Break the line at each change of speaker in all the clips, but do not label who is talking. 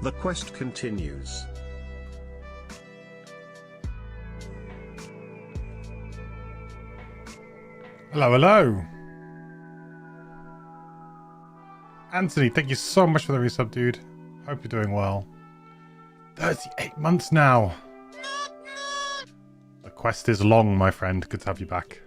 The quest continues.
Hello, hello. Anthony, thank you so much for the resub, dude. Hope you're doing well. 38 months now. The quest is long, my friend. Good to have you back.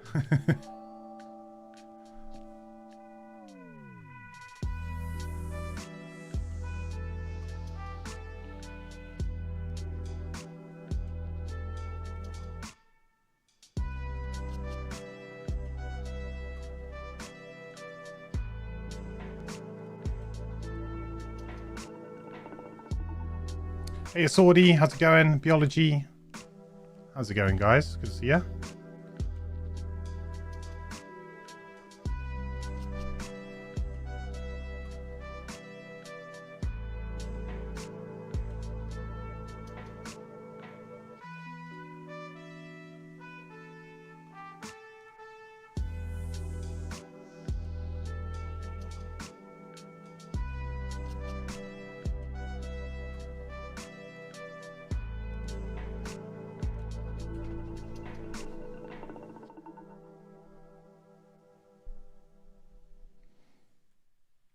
Hey, Sordy, how's it going? Biology, how's it going, guys? Good to see ya.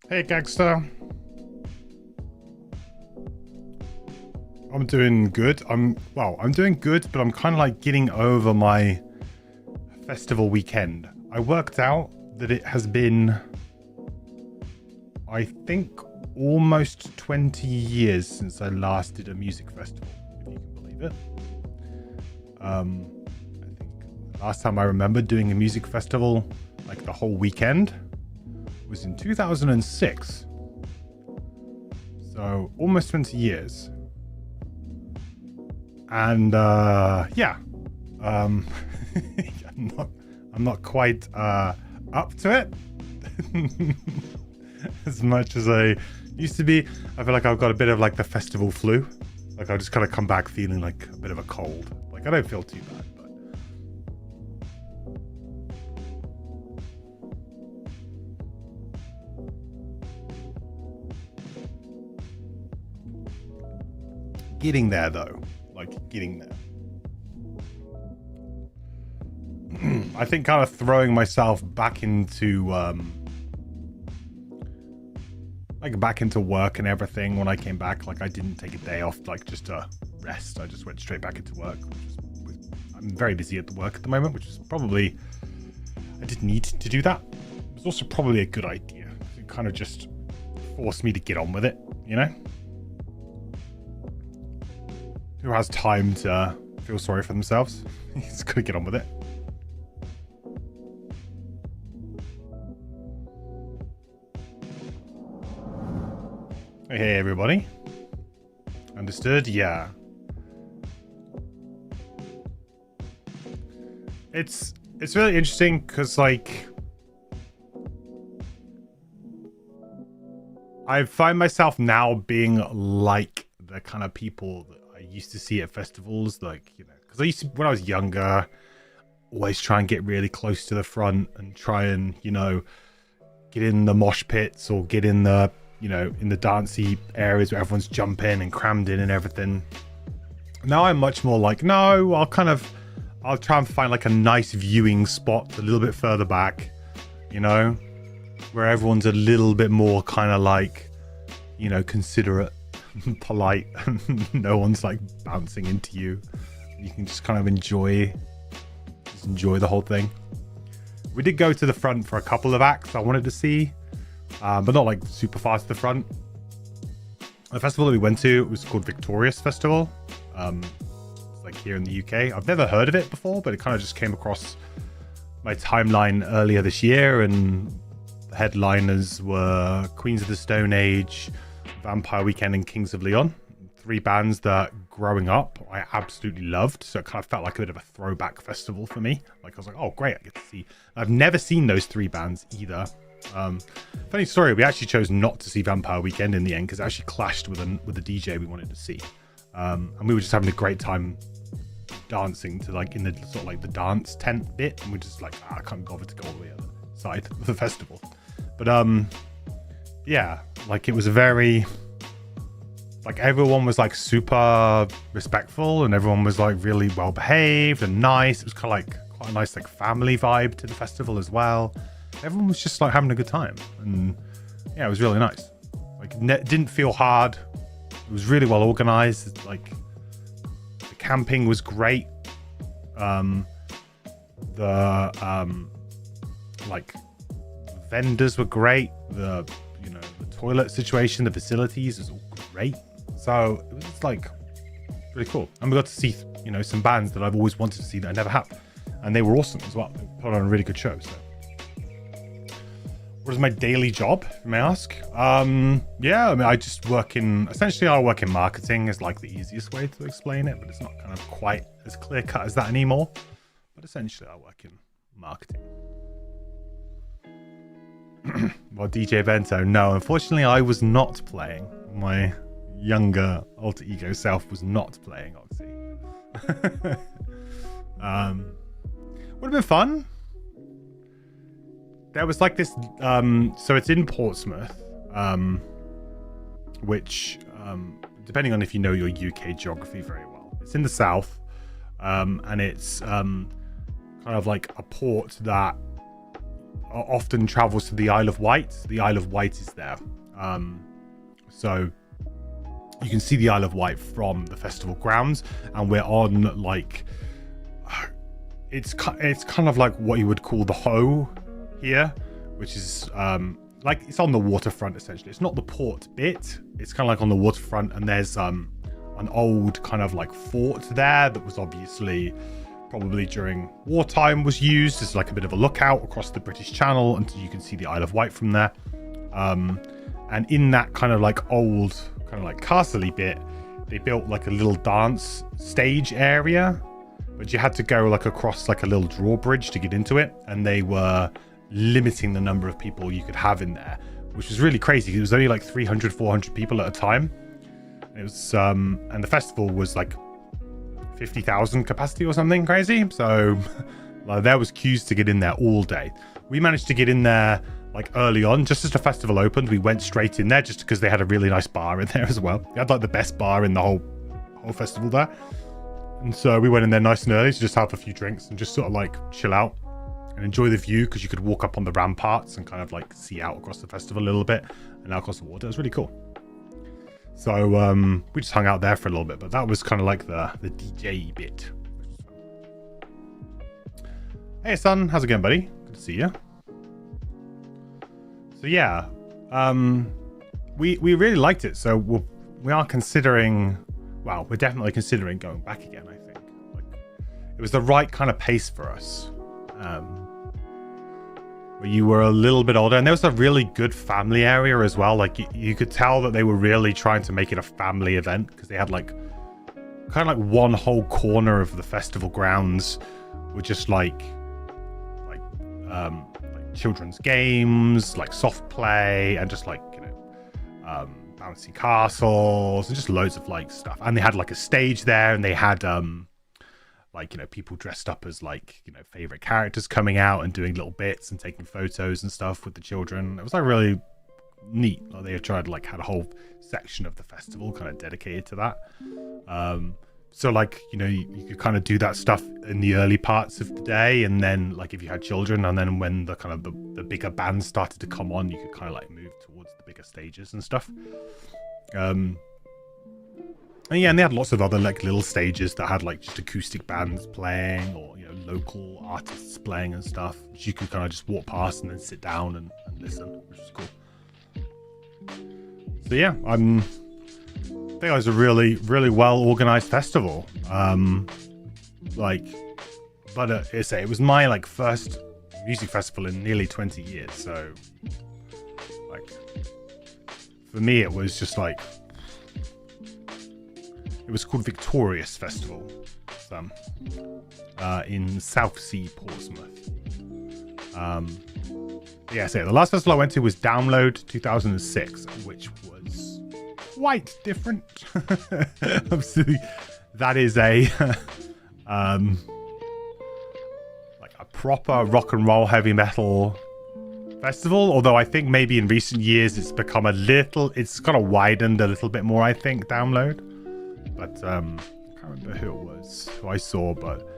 Hey, Gangster. I'm doing good. I'm doing good, but I'm kind of like getting over my festival weekend. I worked out that it has been, I think, almost 20 years since I last did a music festival, if you can believe it. I think the last time I remember doing a music festival, like the whole weekend, was in 2006. So almost 20 years. And yeah, I'm not quite up to it as much as I used to be. I feel like I've got a bit of like the festival flu. Like I just kind of come back feeling like a bit of a cold. Like I don't feel too bad. Getting there though, like getting there. I think kind of throwing myself back into back into work and everything when I came back. Like I didn't take a day off, like just to rest. I just went straight back into work. I'm very busy at the work at the moment, which is probably, I didn't need to do that. It was also probably a good idea. It kind of just forced me to get on with it, you know? Who has time to feel sorry for themselves? He's got to get on with it. Hey, everybody. Understood? Yeah. It's really interesting because, like, I find myself now being like the kind of people that I used to see at festivals, like, you know, because I used to, when I was younger, always try and get really close to the front and try and, you know, get in the mosh pits or get in the, you know, in the dancey areas where everyone's jumping and crammed in and everything. Now I'm much more like, no, I'll try and find like a nice viewing spot a little bit further back, you know, where everyone's a little bit more kind of like, you know, considerate, polite, no one's like bouncing into you. You can just kind of enjoy the whole thing. We did go to the front for a couple of acts I wanted to see, but not like super far to the front. The festival that we went to was called Victorious Festival. It's like here in the UK. I've never heard of it before, but it kind of just came across my timeline earlier this year, and the headliners were Queens of the Stone Age, Vampire Weekend, and Kings of Leon. 3 bands that growing up I absolutely loved, so it kind of felt like a bit of a throwback festival for me. Like I was like, oh great, I get to see. I've never seen those 3 bands either. Funny story, we actually chose not to see Vampire Weekend in the end because it actually clashed with the DJ we wanted to see, and we were just having a great time dancing to like in the sort of like the dance tent bit, and we're just like, I can't bother to go all the way other side of the festival. But yeah, like it was a very like everyone was like super respectful, and everyone was like really well behaved and nice. It was kind of like quite a nice like family vibe to the festival as well. Everyone was just like having a good time, and yeah, it was really nice. Like didn't feel hard. It was really well organized. Like the camping was great. Like vendors were great. The toilet situation, the facilities was all great. So it was like really cool. And we got to see some bands that I've always wanted to see that I never have, and they were awesome as well. They put on a really good show. So what is my daily job, you may ask? Yeah, I mean, I just work in marketing is like the easiest way to explain it, but it's not kind of quite as clear cut as that anymore. But essentially I work in marketing. Well, DJ Bento, no, unfortunately I was not playing. My younger alter ego self was not playing Oxy. Would have been fun. There was like this, so it's in Portsmouth, which, depending on if you know your UK geography very well, it's in the south, and it's kind of like a port that often travels to the Isle of Wight. The Isle of Wight is there. So you can see the Isle of Wight from the festival grounds, and we're on like, it's kind of like what you would call the Hoe here, which is like it's on the waterfront essentially. It's not the port bit, it's kind of like on the waterfront, and there's an old kind of like fort there that was obviously probably during wartime was used as like a bit of a lookout across the British Channel, and you can see the Isle of Wight from there. And in that kind of like old kind of like castle-y bit, they built like a little dance stage area, but you had to go like across like a little drawbridge to get into it, and they were limiting the number of people you could have in there, which was really crazy. It was only like 300-400 people at a time. It was and the festival was like 50,000 capacity or something crazy, so like, there was queues to get in there all day. We managed to get in there like early on, just as the festival opened. We went straight in there just because they had a really nice bar in there as well. They had like the best bar in the whole festival there, and so we went in there nice and early to just have a few drinks and just sort of like chill out and enjoy the view, because you could walk up on the ramparts and kind of like see out across the festival a little bit and out across the water. It was really cool. So we just hung out there for a little bit, but that was kind of like the DJ bit. Hey son, how's it going, buddy? Good to see you. So yeah, we really liked it. So we are considering, well, we're definitely considering going back again. I think like it was the right kind of pace for us. Where you were a little bit older, and there was a really good family area as well. Like you could tell that they were really trying to make it a family event, because they had like kind of like one whole corner of the festival grounds were just like children's games, like soft play, and just like bouncy castles and just loads of like stuff. And they had like a stage there, and they had like people dressed up as like favorite characters coming out and doing little bits and taking photos and stuff with the children. It was like really neat. Like they tried like had a whole section of the festival kind of dedicated to that. So like you could kind of do that stuff in the early parts of the day, and then like if you had children, and then when the kind of the bigger bands started to come on, you could kind of like move towards the bigger stages and stuff. And yeah, and they had lots of other like little stages that had like just acoustic bands playing, or local artists playing and stuff, which you could kind of just walk past and then sit down and listen, which was So yeah, I think it was a really, really well organized festival. It was my like first music festival in nearly 20 years. So like for me, it was just like, it was called Victorious Festival, in Southsea, Portsmouth. Yeah, so the last festival I went to was Download 2006, which was quite different. Obviously, that is a like a proper rock and roll heavy metal festival, although I think maybe in recent years it's become it's kind of widened a little bit more, I think, download. But I can't remember who it was, who I saw, but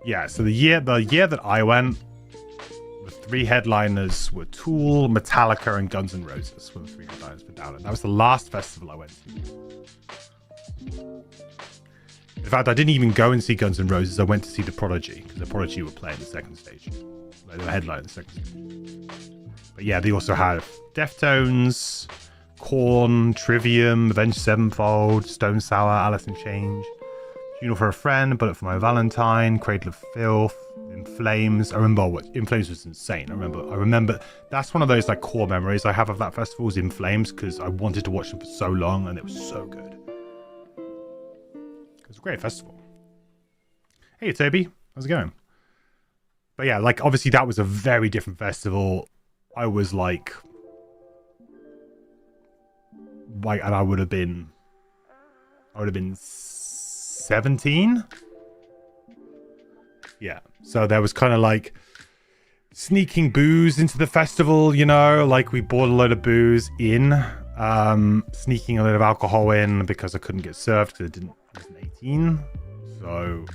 yeah, so the year that I went, the 3 headliners were Tool, Metallica, and Guns N' Roses were the 3 headliners for download. That was the last festival I went to. In fact, I didn't even go and see Guns N' Roses. I went to see The Prodigy, because The Prodigy were playing the second stage. They were headlining the second stage. But yeah, they also had Deftones, Korn, Trivium, Avenged Sevenfold, Stone Sour, Alice in Chains, Funeral for a Friend, Bullet for My Valentine, Cradle of Filth, In Flames. I remember what In Flames was insane. I remember that's one of those like core memories I have of that festival, was In Flames, because I wanted to watch them for so long and it was so good. It was a great festival. Hey Toby, how's it going? But yeah, like obviously that was a very different festival. I was like, and I would have been 17. Yeah, so there was kind of like sneaking booze into the festival, you know, like we bought a load of booze in, sneaking a load of alcohol in because I couldn't get served because I wasn't 18. So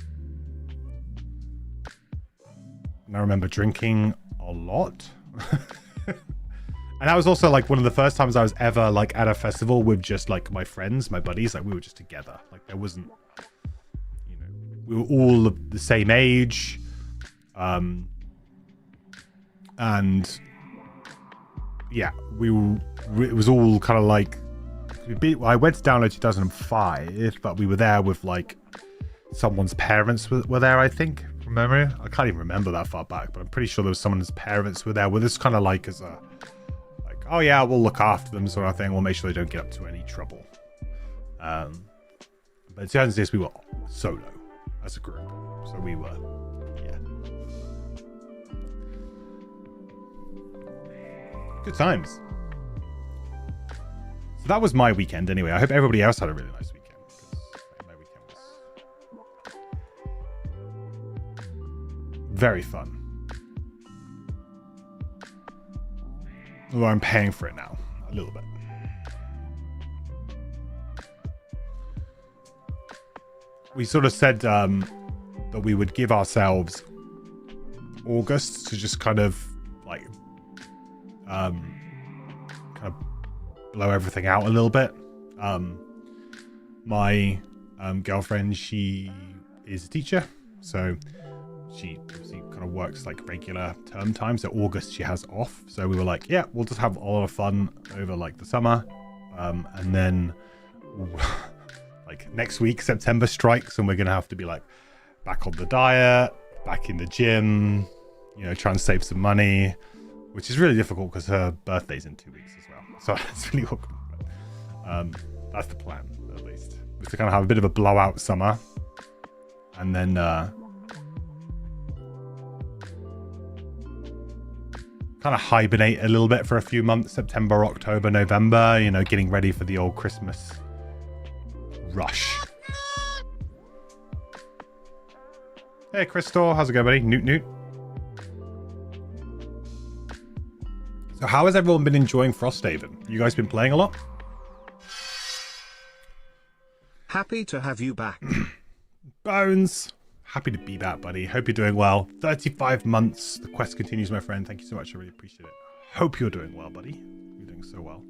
and I remember drinking a lot. And that was also like one of the first times I was ever like at a festival with just like my friends, my buddies. Like we were just together. Like there wasn't, you know, we were all the same age. And yeah, it was all kind of like, I went to download 2005, but we were there with like someone's parents were there, I think, from memory. I can't even remember that far back, but I'm pretty sure there was someone's parents were there with us, kind of like as a, like, oh yeah, we'll look after them sort of thing. We'll make sure they don't get up to any trouble. But in 2006, we were solo as a group. So we were, yeah. Good times. So that was my weekend anyway. I hope everybody else had a really nice weekend. My weekend was very fun. Although I'm paying for it now, a little bit. We sort of said that we would give ourselves August to just kind of like blow everything out a little bit. My girlfriend, she is a teacher, so she obviously kind of works like regular term time, so August she has off. So we were like, yeah, we'll just have a lot of fun over like the summer, and then like next week September strikes and we're gonna have to be like back on the diet, back in the gym, you know, try and save some money, which is really difficult because her birthday's in 2 weeks as well, so it's really awkward. That's the plan, at least, is to kind of have a bit of a blowout summer and then kind of hibernate a little bit for a few months, September, October, November, you know, getting ready for the old Christmas rush. Hey Crystal, how's it going, buddy? Newt. So how has everyone been enjoying Frosthaven? You guys been playing a lot?
Happy to have you back.
Bones, happy to be back, buddy. Hope you're doing well. 35 months. The quest continues, my friend. Thank you so much. I really appreciate it. Hope you're doing well, buddy. You're doing so well.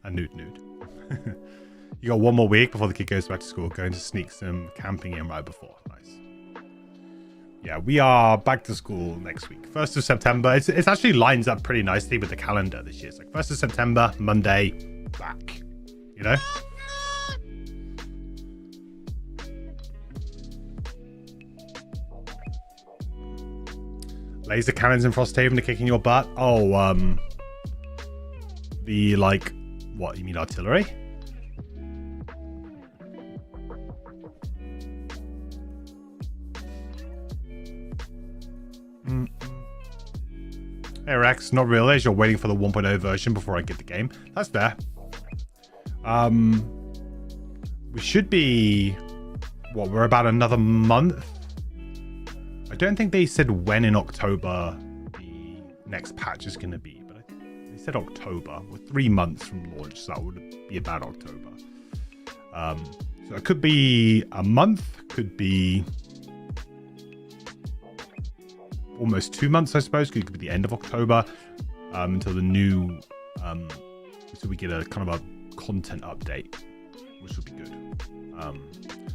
And Newt. You got one more week before the kid goes back to school. Going to sneak some camping in right before. Nice. Yeah, we are back to school next week. 1st of September. It actually lines up pretty nicely with the calendar this year. It's like 1st of September, Monday, back. You know? Laser cannons in Frosthaven are kicking your butt. Oh, the like, what, you mean artillery? Hey Rex, not realize you're waiting for the 1.0 version before I get the game. That's fair. we should be, what, we're about another month. I don't think they said when in October the next patch is going to be, but they said October. We're 3 months from launch, so that would be about October. So it could be a month, could be almost 2 months, I suppose. Could be the end of October until the new, so we get a kind of a content update, which would be good.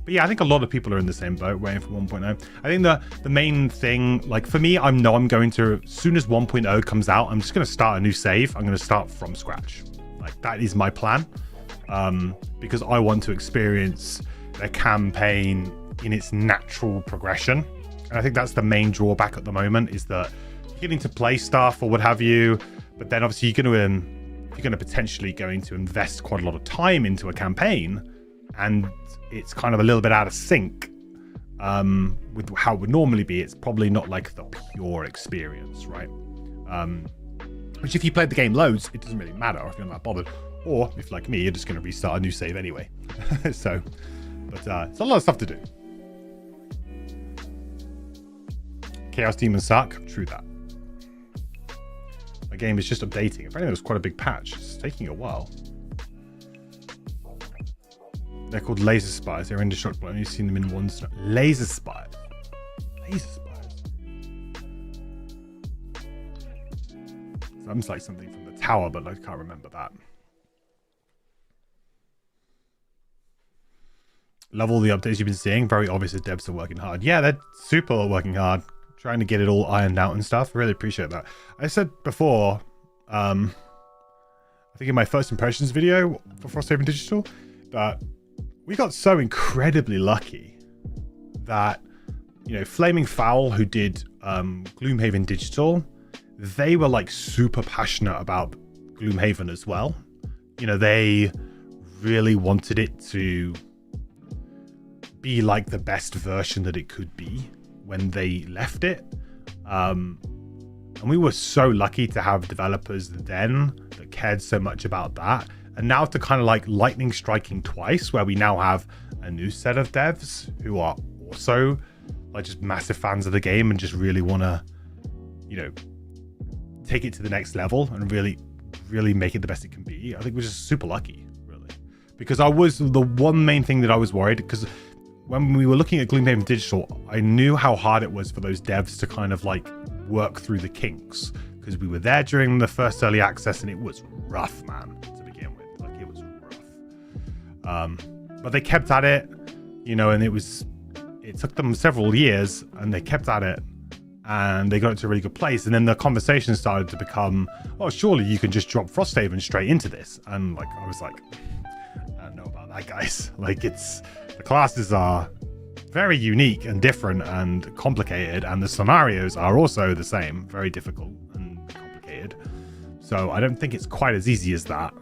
But yeah, I think a lot of people are in the same boat waiting for 1.0. I think the main thing, like for me, I'm going to, as soon as 1.0 comes out, I'm just going to start a new save. I'm going to start from scratch. Like that is my plan, because I want to experience the campaign in its natural progression. And I think that's the main drawback at the moment, is that you're getting to play stuff or what have you, but then obviously you're going to potentially going to invest quite a lot of time into a campaign, and it's kind of a little bit out of sync with how it would normally be. It's probably not like the pure experience, right? Which if you played the game loads, it doesn't really matter if you're not that bothered. Or if, like me, you're just going to restart a new save anyway. So, but it's a lot of stuff to do. Chaos Demons suck. True that. The game is just updating. Apparently it was quite a big patch. It's taking a while. They're called laser spires. They're indestructible. I've only seen them in one. Laser spires. Laser spires. Sounds like something from the tower, but I can't remember that. Love all the updates you've been seeing. Very obvious that devs are working hard. Yeah, they're super working hard. Trying to get it all ironed out and stuff. Really appreciate that. I said before, I think in my first impressions video for Frosthaven Digital, that we got so incredibly lucky that, you know, Flaming Fowl, who did Gloomhaven Digital, they were like super passionate about Gloomhaven as well. You know, they really wanted it to be like the best version that it could be when they left it. And we were so lucky to have developers then that cared so much about that. And now to kind of like lightning striking twice, where we now have a new set of devs who are also like just massive fans of the game and just really want to, you know, take it to the next level and really make it the best it can be. I think we're just super lucky, really. Because the one main thing that I was worried, because when we were looking at Gloomhaven Digital, I knew how hard it was for those devs to kind of like work through the kinks, because we were there during the first early access and it was rough, man, to begin with. Like it was rough. But they kept at it, you know, and it took them several years and they kept at it and they got it to a really good place. And then the conversation started to become, oh, surely you can just drop Frosthaven straight into this. And like, I was like, I don't know about that, guys. Like the classes are very unique and different and complicated, and the scenarios are also the same, very difficult and complicated. So I don't think it's quite as easy as that.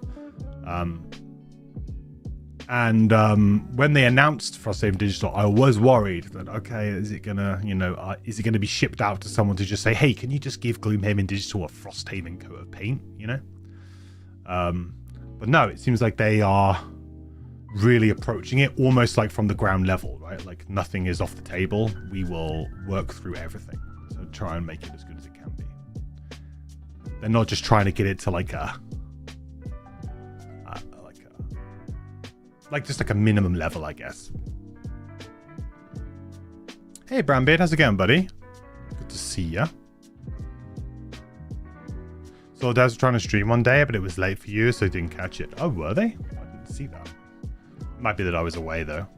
When they announced Frosthaven Digital, I was worried that, okay, is it gonna, you know, is it gonna be shipped out to someone to just say, hey, can you just give Gloomhaven Digital a Frosthaven coat of paint, you know? But no, it seems like they are really approaching it almost like from the ground level, right? Like nothing is off the table. We will work through everything to try and make it as good as it can be. They're not just trying to get it to like just like a minimum level, I guess. Hey Brownbeard, how's it going, buddy? Good to see ya. So Daz was trying to stream one day, but it was late for you, so I didn't catch it. Oh, were they? I didn't see that. Might be that I was away though.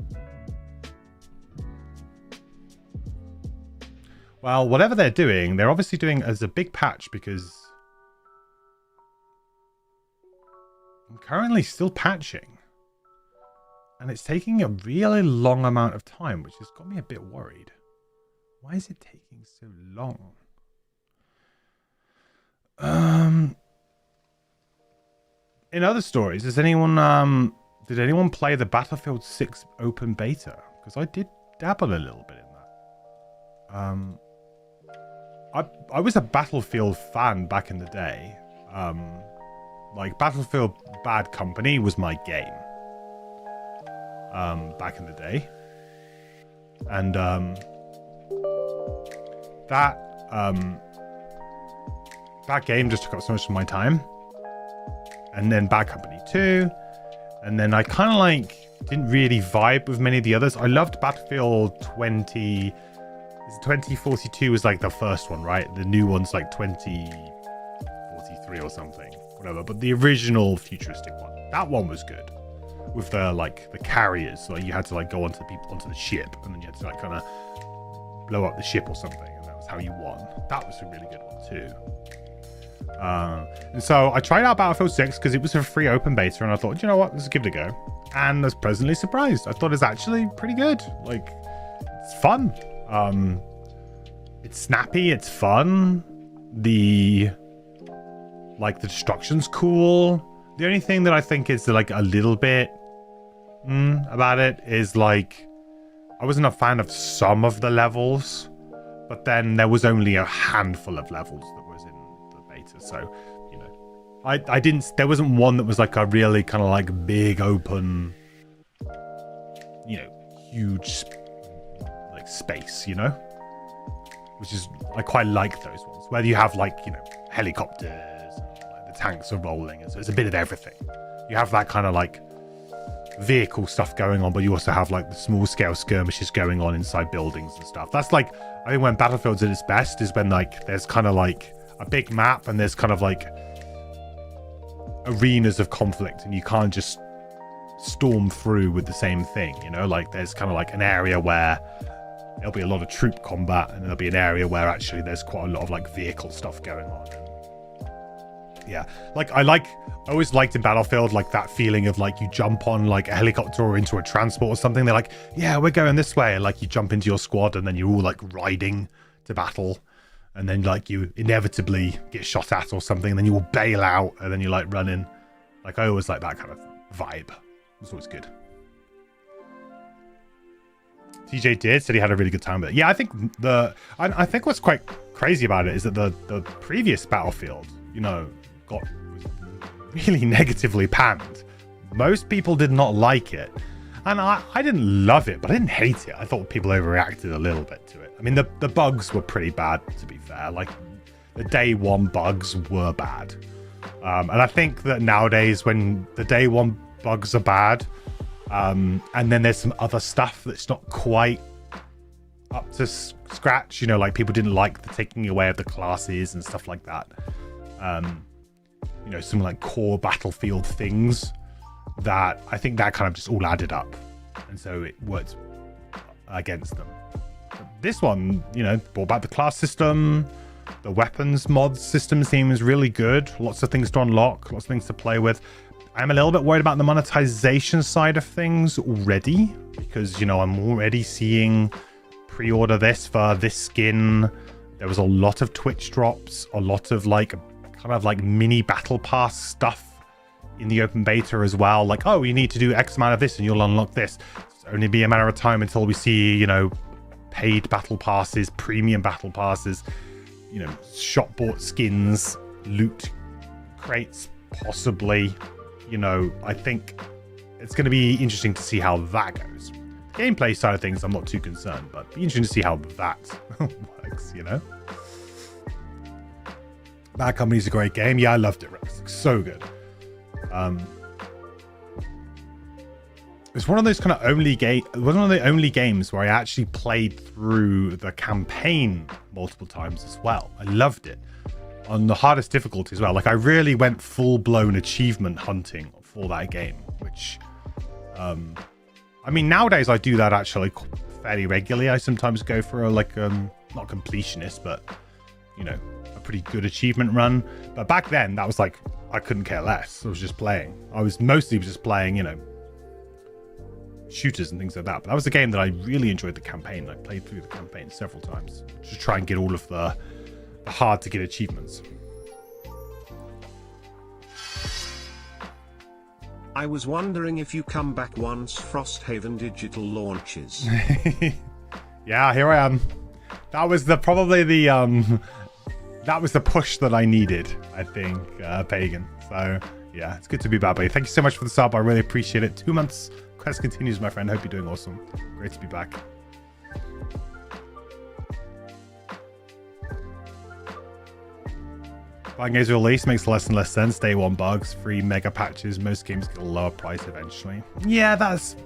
Well, whatever they're doing, they're obviously doing as a big patch, because I'm currently still patching. And it's taking a really long amount of time, which has got me a bit worried. Why is it taking so long? In other stories, did anyone play the Battlefield 6 open beta? Because I did dabble a little bit in that. I was a Battlefield fan back in the day. Like Battlefield Bad Company was my game. back in the day. And that game just took up so much of my time. And then Bad Company 2. And then I kind of like didn't really vibe with many of the others. I loved Battlefield 2042 was like the first one, right? The new one's like 2043 or something, whatever. But the original futuristic one, that one was good. With the like the carriers, like you had to like go onto the ship, and then you had to like kind of blow up the ship or something, and that was how you won. That was a really good one too. And so I tried out Battlefield 6 because it was a free open beta, and I thought, you know what, let's give it a go. And I was pleasantly surprised. I thought it's actually pretty good. Like, it's fun. It's snappy. It's fun. The destruction's cool. The only thing that I think is like a little bit about it is like I wasn't a fan of some of the levels, but then there was only a handful of levels that was in the beta. So, you know, there wasn't one that was like a really kind of like big open, you know, huge like space, you know, which is, I quite like those ones where you have like, you know, helicopters and like the tanks are rolling, and so it's a bit of everything. You have that kind of like vehicle stuff going on, but you also have like the small scale skirmishes going on inside buildings and stuff. That's like, I think when Battlefield's at its best is when like there's kind of like a big map and there's kind of like arenas of conflict, and you can't just storm through with the same thing, you know, like there's kind of like an area where there'll be a lot of troop combat, and there'll be an area where actually there's quite a lot of like vehicle stuff going on. Yeah, like I always liked in Battlefield like that feeling of like you jump on like a helicopter or into a transport or something, they're like, yeah, we're going this way, and like you jump into your squad and then you're all like riding to battle, and then like you inevitably get shot at or something, and then you will bail out, and then you like running. Like I always like that kind of vibe. It's always good. TJ did said he had a really good time with it. Yeah, I think I think what's quite crazy about it is that the previous Battlefield, you know, was really negatively panned. Most people did not like it, and I didn't love it, but I didn't hate it. I thought people overreacted a little bit to it. I mean, the bugs were pretty bad, to be fair. Like the day one bugs were bad, and I think that nowadays when the day one bugs are bad, and then there's some other stuff that's not quite up to scratch, you know, like people didn't like the taking away of the classes and stuff like that. You know, some like core Battlefield things that I think that kind of just all added up, and so it worked against them. But this one, you know, brought back the class system. The weapons mods system seems really good. Lots of things to unlock, lots of things to play with. I'm a little bit worried about the monetization side of things already, because, you know, I'm already seeing pre-order this for this skin. There was a lot of Twitch drops, a lot of like kind of like mini battle pass stuff in the open beta as well. Like, oh, you need to do X amount of this and you'll unlock this. It's only be a matter of time until we see, you know, paid battle passes, premium battle passes, you know, shop bought skins, loot crates, possibly. You know, I think it's going to be interesting to see how that goes. Gameplay side of things, I'm not too concerned, but it'd be interesting to see how that works, you know? Bad Company's a great game. Yeah, I loved it. It's so good. It's one of those kind of one of the only games where I actually played through the campaign multiple times as well. I loved it. On the hardest difficulty as well. Like I really went full-blown achievement hunting for that game, which I mean, nowadays I do that actually fairly regularly. I sometimes go for a like not completionist, but you know, a pretty good achievement run. But back then that was like I couldn't care less. I was just playing. I was mostly just playing, you know, shooters and things like that. But that was a game that I really enjoyed the campaign. I played through the campaign several times to try and get all of the hard to get achievements.
I was wondering if you come back once Frosthaven digital launches.
Yeah, here I am. That was probably the push that I needed, I think, Pagan. So Yeah, it's good to be back, buddy. Thank you so much for the sub. I really appreciate it. 2 months. Quest continues, my friend. Hope you're doing awesome. Great to be back. Buying games release makes less and less sense. Day one bugs, free mega patches. Most games get a lower price eventually. Yeah, that's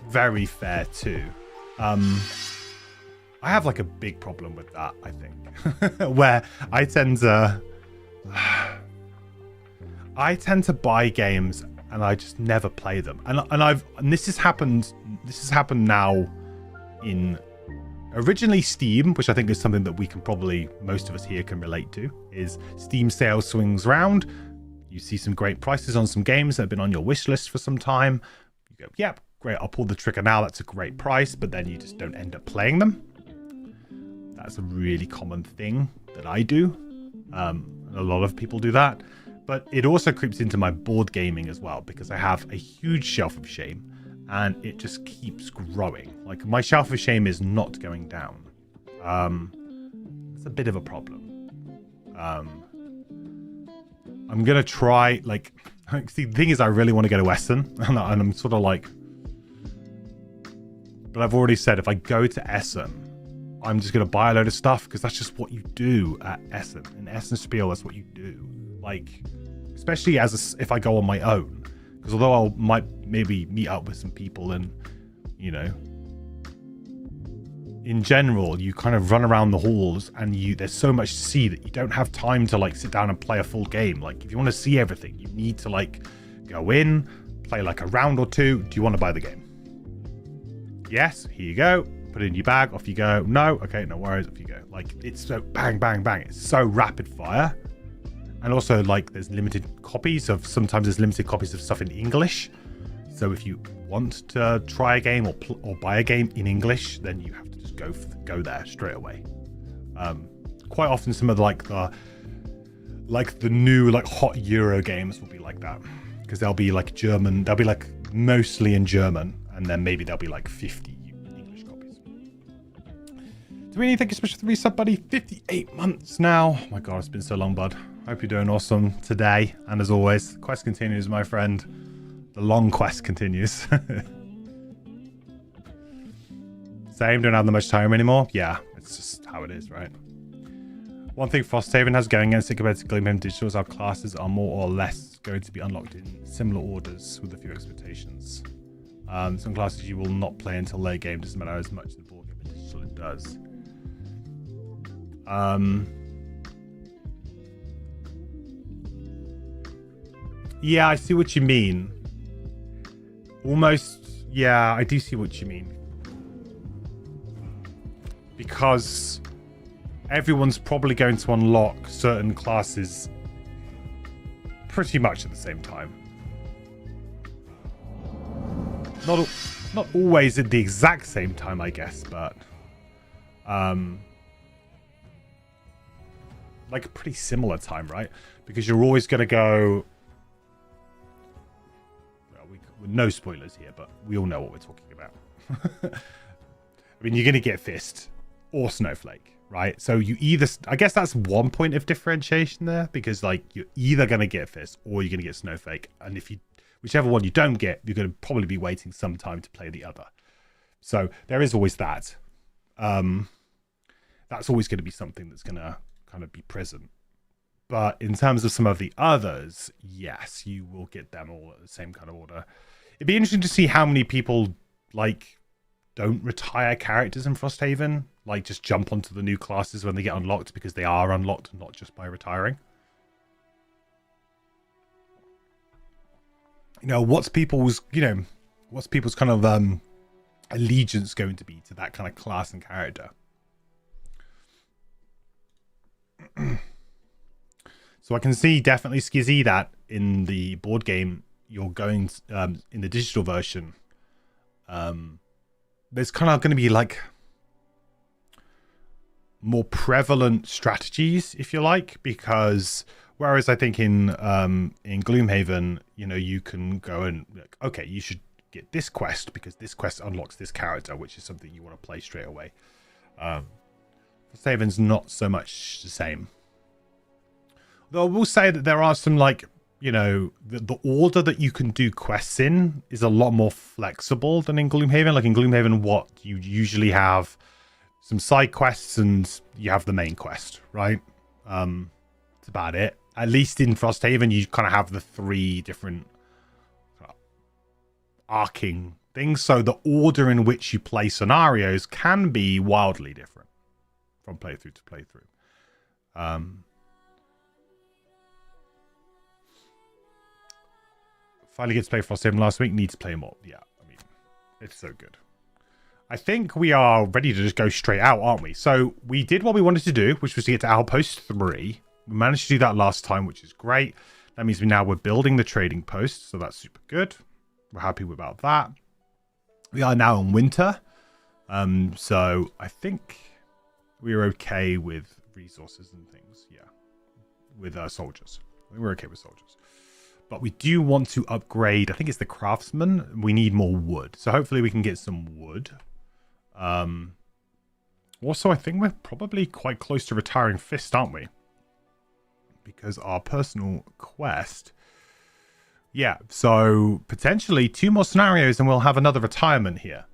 very fair too. I have like a big problem with that, I think. Where I tend to buy games and I just never play them. And this has happened now in originally Steam, which I think is something that we can probably, most of us here can relate to, is Steam sales swings round. You see some great prices on some games that have been on your wish list for some time. You go, yep, great, I'll pull the trigger now. That's a great price, but then you just don't end up playing them. That's a really common thing that I do. A lot of people do that. But it also creeps into my board gaming as well, because I have a huge shelf of shame and it just keeps growing. Like, my shelf of shame is not going down. It's a bit of a problem. I'm going to try, like, see, the thing is, I really want to go to Essen, and I'm sort of like, but I've already said, if I go to Essen, I'm just going to buy a load of stuff, because that's just what you do at Essen. In Essen Spiel, that's what you do. Like, especially if I go on my own, because although I might maybe meet up with some people and, you know, in general, you kind of run around the halls and there's so much to see that you don't have time to like sit down and play a full game. Like, if you want to see everything, you need to like go in, play like a round or two. Do you want to buy the game? Yes, here you go. Put it in your bag, off you go. No, okay, no worries, off you go. Like, it's so bang, bang, bang. It's so rapid fire. And also, like, there's limited copies of, sometimes there's limited copies of stuff in English. So if you want to try a game or buy a game in English, then you have to just go there straight away. Quite often some of the new like hot Euro games will be like that, because they'll be like German, they'll be like mostly in German, and then maybe there'll be like 50 English copies. Dwayne, thank you so much for the resub, buddy. 58 months now. Oh my god, it's been so long, bud. Hope you're doing awesome today, and as always, the quest continues, my friend. The long quest continues. Same, don't have that much time anymore. Yeah, it's just how it is, right? One thing Frosthaven has going against it compared to Gloomhaven Digital is our classes are more or less going to be unlocked in similar orders with a few expectations. Some classes you will not play until late game, doesn't matter as much the board game in digital it does. Yeah, I see what you mean. Almost, yeah, I do see what you mean. Because everyone's probably going to unlock certain classes pretty much at the same time. Not always at the exact same time, I guess, but like a pretty similar time, right? Because you're always going to go... No spoilers here, but we all know what we're talking about. I mean, you're going to get Fist or Snowflake, right? So you either... I guess that's one point of differentiation there, because like you're either going to get Fist or you're going to get Snowflake. And if you... whichever one you don't get, you're going to probably be waiting some time to play the other. So there is always that. That's always going to be something that's going to kind of be present. But in terms of some of the others, yes, you will get them all at the same kind of order. It'd be interesting to see how many people, like, don't retire characters in Frosthaven. Like, just jump onto the new classes when they get unlocked, because they are unlocked, not just by retiring. You know, what's people's kind of allegiance going to be to that kind of class and character? So I can see definitely, Skizzy, that in the board game, you're going in the digital version, there's kind of going to be like more prevalent strategies, if you like, because whereas I think in Gloomhaven, you know, you can go and like, okay, you should get this quest because this quest unlocks this character, which is something you want to play straight away. Frosthaven's not so much the same. Though I will say that there are some like you know, the order that you can do quests in is a lot more flexible than in Gloomhaven. Like in Gloomhaven, what you usually have some side quests and you have the main quest, right? That's about it. At least in Frosthaven, you kind of have the 3 different arcing things. So the order in which you play scenarios can be wildly different from playthrough to playthrough. Finally gets to play Frosthaven last week. Need to play more. Yeah, I mean, it's so good. I think we are ready to just go straight out, aren't we? So we did what we wanted to do, which was to get to Outpost 3. We managed to do that last time, which is great. That means we're building the trading post, so that's super good. We're happy about that. We are now in winter, so I think we're okay with resources and things. Yeah, with soldiers. I think we're okay with soldiers. But we do want to upgrade. I think it's the craftsman. We need more wood, so hopefully we can get some wood. Also, I think we're probably quite close to retiring Fist, aren't we? Because our personal quest... Yeah, so potentially 2 more scenarios and we'll have another retirement here.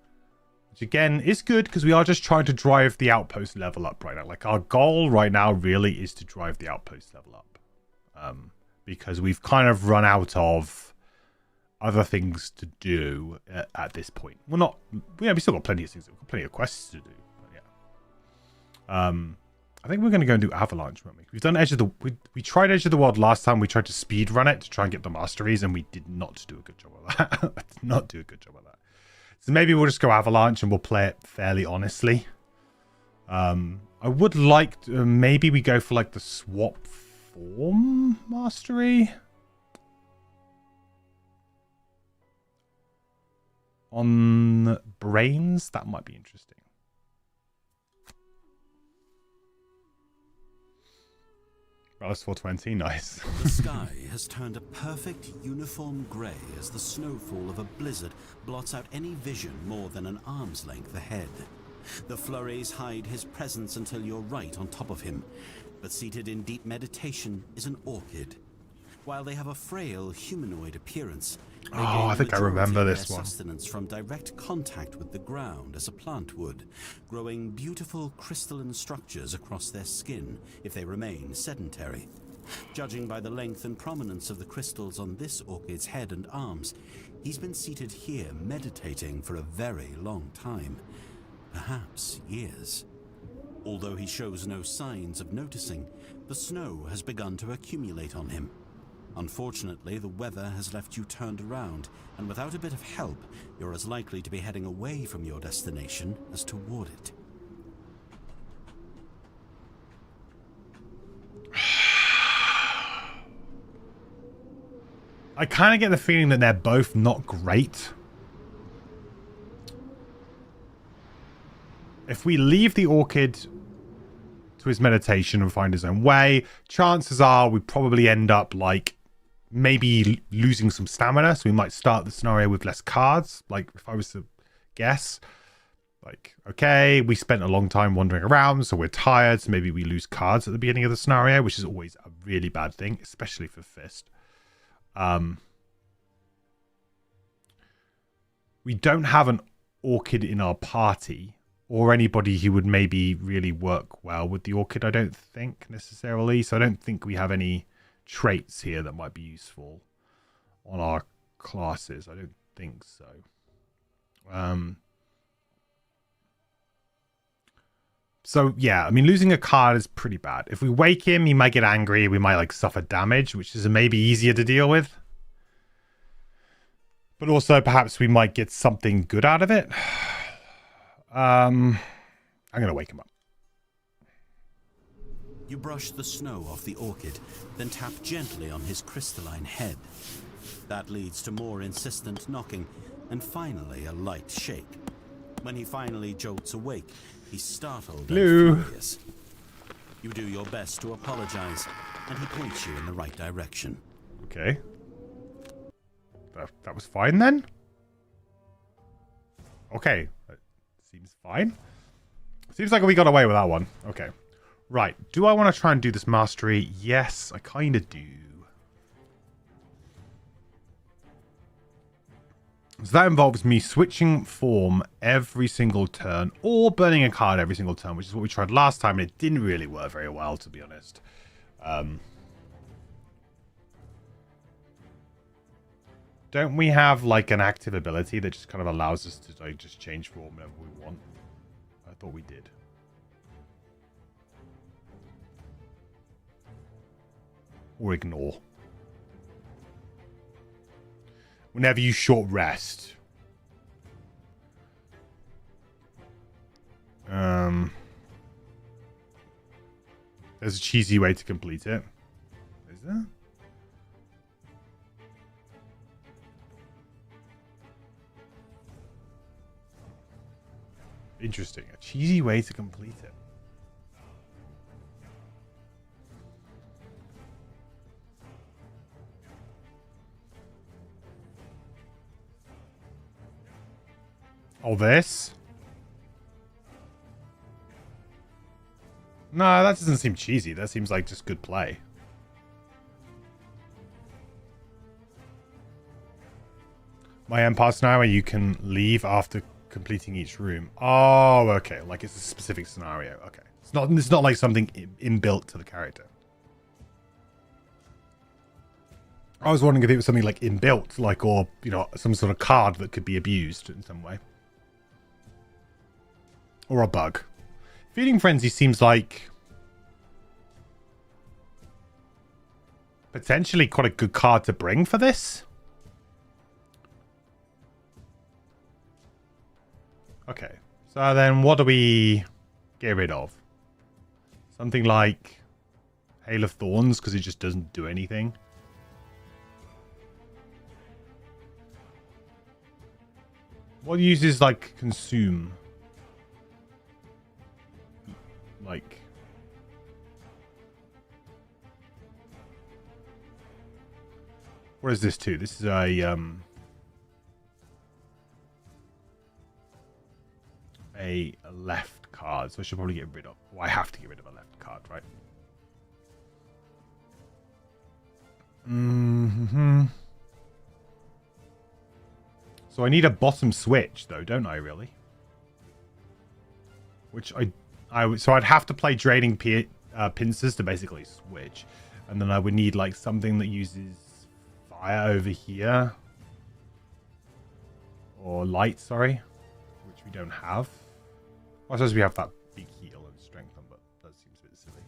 Which again is good because we are just trying to drive the outpost level up right now. Like our goal right now really is to drive the outpost level up. Because we've kind of run out of other things to do at this point. We're not... Yeah, we still got plenty of things. We've got plenty of quests to do. But yeah. I think we're going to go and do Avalanche, won't we? We've done Edge of the... We tried Edge of the World last time. We tried to speed run it to try and get the masteries, and we did not do a good job of that. I did not do a good job of that. So maybe we'll just go Avalanche and we'll play it fairly honestly. I would like to... maybe we go for like the swap form mastery on brains. That might be interesting. Plus 420, nice.
The sky has turned a perfect uniform grey as the snowfall of a blizzard blots out any vision more than an arm's length ahead. The flurries hide his presence until you're right on top of him, but seated in deep meditation is an orchid. While they have a frail humanoid appearance, they gain
I think I remember this
their
one.
sustenance from direct contact with the ground as a plant would, growing beautiful crystalline structures across their skin if they remain sedentary. Judging by the length and prominence of the crystals on this orchid's head and arms, he's been seated here meditating for a very long time, perhaps years. Although he shows no signs of noticing, the snow has begun to accumulate on him. Unfortunately, the weather has left you turned around, and without a bit of help, you're as likely to be heading away from your destination as toward it.
I kind of get the feeling that they're both not great. If we leave the orchid to his meditation and find his own way, chances are we probably end up like maybe losing some stamina. So we might start the scenario with less cards. Like if I was to guess, like, okay, we spent a long time wandering around, so we're tired. So maybe we lose cards at the beginning of the scenario, which is always a really bad thing, especially for Fist. We don't have an orchid in our party or anybody who would maybe really work well with the orchid, I don't think necessarily. So I don't think we have any traits here that might be useful on our classes. I don't think so. So yeah, I mean, losing a card is pretty bad. If we wake him, he might get angry. We might like suffer damage, which is maybe easier to deal with. But also perhaps we might get something good out of it. I'm going to wake him up.
You brush the snow off the orchid, then tap gently on his crystalline head. That leads to more insistent knocking, and finally a light shake. When he finally jolts awake, he's startled and furious. You do your best to apologize, and he points you in the right direction.
Okay. That was fine then? Okay. That seems fine. Seems like we got away with that one. Okay. Right. Do I want to try and do this mastery? Yes, I kind of do. So that involves me switching form every single turn or burning a card every single turn, which is what we tried last time, and it didn't really work very well, to be honest. Don't we have like an active ability that just kind of allows us to like just change form whenever we want? I thought we did. Or ignore. Whenever you short rest. There's a cheesy way to complete it. Is there? Interesting. A cheesy way to complete it. Oh, this? No, that doesn't seem cheesy. That seems like just good play. My Empire scenario, you can leave after completing each room. Oh, okay. Like it's a specific scenario. Okay. It's not like something inbuilt to the character. I was wondering if it was something like inbuilt, like, or, you know, some sort of card that could be abused in some way. Or a bug. Feeding Frenzy seems like potentially quite a good card to bring for this. Okay. So then what do we get rid of? Something like Hail of Thorns, because it just doesn't do anything. What uses like consume? Like what is this too? This is a left card, so I should probably get rid of. Well, I have to get rid of a left card, right? So I need a bottom switch, though, don't I? Really? Which so I'd have to play draining pincers to basically switch, and then I would need like something that uses fire over here, or light. Sorry, which we don't have. I suppose we have that big heal and strength on, but that seems a bit silly.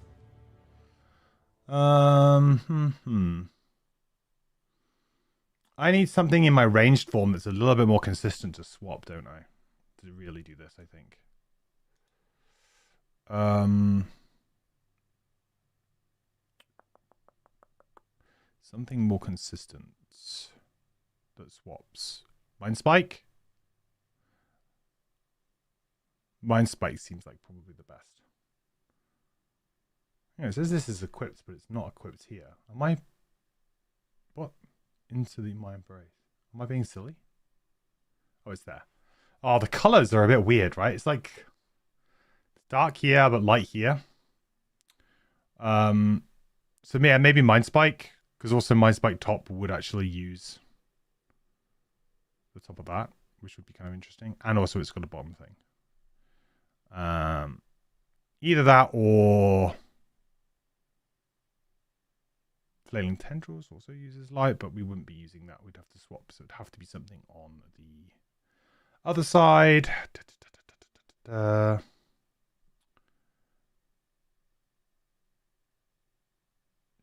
I need something in my ranged form that's a little bit more consistent to swap, don't I? To really do this, I think. Something more consistent that swaps. Mind Spike? Mind Spike seems like probably the best. Yeah, it says this is equipped, but it's not equipped here. Am I... What? Into my embrace. Am I being silly? Oh, it's there. Oh, the colors are a bit weird, right? It's like dark here, but light here. So yeah, maybe Mind Spike, because also Mind Spike top would actually use the top of that, which would be kind of interesting. And also it's got a bottom thing. Either that or Flailing Tendrils also uses light, but we wouldn't be using that. We'd have to swap, so it'd have to be something on the other side.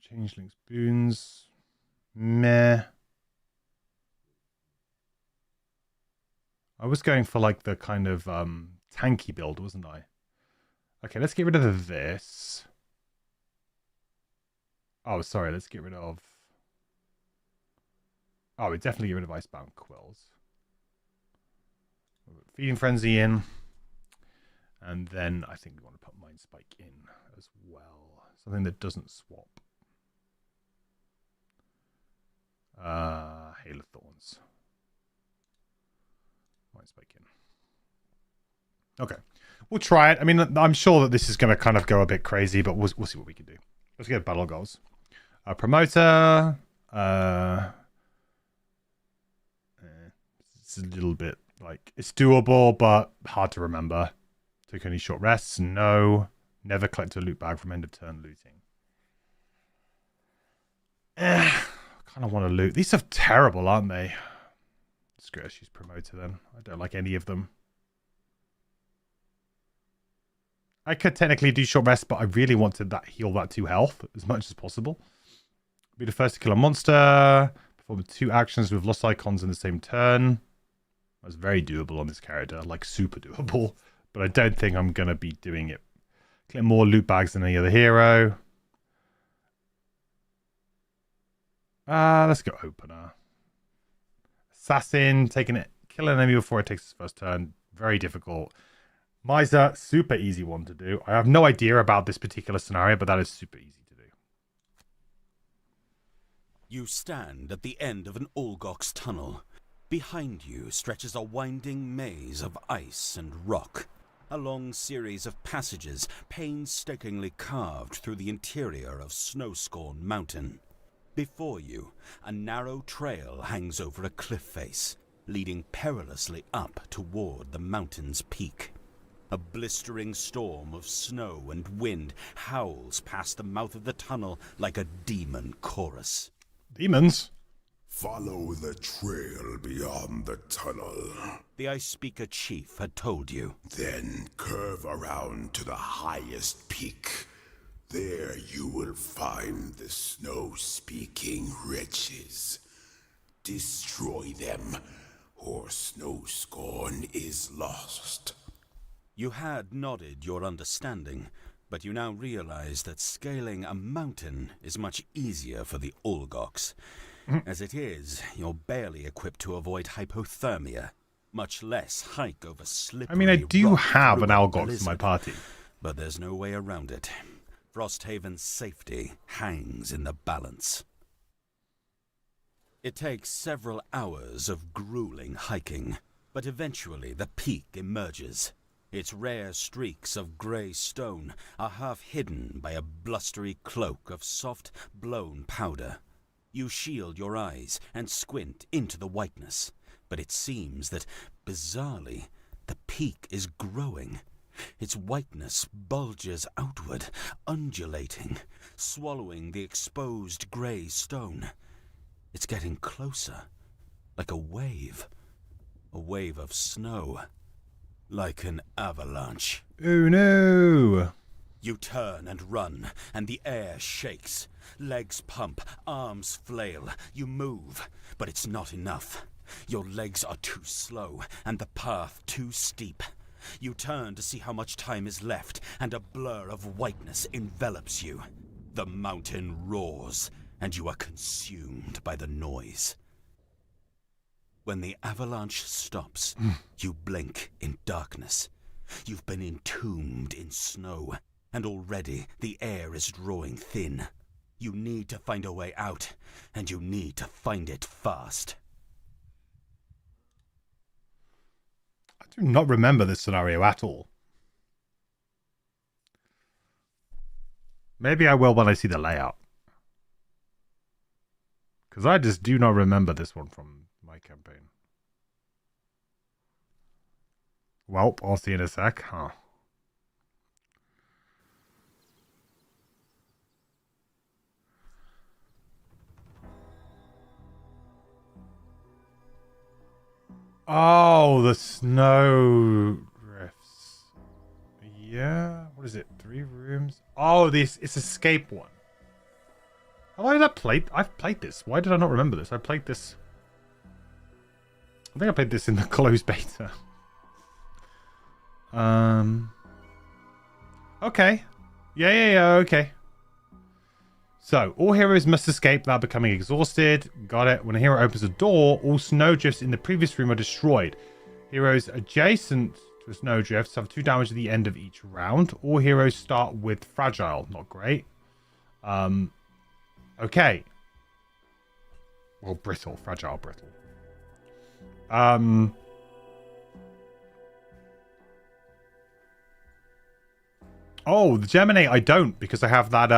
Changeling's Boons. Meh. I was going for like the kind of tanky build, wasn't I? Okay, let's get rid of this. Oh, sorry, let's get rid of... Oh, we definitely get rid of Icebound Quills. Feeding Frenzy in. And then I think we want to put Mind Spike in as well. Something that doesn't swap. Hail of Thorns. Mind Spike in. Okay. We'll try it. I mean, I'm sure that this is going to kind of go a bit crazy, but we'll see what we can do. Let's get battle goals. Promoter. It's a little bit like it's doable, but hard to remember. Took any short rests? No. Never collect a loot bag from end of turn looting. I kind of want to loot. These are terrible, aren't they? Screw it, she's promoted then. I don't like any of them. I could technically do short rest, but I really wanted that heal that 2 health as much as possible. Be the first to kill a monster. Perform 2 actions with lost icons in the same turn. That's very doable on this character, like super doable. But I don't think I'm going to be doing it. Collect more loot bags than any other hero. Let's go opener. Assassin, taking it, kill an enemy before it takes its first turn. Very difficult. Miser, super easy one to do. I have no idea about this particular scenario, but that is super easy to do.
You stand at the end of an Olgox tunnel. Behind you stretches a winding maze of ice and rock. A long series of passages painstakingly carved through the interior of Snowscorn Mountain. Before you, a narrow trail hangs over a cliff face, leading perilously up toward the mountain's peak. A blistering storm of snow and wind howls past the mouth of the tunnel like a demon chorus.
Demons?
Follow the trail beyond the tunnel.
The Ice Speaker chief had told you.
Then curve around to the highest peak. There you will find the snow-speaking wretches. Destroy them, or Snowscorn is lost.
You had nodded your understanding, but you now realize that scaling a mountain is much easier for the Olgox. As it is, you're barely equipped to avoid hypothermia, much less hike over slippery
I mean, I do
rock
have
through
an
a
Algox in
blizzard,
my party.
but there's no way around it. Frosthaven's safety hangs in the balance. It takes several hours of grueling hiking, but eventually the peak emerges. Its rare streaks of grey stone are half hidden by a blustery cloak of soft, blown powder. You shield your eyes and squint into the whiteness, but it seems that, bizarrely, the peak is growing. Its whiteness bulges outward, undulating, swallowing the exposed grey stone. It's getting closer, like a wave of snow, like an avalanche.
Oh no!
You turn and run, and the air shakes. Legs pump, arms flail. You move, but it's not enough. Your legs are too slow, and the path too steep. You turn to see how much time is left, and a blur of whiteness envelops you. The mountain roars, and you are consumed by the noise. When the avalanche stops, you blink in darkness. You've been entombed in snow, and already the air is drawing thin. You need to find a way out, and you need to find it fast.
I do not remember this scenario at all. Maybe I will when I see the layout. Because I just do not remember this one from my campaign. Well, I'll see in a sec, huh? Oh, the snow drifts. Yeah, what is it? 3 rooms? Oh, this it's escape one. How long did I play? I've played this. Why did I not remember this? I played this. I think I played this in the closed beta. Okay. Yeah, okay. So, all heroes must escape without becoming exhausted. Got it. When a hero opens a door, all snowdrifts in the previous room are destroyed. Heroes adjacent to a snowdrift suffer 2 damage at the end of each round. All heroes start with fragile. Not great. Okay. Well, brittle. Fragile, brittle. Oh, the Germinate I don't, because I have that,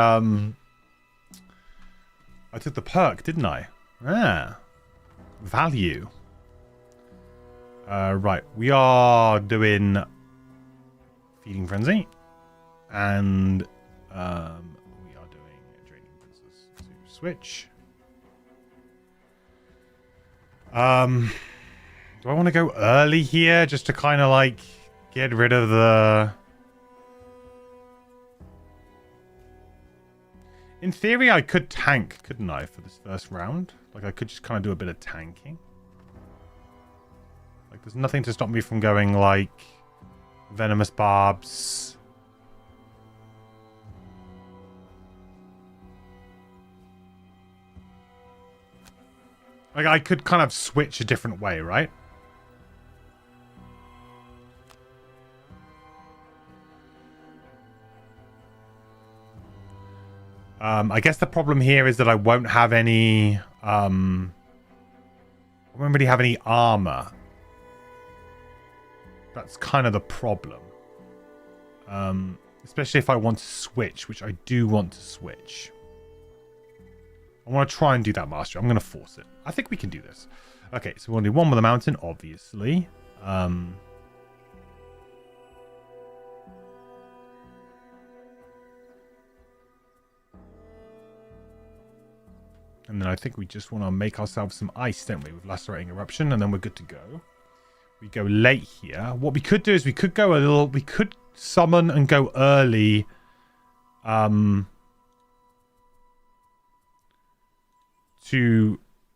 I took the perk, didn't I? Ah. Value. Right, we are doing Feeding Frenzy, and we are doing Draining Princess to switch. Do I want to go early here just to kind of like get rid of the... In theory, I could tank, couldn't I, for this first round? Like, I could just kind of do a bit of tanking. Like, there's nothing to stop me from going, like, Venomous Barbs. Like, I could kind of switch a different way, right? I guess the problem here is that I won't have any... I won't really have any armor. That's kind of the problem. Especially if I want to switch, which I do want to switch. I want to try and do that, Master. I'm going to force it. I think we can do this. Okay, so we're going to do one with the mountain, obviously. And then I think we just want to make ourselves some ice, don't we? With Lacerating Eruption, and then we're good to go. We go late here. What we could do is we could go a little... We could summon and go early. To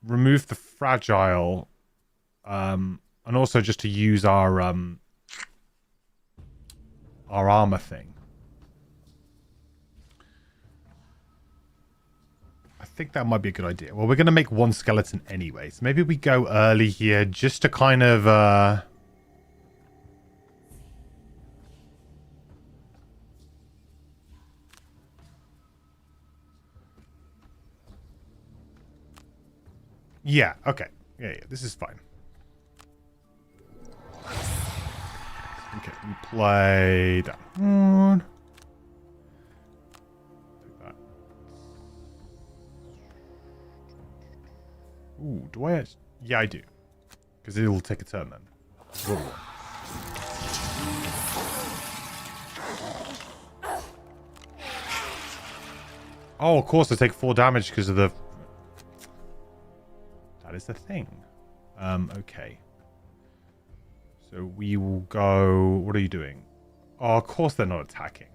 remove the fragile. And also just to use our armor thing. I think that might be a good idea. Well, we're going to make one skeleton anyway. So maybe we go early here just to kind of... Yeah, okay. Yeah, this is fine. Okay, we play that one. Ooh, do I... Yeah, I do. Because it'll take a turn then. Oh, of course, I take 4 damage because of the... That is the thing. Okay. So we will go... What are you doing? Oh, of course they're not attacking.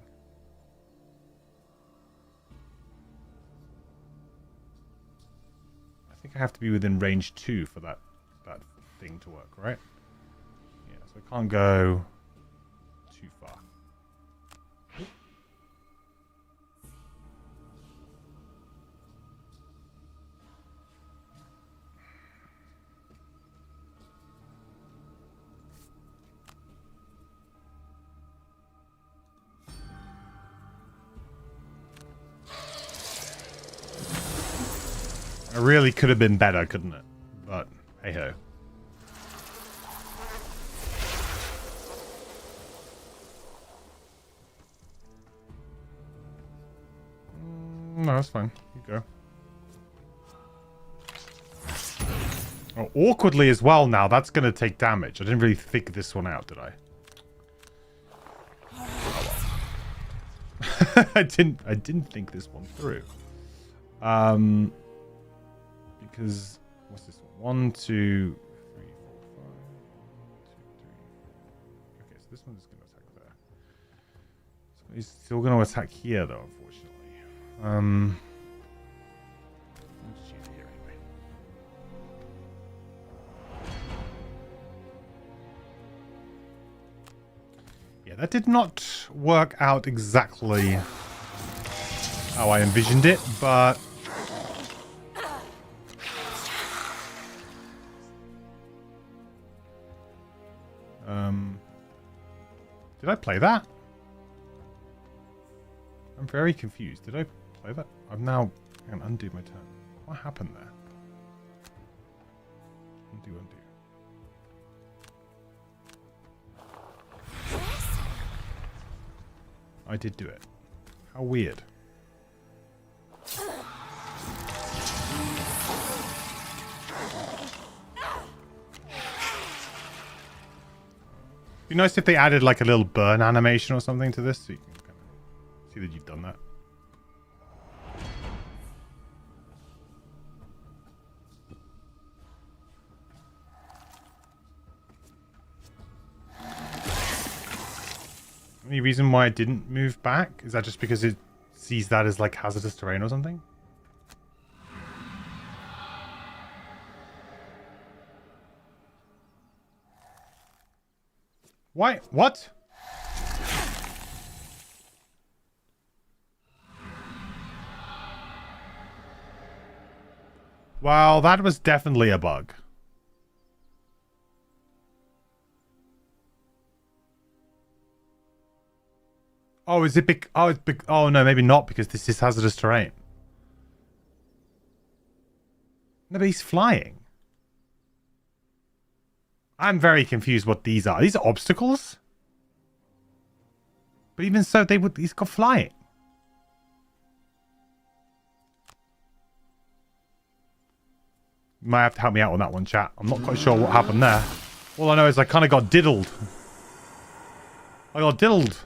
I think I have to be within range 2 for that thing to work, right? Yeah, so I can't go too far. It really could have been better, couldn't it? But, hey-ho. No, that's fine. You go. Oh, awkwardly as well now. That's going to take damage. I didn't really think this one out, did I? Oh, well. I didn't think this one through. Because what's this one? 1, 2, 3, 4, 5. 1, 2, 3. Okay, so this one's going to attack there. So he's still going to attack here, though, unfortunately. Let's choose here anyway. Yeah, that did not work out exactly how I envisioned it, but. Did I play that? I'm very confused. Did I play that? I've now... I can undo my turn. What happened there? Undo. I did do it. How weird. Be nice if they added like a little burn animation or something to this, so you can kind of see that you've done that. Any reason why it didn't move back? Is that just because it sees that as like hazardous terrain or something? Why? What? Well, that was definitely a bug. Oh, is it big? Oh, it's big. Oh, no, maybe not because this is hazardous terrain. No, but he's flying. I'm very confused what these are. These are obstacles? But even so, he's got flying. You might have to help me out on that one, chat. I'm not quite sure what happened there. All I know is I kind of got diddled. I got diddled.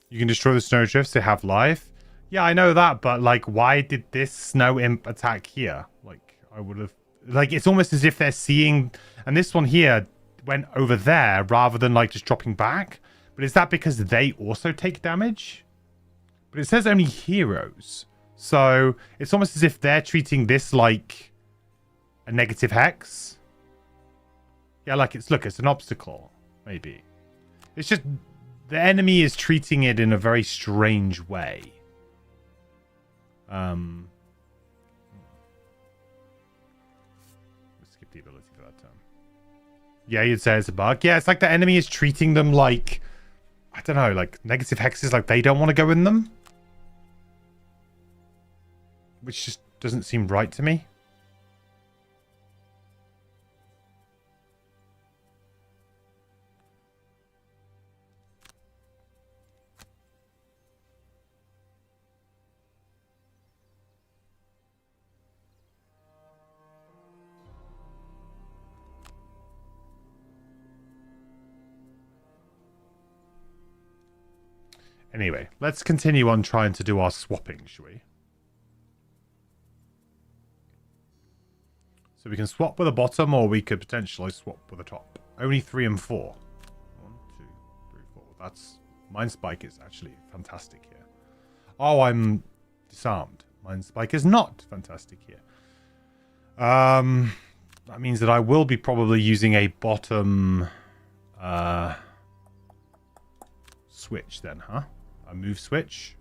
You can destroy the snowdrifts, they have life. Yeah, I know that, but like, why did this snow imp attack here? Like, I would have... Like, it's almost as if they're seeing... And this one here went over there rather than like just dropping back. But is that because they also take damage? But it says only heroes. So it's almost as if they're treating this like a negative hex. Yeah, like it's an obstacle, maybe. It's just the enemy is treating it in a very strange way. Let's skip the ability for that term. Yeah, you'd say it's a bug. Yeah, it's like the enemy is treating them like, I don't know, like negative hexes, like they don't want to go in them. Which just doesn't seem right to me. Anyway, let's continue on trying to do our swapping, shall we? So we can swap with the bottom, or we could potentially swap with the top. Only 3 and 4. 1, 2, 3, 4. That's... Mind Spike is actually fantastic here. Oh, I'm disarmed. Mind Spike is not fantastic here. That means that I will be probably using a bottom... switch then, huh? A move switch.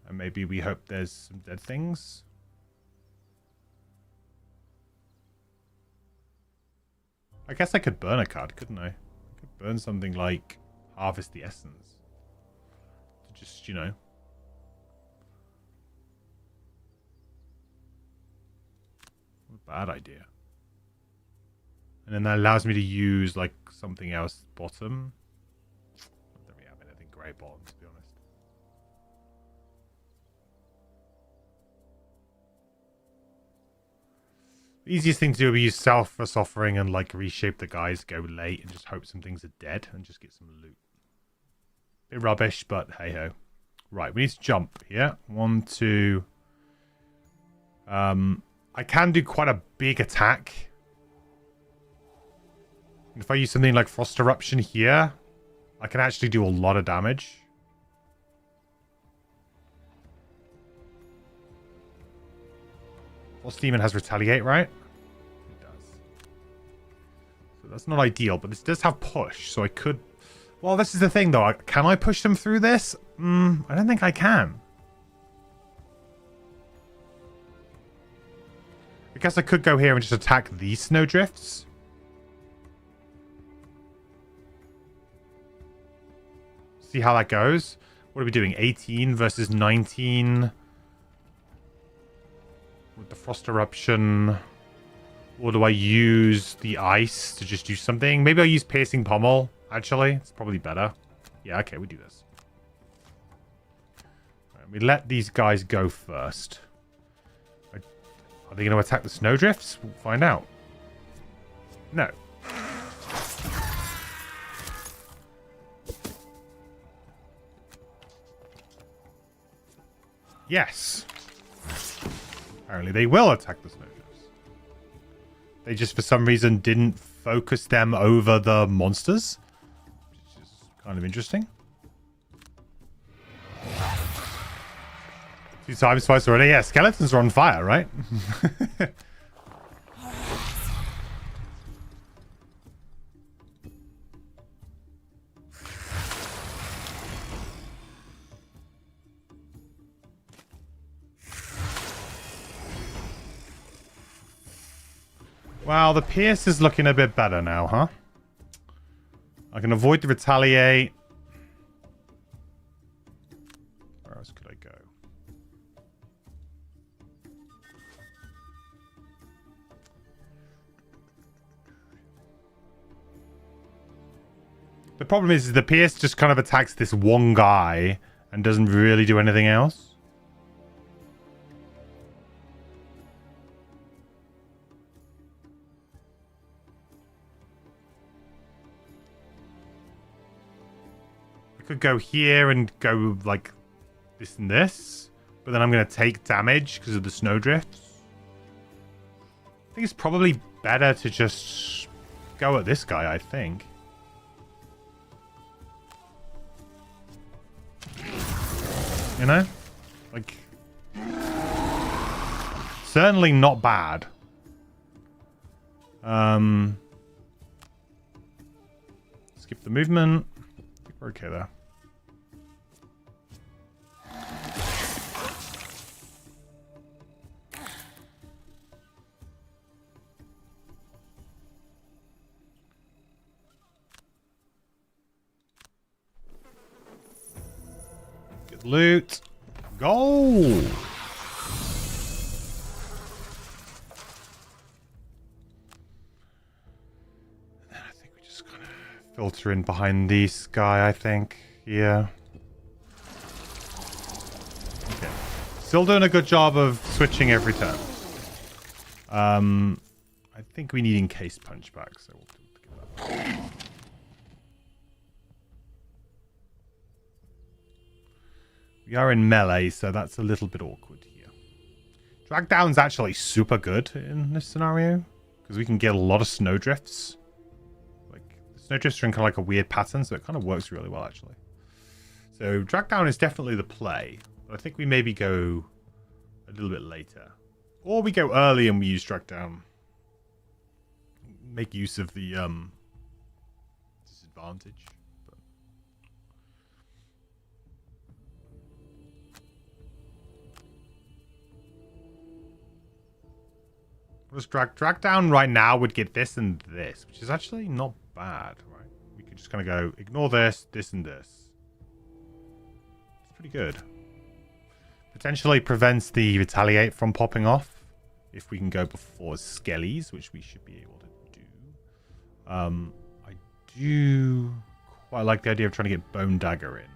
And maybe we hope there's some dead things. I guess I could burn a card, couldn't I? I could burn something like Harvest the Essence. To just, you know. Bad idea. And then that allows me to use like something else bottom. Not that we have anything great bottom, to be honest. The easiest thing to do would be use selfless offering and like reshape the guys, go late and just hope some things are dead and just get some loot. Bit rubbish, but hey ho. Right, we need to jump here. 1, 2. I can do quite a big attack. If I use something like Frost Eruption here, I can actually do a lot of damage. Frost Demon has Retaliate, right? It does. So that's not ideal, but this does have Push, so I could... Well, this is the thing, though. Can I push them through this? I don't think I can. I guess I could go here and just attack these snowdrifts. See how that goes. What are we doing? 18 versus 19. With the Frost Eruption. Or do I use the ice to just do something? Maybe I'll use Piercing Pommel. Actually, it's probably better. Yeah, okay, we do this. Right, we let these guys go first. Are they going to attack the snowdrifts? We'll find out. No. Yes. Apparently they will attack the snowdrifts. They just, for some reason, didn't focus them over the monsters. Which is kind of interesting. 2 times, twice already. Yeah, skeletons are on fire, right? Wow, the Pierce is looking a bit better now, huh? I can avoid the retaliate. Where else could I go? The problem is the Pierce just kind of attacks this one guy and doesn't really do anything else. Could go here and go like this and this, but then I'm going to take damage because of the snowdrifts. I think it's probably better to just go at this guy, I think. You know? Like, certainly not bad. Skip the movement. I think we're okay there. Good loot. Go! Filter in behind this guy, I think. Yeah. Okay. Still doing a good job of switching every turn. I think we need encased punchback, so we'll give that. We are in melee, so that's a little bit awkward here. Drag down's actually super good in this scenario, because we can get a lot of snowdrifts. Snowdrifts are in kind of like a weird pattern, so it kind of works really well, actually. So drag down is definitely the play. But I think we maybe go a little bit later. Or we go early and we use drag down. Make use of the disadvantage. But... Let's drag down right now would get this and this, which is actually not bad, right? We could just kind of go ignore this, this, and this. It's pretty good. Potentially prevents the retaliate from popping off if we can go before skellies, which we should be able to do. I do quite like the idea of trying to get Bone Dagger in.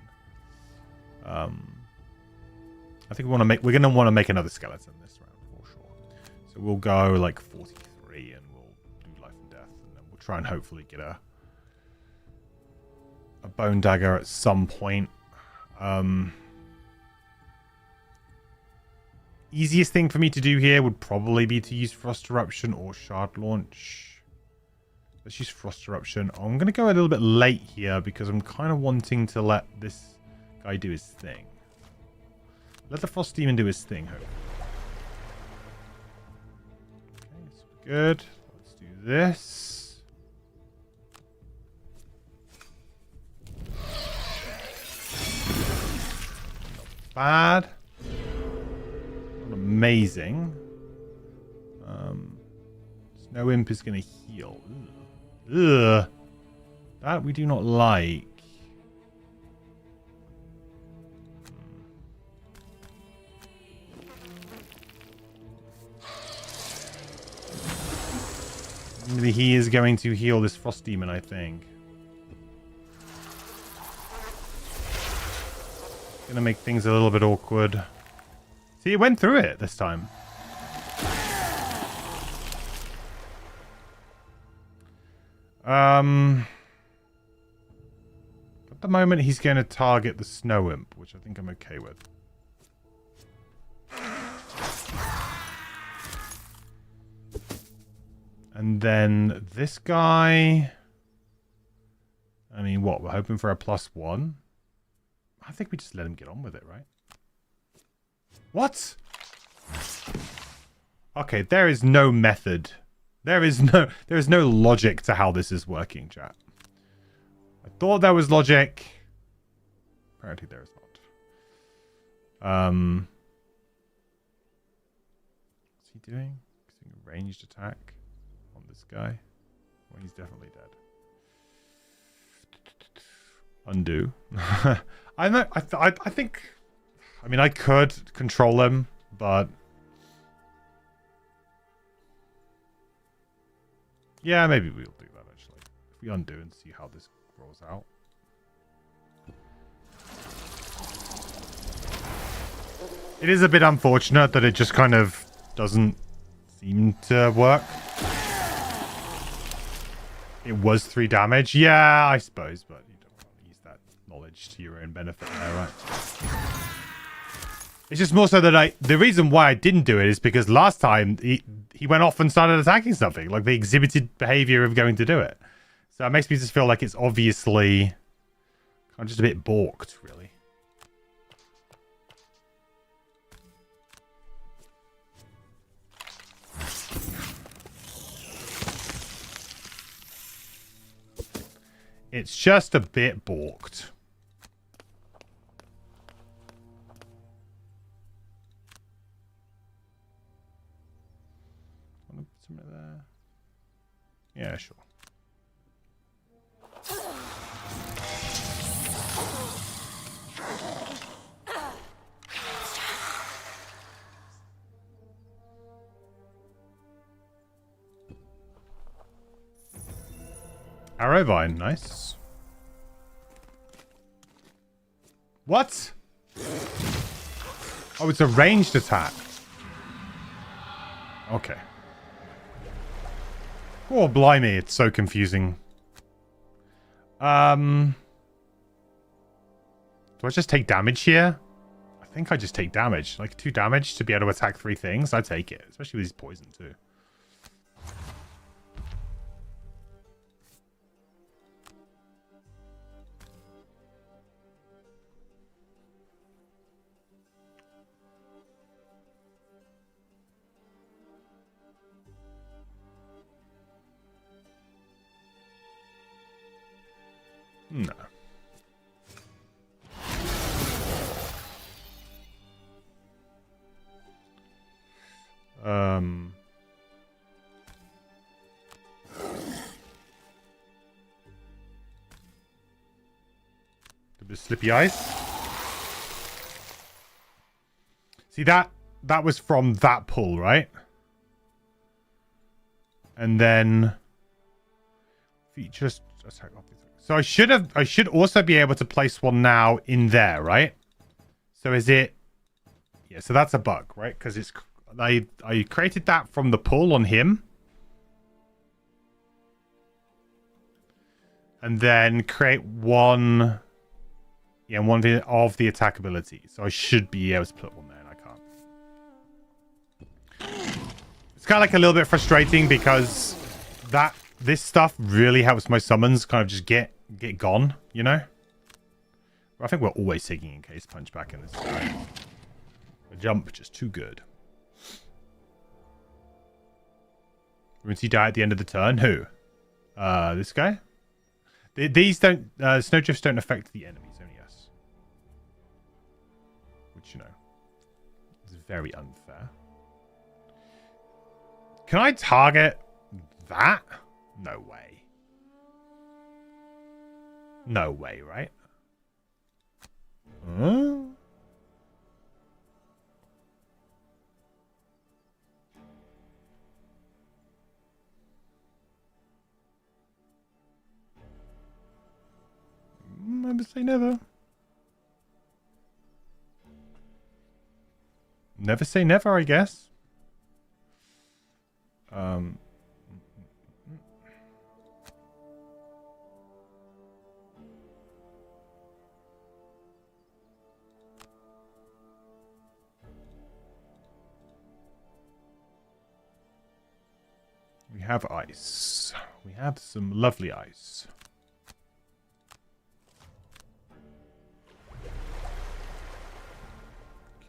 I think we're gonna want to make another skeleton this round for sure. So we'll go like 43 and we'll do life and death, and then we'll try and hopefully get a Bone Dagger at some point. Easiest thing for me to do here would probably be to use Frost Eruption or Shard Launch. Let's use Frost Eruption. I'm going to go a little bit late here because I'm kind of wanting to let this guy do his thing. Let the Frost Demon do his thing, hopefully. Okay, so good. Let's do this. Not bad. Not amazing. Snow Imp is going to heal. Ugh. That we do not like. He is going to heal this Frost Demon, I think. gonna make things a little bit awkward. See, it went through it this time. At the moment, he's going to target the snow imp, which I think I'm okay with. And then this guy... I mean, what? We're hoping for a +1? I think we just let him get on with it, right? What? Okay, there is no method. There is no logic to how this is working, chat. I thought there was logic. Apparently there is not. What's he doing? He's doing a ranged attack on this guy. Well, he's definitely dead. Undo. I know. I think. I mean, I could control him, but yeah, maybe we'll do that actually. If we undo and see how this rolls out. It is a bit unfortunate that it just kind of doesn't seem to work. It was 3 damage. Yeah, I suppose, but you don't want to use that knowledge to your own benefit there, right? It's just more so that the reason why I didn't do it is because last time he went off and started attacking something. Like, they exhibited behavior of going to do it. So it makes me just feel like it's obviously I'm just a bit balked, really. It's just a bit balked. Want to put some there? Yeah, sure. Arrowvine, nice. What? Oh, it's a ranged attack. Okay. Oh, blimey, it's so confusing. Do I just take damage here? I think I just take damage. Like 2 damage to be able to attack 3 things. I take it, especially with his poison too. No. A bit slippy ice. See that was from that pull, right? And then just attack off. So I should also be able to place one now in there, right? So is it? Yeah, so that's a bug, right? Because it's I created that from the pull on him. And then create one of the attack ability. So I should be able to put one there, and I can't. It's kind of like a little bit frustrating because this stuff really helps my summons kind of just get gone, you know? I think we're always taking Encased Punch back in this guy. The jump just too good. Once he die at the end of the turn, who? This guy? These don't snowdrifts don't affect the enemies, only us. Which, you know, is very unfair. Can I target that? No way. No way, right? Huh? Never say never. never say never, I guess. We have ice. We have some lovely ice.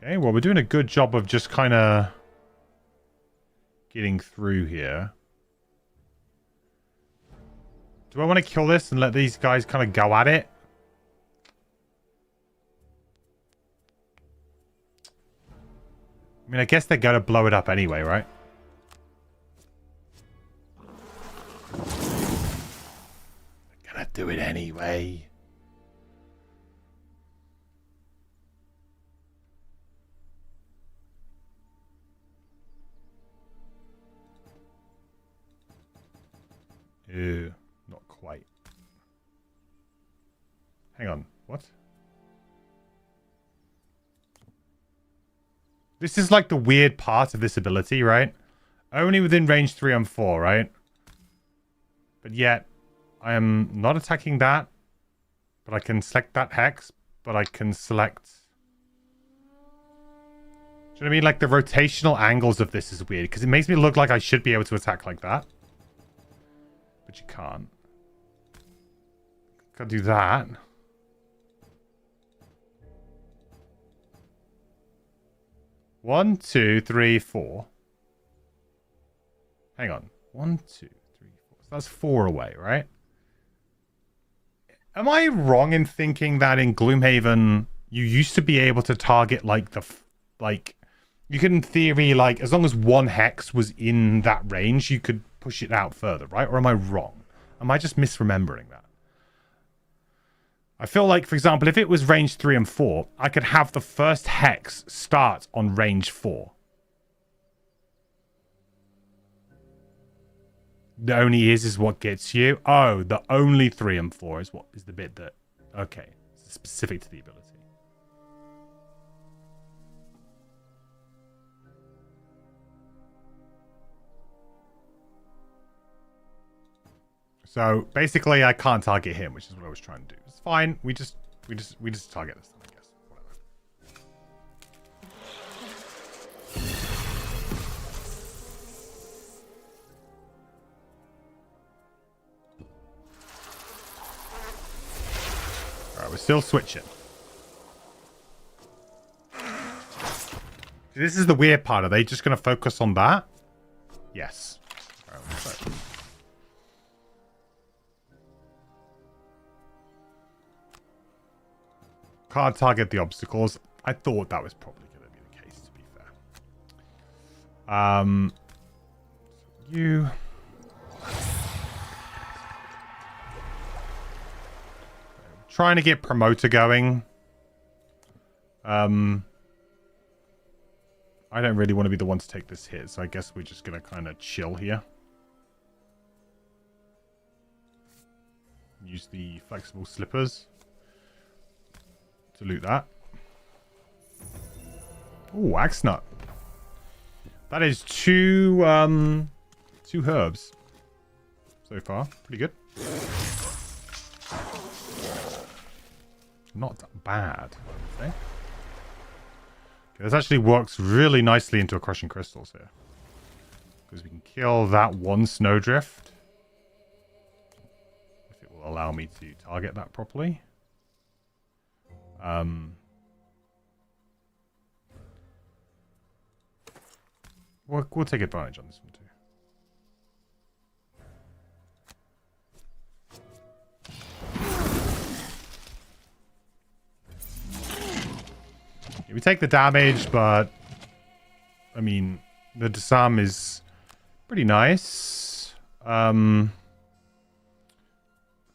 Okay, well, we're doing a good job of just kind of getting through here. Do I want to kill this and let these guys kind of go at it? I mean, I guess they're going to blow it up anyway, right? They're going to do it anyway. Ew, not quite. Hang on, what? This is like the weird part of this ability, right? Only within range 3 and 4, right? But yet, I am not attacking that. But I can select that hex. But I can select... Do you know what I mean? Like the rotational angles of this is weird. Because it makes me look like I should be able to attack like that. But you can't. Can't do that. One, two, three, four. Hang on. 1, 2, 3, 4. So that's 4 away, right? Am I wrong in thinking that in Gloomhaven you used to be able to target like the you could in theory, like, as long as one hex was in that range, you could push it out further, right? Or am I wrong? Am I just misremembering that? I feel like, for example, if it was range 3 and 4, I could have the first hex start on range 4. The only is what gets you. Oh, the only 3 and 4 is what is the bit that... Okay, it's specific to the ability. So basically, I can't target him, which is what I was trying to do. It's fine. We just target this, I guess. Whatever. All right, we're still switching. This is the weird part. Are they just going to focus on that? Yes. All right, so. Can't target the obstacles. I thought that was probably going to be the case, to be fair. You... Trying to get promoter going. I don't really want to be the one to take this hit, so I guess we're just going to kind of chill here. Use the flexible slippers to loot that. Oh, axe nut. That is two herbs so far. Pretty good. Not bad, I would say. Okay, this actually works really nicely into a crushing crystals here. Because we can kill that one snowdrift. If it will allow me to target that properly. We'll take advantage on this one too. Yeah, we take the damage, but I mean, the disarm is pretty nice. I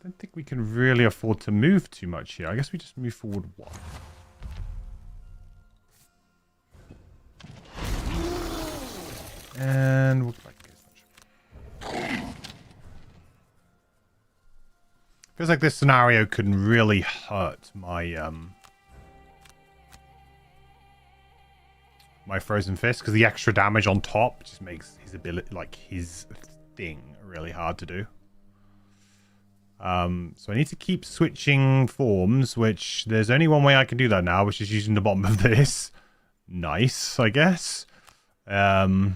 don't think we can really afford to move too much here. I guess we just move forward 1. And we'll feels like this scenario could really hurt my my Frozen Fist, because the extra damage on top just makes his ability, like his thing, really hard to do. So I need to keep switching forms, which there's only one way I can do that now, which is using the bottom of this. Nice, I guess. I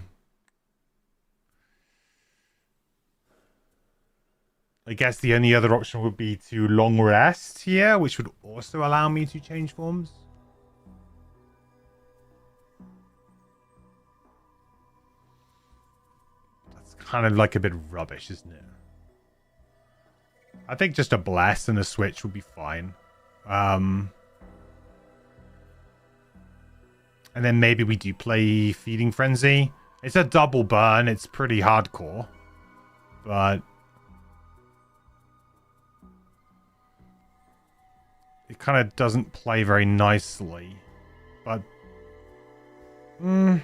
guess the only other option would be to long rest here, which would also allow me to change forms. That's kind of like a bit rubbish, isn't it? I think just a bless and a switch would be fine. And then maybe we do play Feeding Frenzy. It's a double burn. It's pretty hardcore. But it kind of doesn't play very nicely. But we'll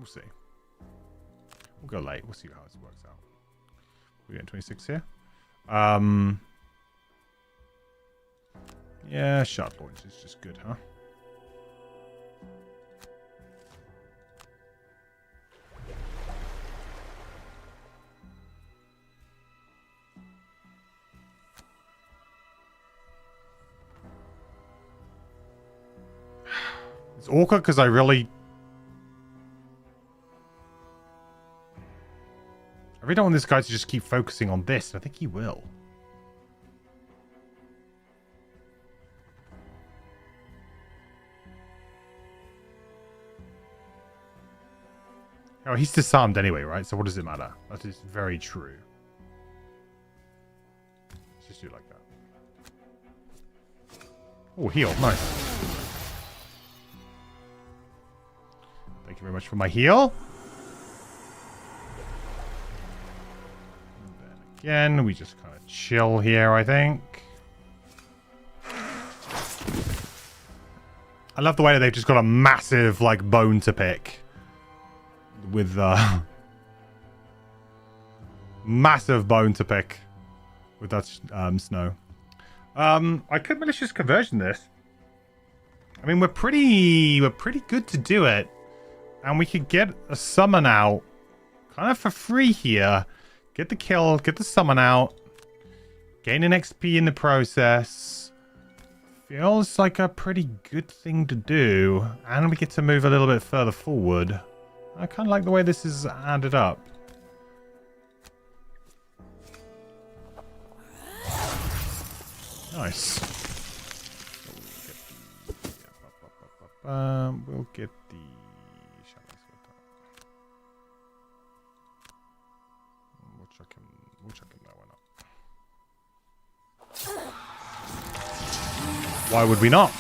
see. We'll go late. We'll see how this works out. We're getting 26 here. Yeah, shot launch is just good, huh? It's awkward because I really don't want this guy to just keep focusing on this. I think he will. Oh, he's disarmed anyway, right? So what does it matter? That is very true. Let's just do it like that. Oh, heal. Nice. Thank you very much for my heal. And then again, we just kind of chill here, I think. I love the way that they've just got a massive, like, bone to pick. With massive bone to pick with that snow. I could malicious conversion this. I mean, we're pretty good to do it, and we could get a summon out kind of for free here. Get the kill, get the summon out, gain an XP in the process. Feels like a pretty good thing to do, and we get to move a little bit further forward. I kind of like the way this is added up. Nice. We'll get the shadow sweater. We'll chuck him that one up. Why would we not?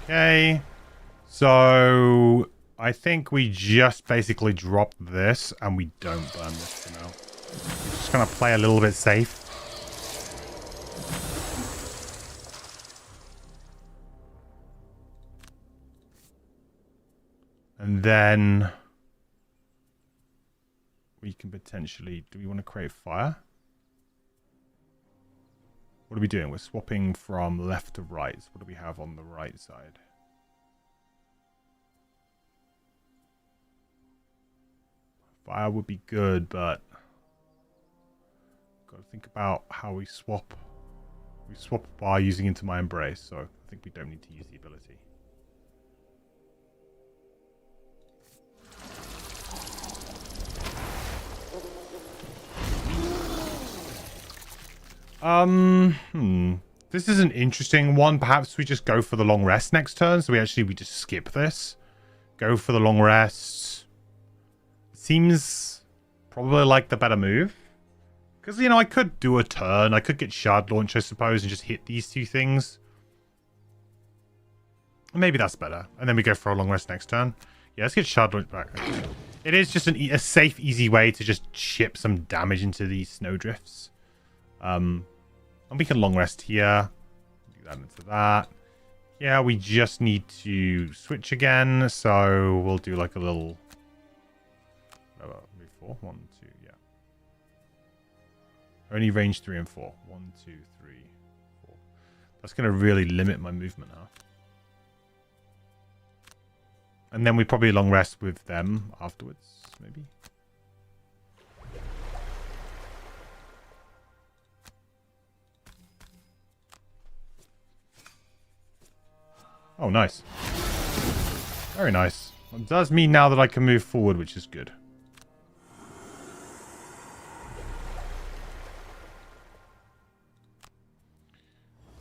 Okay, so I think we just basically drop this and we don't burn this for now. We're just gonna play a little bit safe. And then we can potentially, do we want to create fire? What are we doing? We're swapping from left to right. So what do we have on the right side? Fire would be good, but got to think about how we swap. We swap by using Into My Embrace, so I think we don't need to use the ability. This is an interesting one. Perhaps we just go for the long rest next turn. So we just skip this. Go for the long rest. Seems probably like the better move. Because, you know, I could do a turn. I could get Shard Launch, I suppose, and just hit these two things. Maybe that's better. And then we go for a long rest next turn. Yeah, let's get Shard Launch back. It is just a safe, easy way to just chip some damage into these snowdrifts. And we can long rest here. Do that into that. Yeah, we just need to switch again. So we'll do like a little... move 4. 1, 2, yeah. Only range 3 and 4. 1, 2, 3, 4. That's going to really limit my movement, huh? And then we probably long rest with them afterwards, maybe. Oh, nice. Very nice. It does mean now that I can move forward, which is good.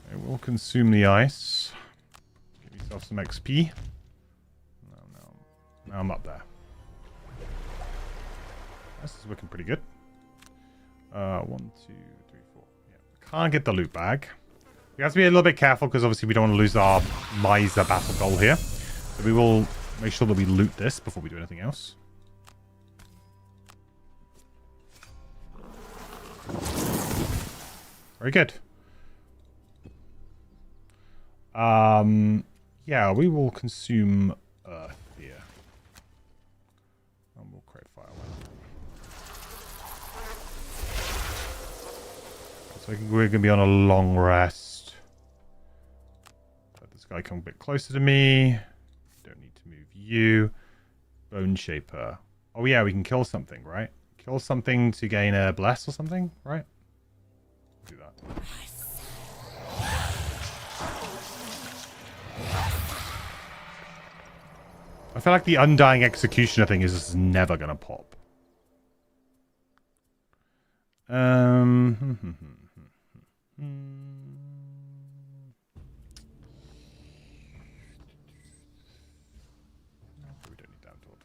Okay, we'll consume the ice. Give yourself some XP. Now I'm up there. This is looking pretty good. 1, 2, 3, 4. Yeah. Can't get the loot bag. We have to be a little bit careful because obviously we don't want to lose our miser battle goal here. So we will make sure that we loot this before we do anything else. Very good. Yeah, we will consume earth here. And we'll create fire. So we're going to be on a long rest. Let this guy come a bit closer to me. Don't need to move you. Bone Shaper. Oh yeah, we can kill something, right? Kill something to gain a bless or something, right? Do that. I feel like the Undying Executioner thing is just never going to pop. We don't need that at all.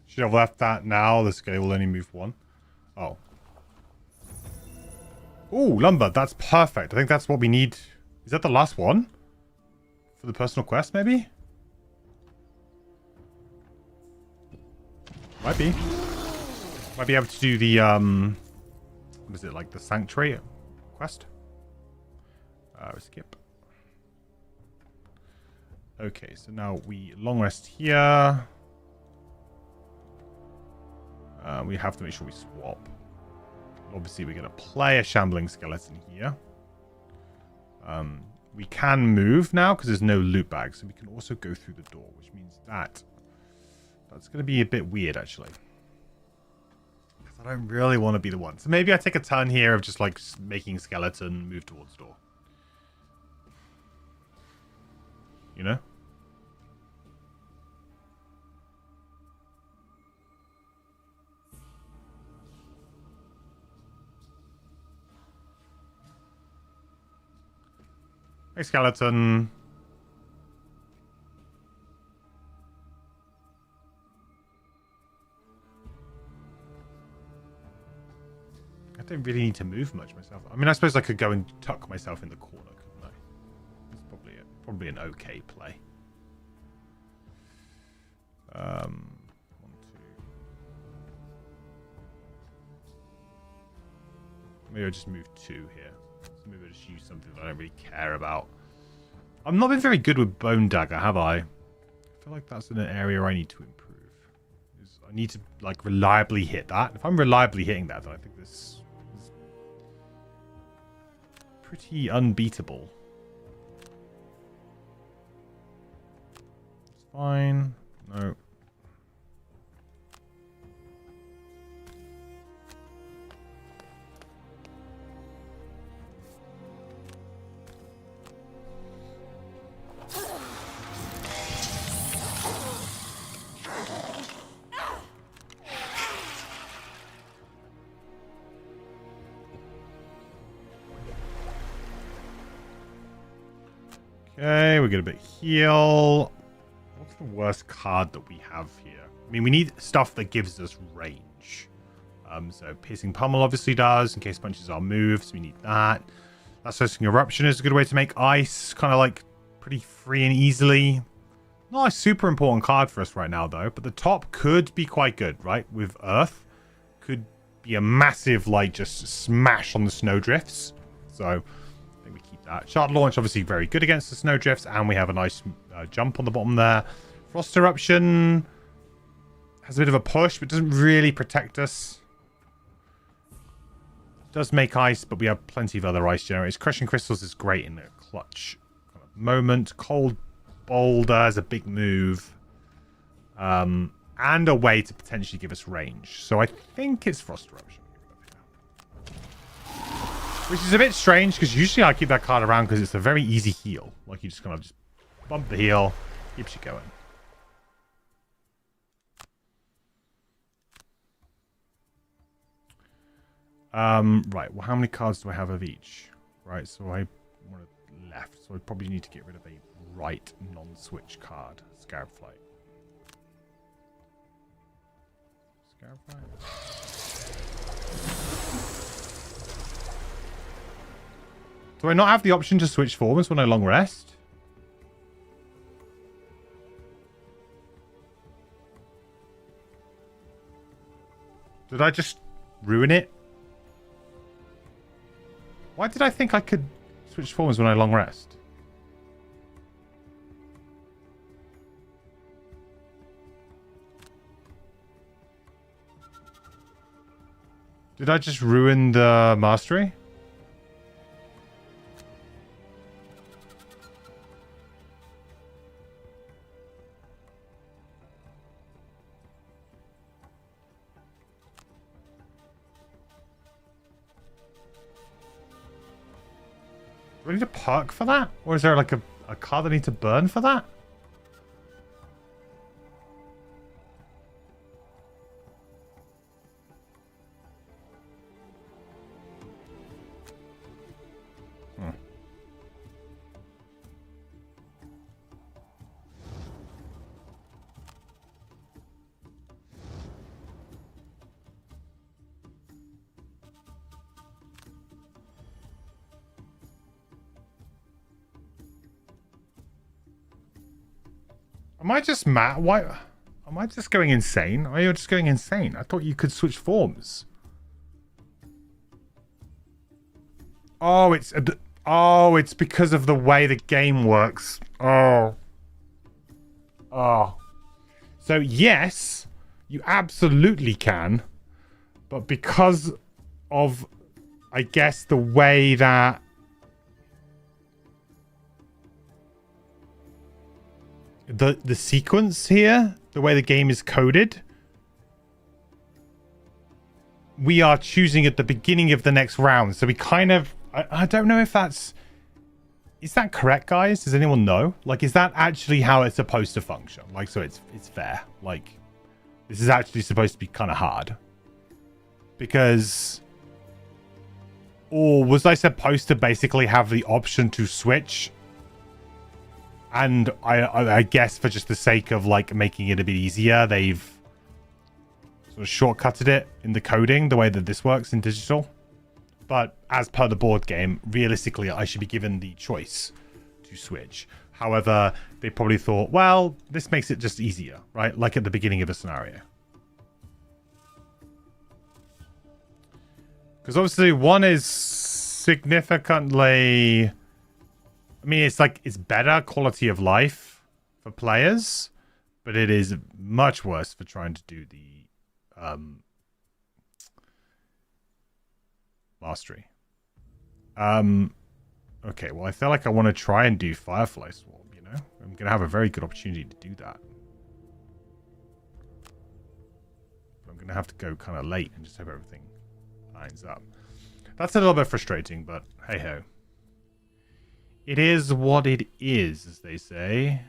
Should have left that now. This guy will only move 1. Oh. Ooh, lumber. That's perfect. I think that's what we need. Is that the last one? For the personal quest, maybe? Might be. Might be able to do the, what is it, like the Sanctuary quest? Skip. Okay, so now we long rest here. We have to make sure we swap. Obviously, we're going to play a Shambling Skeleton here. We can move now because there's no loot bag. So we can also go through the door, which means that's going to be a bit weird, actually. I don't really want to be the one. So maybe I take a turn here of just like making skeleton move towards door. You know? Hey, skeleton. I don't really need to move much myself. I mean, I suppose I could go and tuck myself in the corner, couldn't I? That's probably an okay play. 1, 2. Maybe I'll just move 2 here. So maybe I'll just use something that I don't really care about. I've not been very good with Bone Dagger, have I? I feel like that's in an area I need to improve. I need to like reliably hit that. If I'm reliably hitting that, then I think this is pretty unbeatable. It's fine. No. Okay, we get a bit heal. What's the worst card that we have here? I mean, we need stuff that gives us range. So Piercing Pummel obviously does, in case punches our moves. We need that. Last Hosting Eruption is a good way to make ice kind of like pretty free and easily. Not a super important card for us right now, though. But the top could be quite good, right? With Earth. Could be a massive, like, just smash on the snowdrifts. So I think we keep that. Shard Launch, obviously very good against the Snowdrifts, and we have a nice jump on the bottom there. Frost Eruption has a bit of a push, but doesn't really protect us. Does make ice, but we have plenty of other ice generators. Crushing Crystals is great in a clutch kind of moment. Cold Boulder is a big move. And a way to potentially give us range. So I think it's Frost Eruption. Which is a bit strange, because usually I keep that card around because it's a very easy heal. Like, you just kind of just bump the heal, keeps you going. Right, well, how many cards do I have of each? Right, so I want it left. So I probably need to get rid of a right non-switch card. Scarab Flight. Scarab Flight. Do I not have the option to switch forms when I long rest? Did I just ruin it? Why did I think I could switch forms when I long rest? Did I just ruin the mastery? Do I need a perk for that? Or is there like a card I need to burn for that? Am I just mad? Why? Am I just going insane? Are you just going insane? I thought you could switch forms. Oh, it's because of the way the game works. Oh. So yes, you absolutely can, but because of, I guess, the way that the sequence here, the way the game is coded, we are choosing at the beginning of the next round. So we kind of, I don't know if that's, is that correct, guys? Does anyone know? Like, is that actually how it's supposed to function? Like, so it's fair. Like, this is actually supposed to be kind of hard. Because, or was I supposed to basically have the option to switch? And I guess for just the sake of like making it a bit easier, they've sort of shortcutted it in the coding, the way that this works in digital. But as per the board game, realistically, I should be given the choice to switch. However, they probably thought, well, this makes it just easier, right? Like at the beginning of a scenario. Because obviously one is significantly, I mean, it's like, it's better quality of life for players, but it is much worse for trying to do the mastery. Okay, well, I feel like I want to try and do Firefly Swarm, you know? I'm going to have a very good opportunity to do that. I'm going to have to go kind of late and just hope everything lines up. That's a little bit frustrating, but hey-ho. It is what it is, as they say.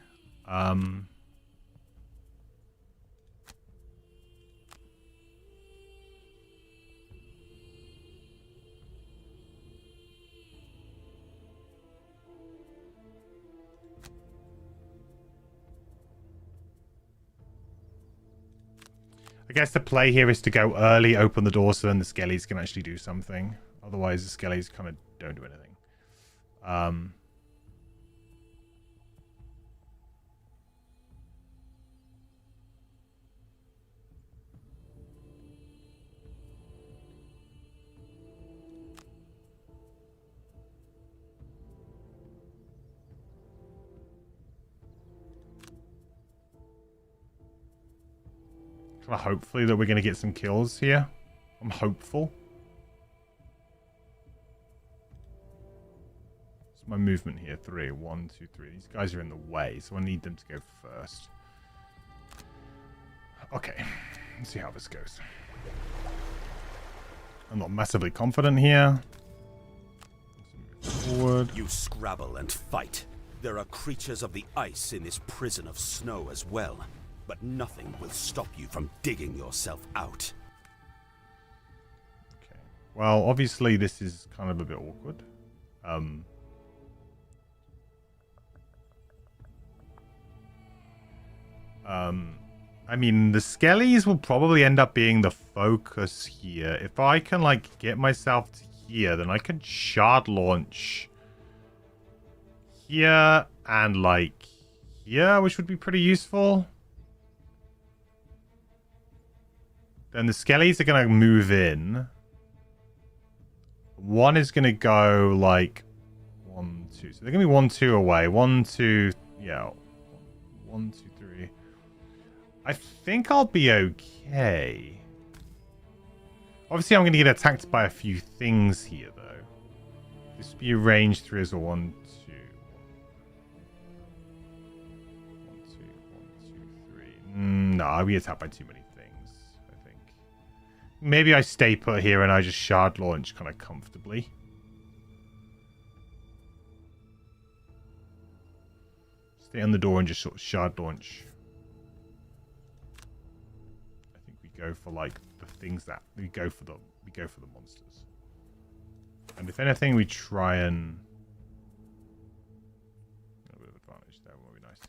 I guess the play here is to go early, open the door, so then the skellies can actually do something. Otherwise, the skellies kind of don't do anything. Kind of hopefully that we're going to get some kills here. I'm hopeful. What's my movement here? 3. 1, 2, 3. These guys are in the way, so I need them to go first. Okay. Let's see how this goes. I'm not massively confident here. Let's move forward.
You scrabble and fight. There are creatures of the ice in this prison of snow as well. But nothing will stop you from digging yourself out.
Okay. Well, obviously this is kind of a bit awkward. I mean, the skellies will probably end up being the focus here. If I can, like, get myself to here, then I can shard launch here and, like, here, which would be pretty useful. Then the skellies are going to move in. One is going to go, like, 1, 2. So they're going to be 1, 2 away. 1, 2, yeah. 1, 2, 3. I think I'll be okay. Obviously, I'm going to get attacked by a few things here, though. This would be a range 3 as a 1, 2. 1, 2, 1, 2, 3. No, I'll be attacked by too many things, I think. Maybe I stay put here and I just shard launch kind of comfortably. Stay on the door and just sort of shard launch. Go for like the things that we go for the monsters, and if anything we try and a bit of advantage there will be nice.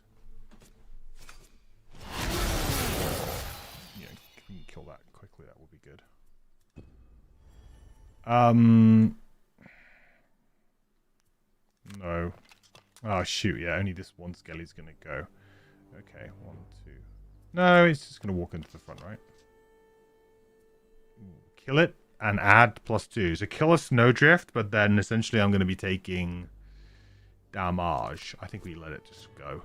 Yeah, if we can kill that quickly, that would be good. No. Oh shoot, yeah, only this one skelly's gonna go. Okay, 1, 2. No, it's just gonna walk into the front, right? Kill it and add +2. So kill a snowdrift, but then essentially I'm going to be taking damage. I think we let it just go.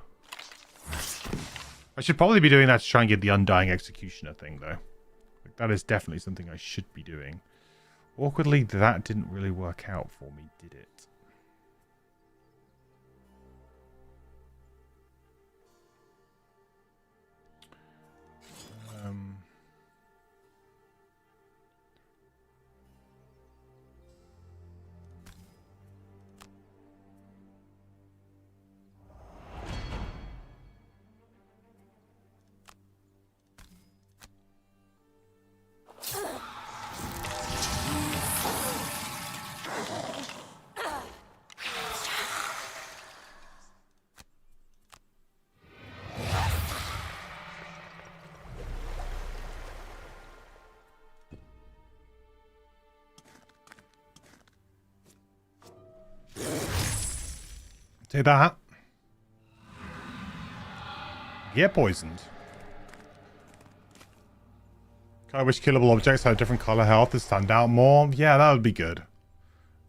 I should probably be doing that to try and get the Undying Executioner thing, though. Like, that is definitely something I should be doing. Awkwardly, that didn't really work out for me, did it? Take that. Get poisoned. Kind of wish killable objects had a different color health to stand out more. Yeah, that would be good. I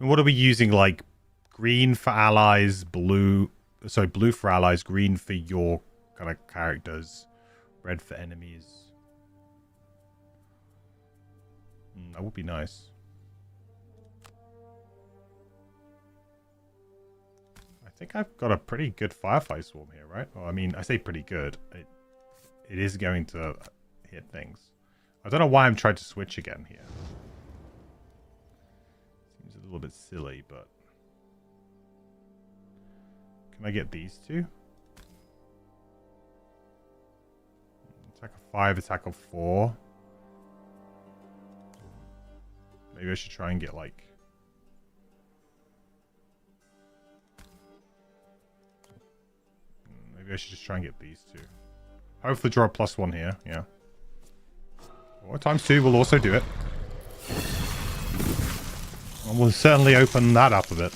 mean, what are we using? Like green for allies, blue. Sorry, blue for allies, green for your kind of characters, red for enemies. That would be nice. I think I've got a pretty good Firefly Swarm here, right? Well, I mean, I say pretty good. It is going to hit things. I don't know why I'm trying to switch again here. Seems a little bit silly, but... Can I get these two? Attack of 5, attack of 4. Maybe I should try and get, like... Maybe I should just try and get these two. Hopefully draw a +1 here, yeah. Or ×2 will also do it. And we'll certainly open that up a bit.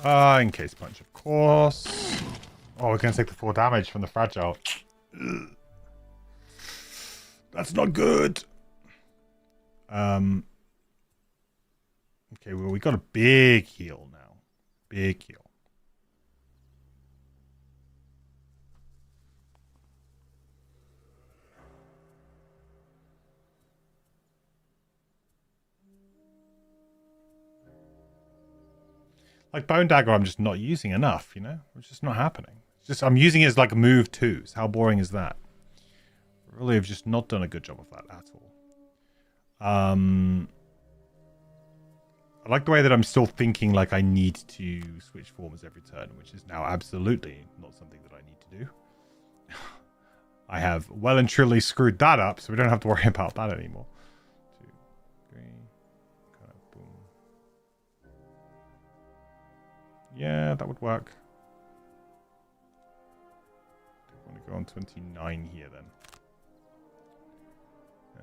In case punch, of course. Oh, we're going to take the 4 damage from the fragile. That's not good. Okay, well, we got a big heal now. Big heal. Like Bone Dagger, I'm just not using enough, you know? It's just not happening. It's just I'm using it as like move 2s. How boring is that? Really, I've just not done a good job of that at all. I like the way that I'm still thinking like I need to switch forms every turn, which is now absolutely not something that I need to do. I have well and truly screwed that up, so we don't have to worry about that anymore. 2, 3, kind of boom. Yeah, that would work. I want to go on 29 here then.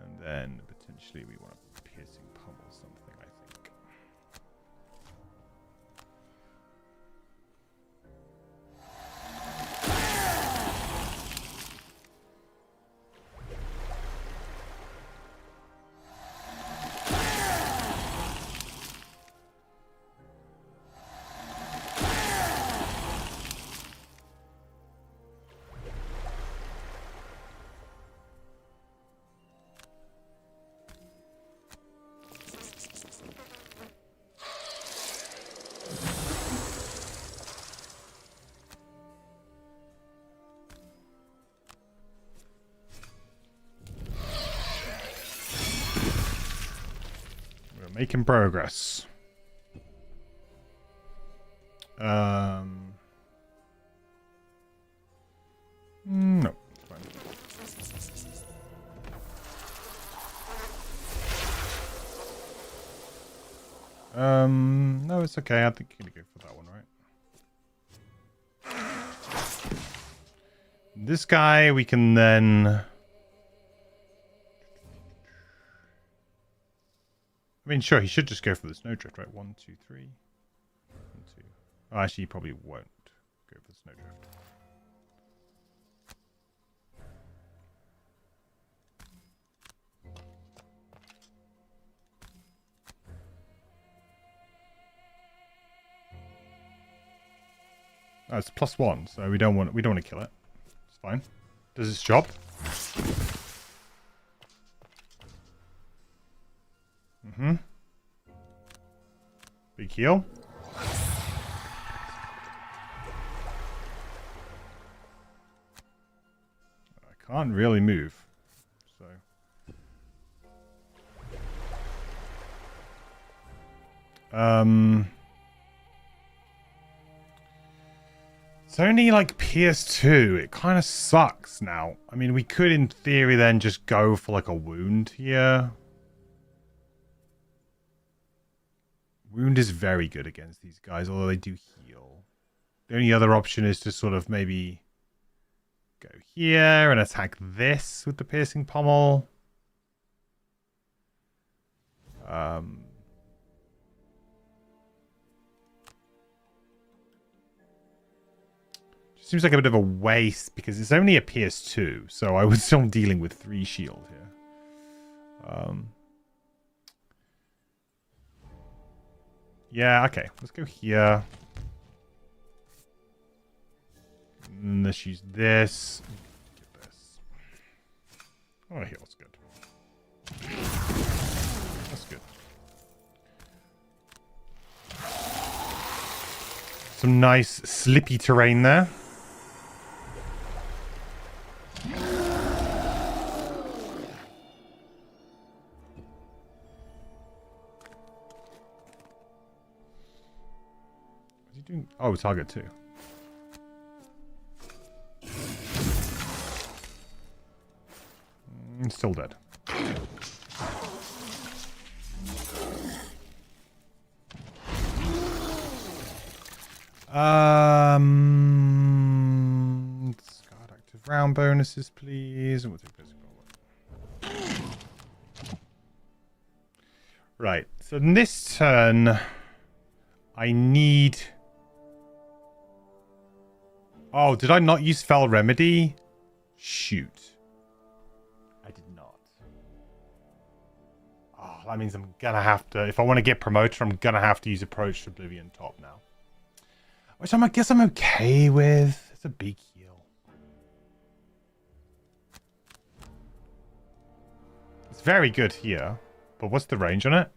And then potentially we want to piercing pummel something, I think. Making progress. No. No, it's okay. I think you're gonna go for that one, right? This guy, we can then. I mean, sure, he should just go for the snowdrift, right? 1, 2, 3. 1, 2. Oh, actually, he probably won't go for the snowdrift. Oh, it's +1, so we don't want to kill it. It's fine. Does its job. Big heal. I can't really move, so. It's only like PS2. It kind of sucks now. I mean, we could in theory then just go for like a wound here. Wound is very good against these guys, although they do heal. The only other option is to sort of maybe go here and attack this with the piercing pommel. Seems like a bit of a waste because it's only a PS2, so I was still dealing with 3 shield here. Yeah, okay. Let's go here. And let's use this. Get this. Oh, heal's good. That's good. Some nice slippy terrain there. Oh, target 2. Still dead. Discard active round bonuses, please. And we'll take this. Right. So in this turn, I need Oh, did I not use Fell Remedy? Shoot. I did not. Oh, that means I'm gonna have to... If I want to get promoted, I'm gonna have to use Approach to Oblivion top now. Which I guess I'm okay with. It's a big heal. It's very good here. But what's the range on it?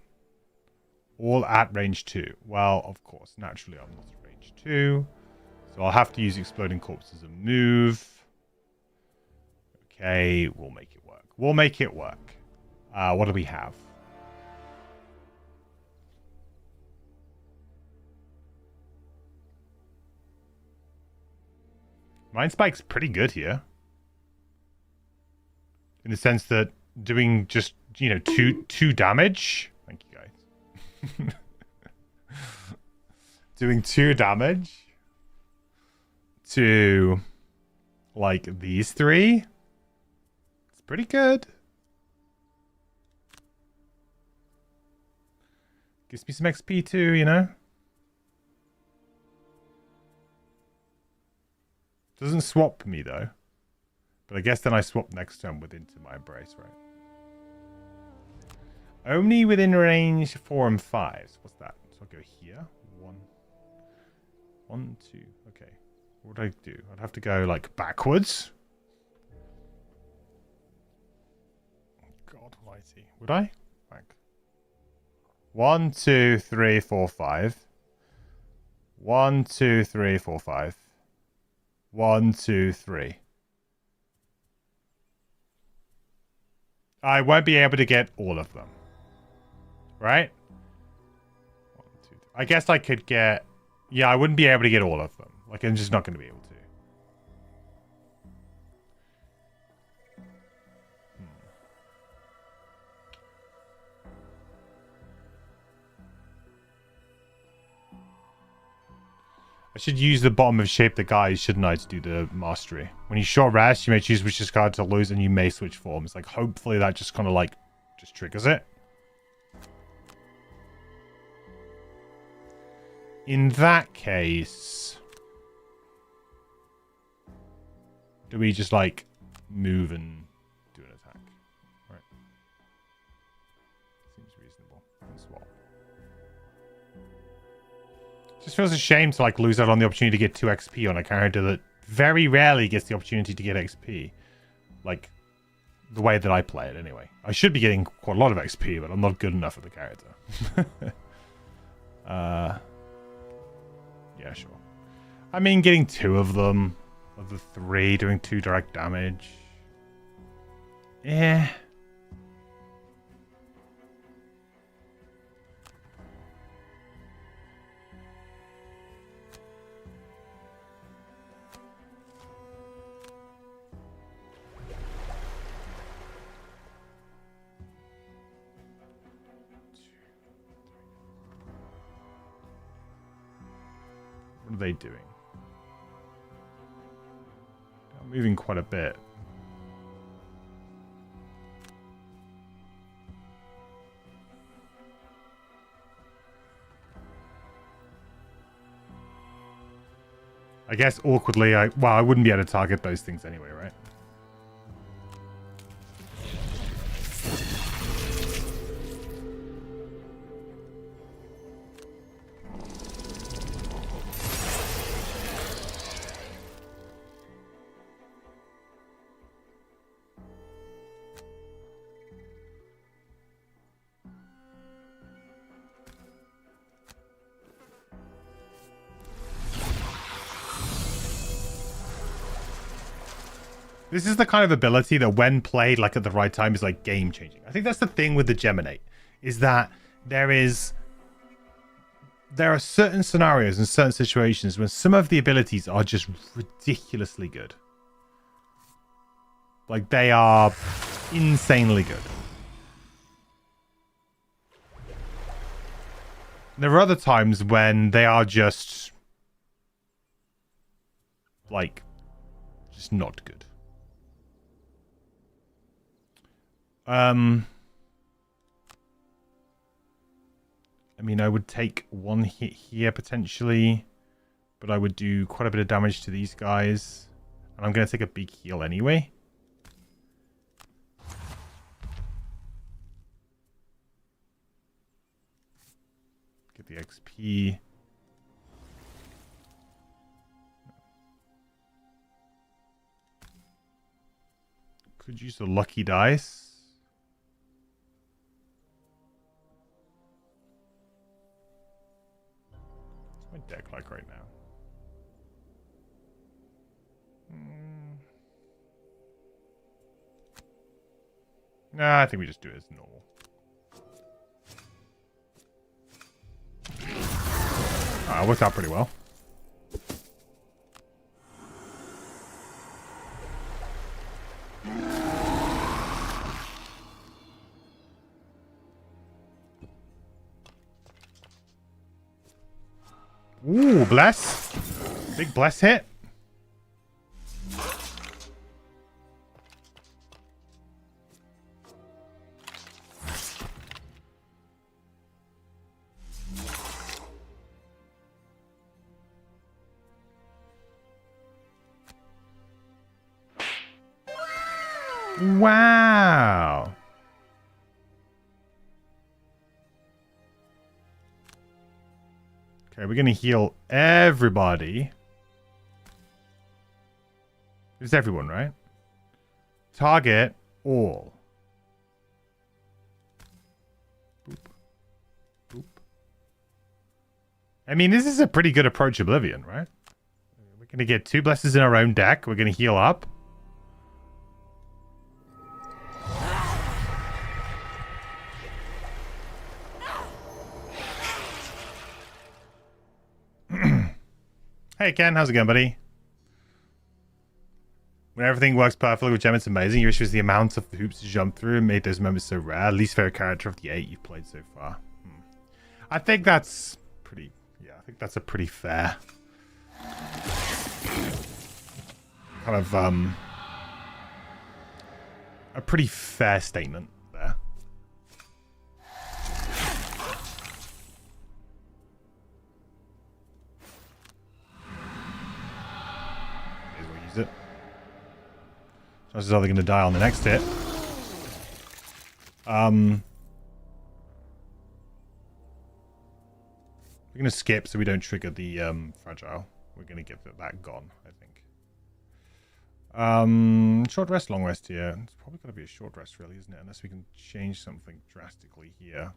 All at range 2. Well, of course, naturally I'm not at range 2. So I'll have to use Exploding Corpse as a move. Okay, we'll make it work. We'll make it work. What do we have? Mind Spike's pretty good here. In the sense that doing just, you know, two damage. Thank you, guys. Doing 2 damage to, like, these 3. It's pretty good. Gives me some XP too, you know? Doesn't swap me, though. But I guess then I swap next turn with Into My Embrace, right? Only within range 4 and 5. So what's that? So I'll go here. 1, 2. Okay. What would I do? I'd have to go, like, backwards. Oh, God almighty. Would I? Back. 1, 2, 3, 4, 5. 1, 2, 3, 4, 5. 1, 2, 3. I won't be able to get all of them. Right? 1, 2, 3. I guess I could get... Yeah, I wouldn't be able to get all of them. Like, I'm just not going to be able to. I should use the bottom of Shape the Guise, shouldn't I, to do the mastery. When you short rest, you may choose which discard to lose, and you may switch forms. Like, hopefully that just kind of, like, just triggers it. In that case, do we just, like, move and do an attack? Right. Seems reasonable. And swap. Just feels a shame to, like, lose out on the opportunity to get 2 XP on a character that very rarely gets the opportunity to get XP. Like, the way that I play it, anyway. I should be getting quite a lot of XP, but I'm not good enough at the character. Yeah, sure. I mean, getting 2 of them, of the 3, doing 2 direct damage. Yeah. What are they doing? They're moving quite a bit. I guess awkwardly, I wouldn't be able to target those things anyway, right? This is the kind of ability that when played like at the right time is like game changing. I think that's the thing with the Geminate, is that there are certain scenarios and certain situations when some of the abilities are just ridiculously good. Like they are insanely good. There are other times when they are just like just not good. I mean, I would take 1 hit here potentially. But I would do quite a bit of damage to these guys. And I'm going to take a big heal anyway. Get the XP. Could use the lucky dice. What's my deck like right now? Nah, I think we just do it as normal. It worked out pretty well. Ooh, bless. Big bless hit. Wow. Okay, we're going to heal everybody. It's everyone, right? Target all. Boop. Boop. I mean, this is a pretty good approach Oblivion, right? We're going to get 2 blesses in our own deck. We're going to heal up. Hey Ken, how's it going, buddy? When everything works perfectly with Gem, it's amazing. Your issue is the amount of hoops to jump through and made those moments so rare. Least favorite character of the 8 you've played so far. I think that's pretty... Yeah, I think that's a pretty fair... kind of, a pretty fair statement there. Use it. Chances are they're going to die on the next hit. We're going to skip so we don't trigger the fragile. We're going to get that gone, I think. Short rest, long rest here. It's probably going to be a short rest, really, isn't it? Unless we can change something drastically here.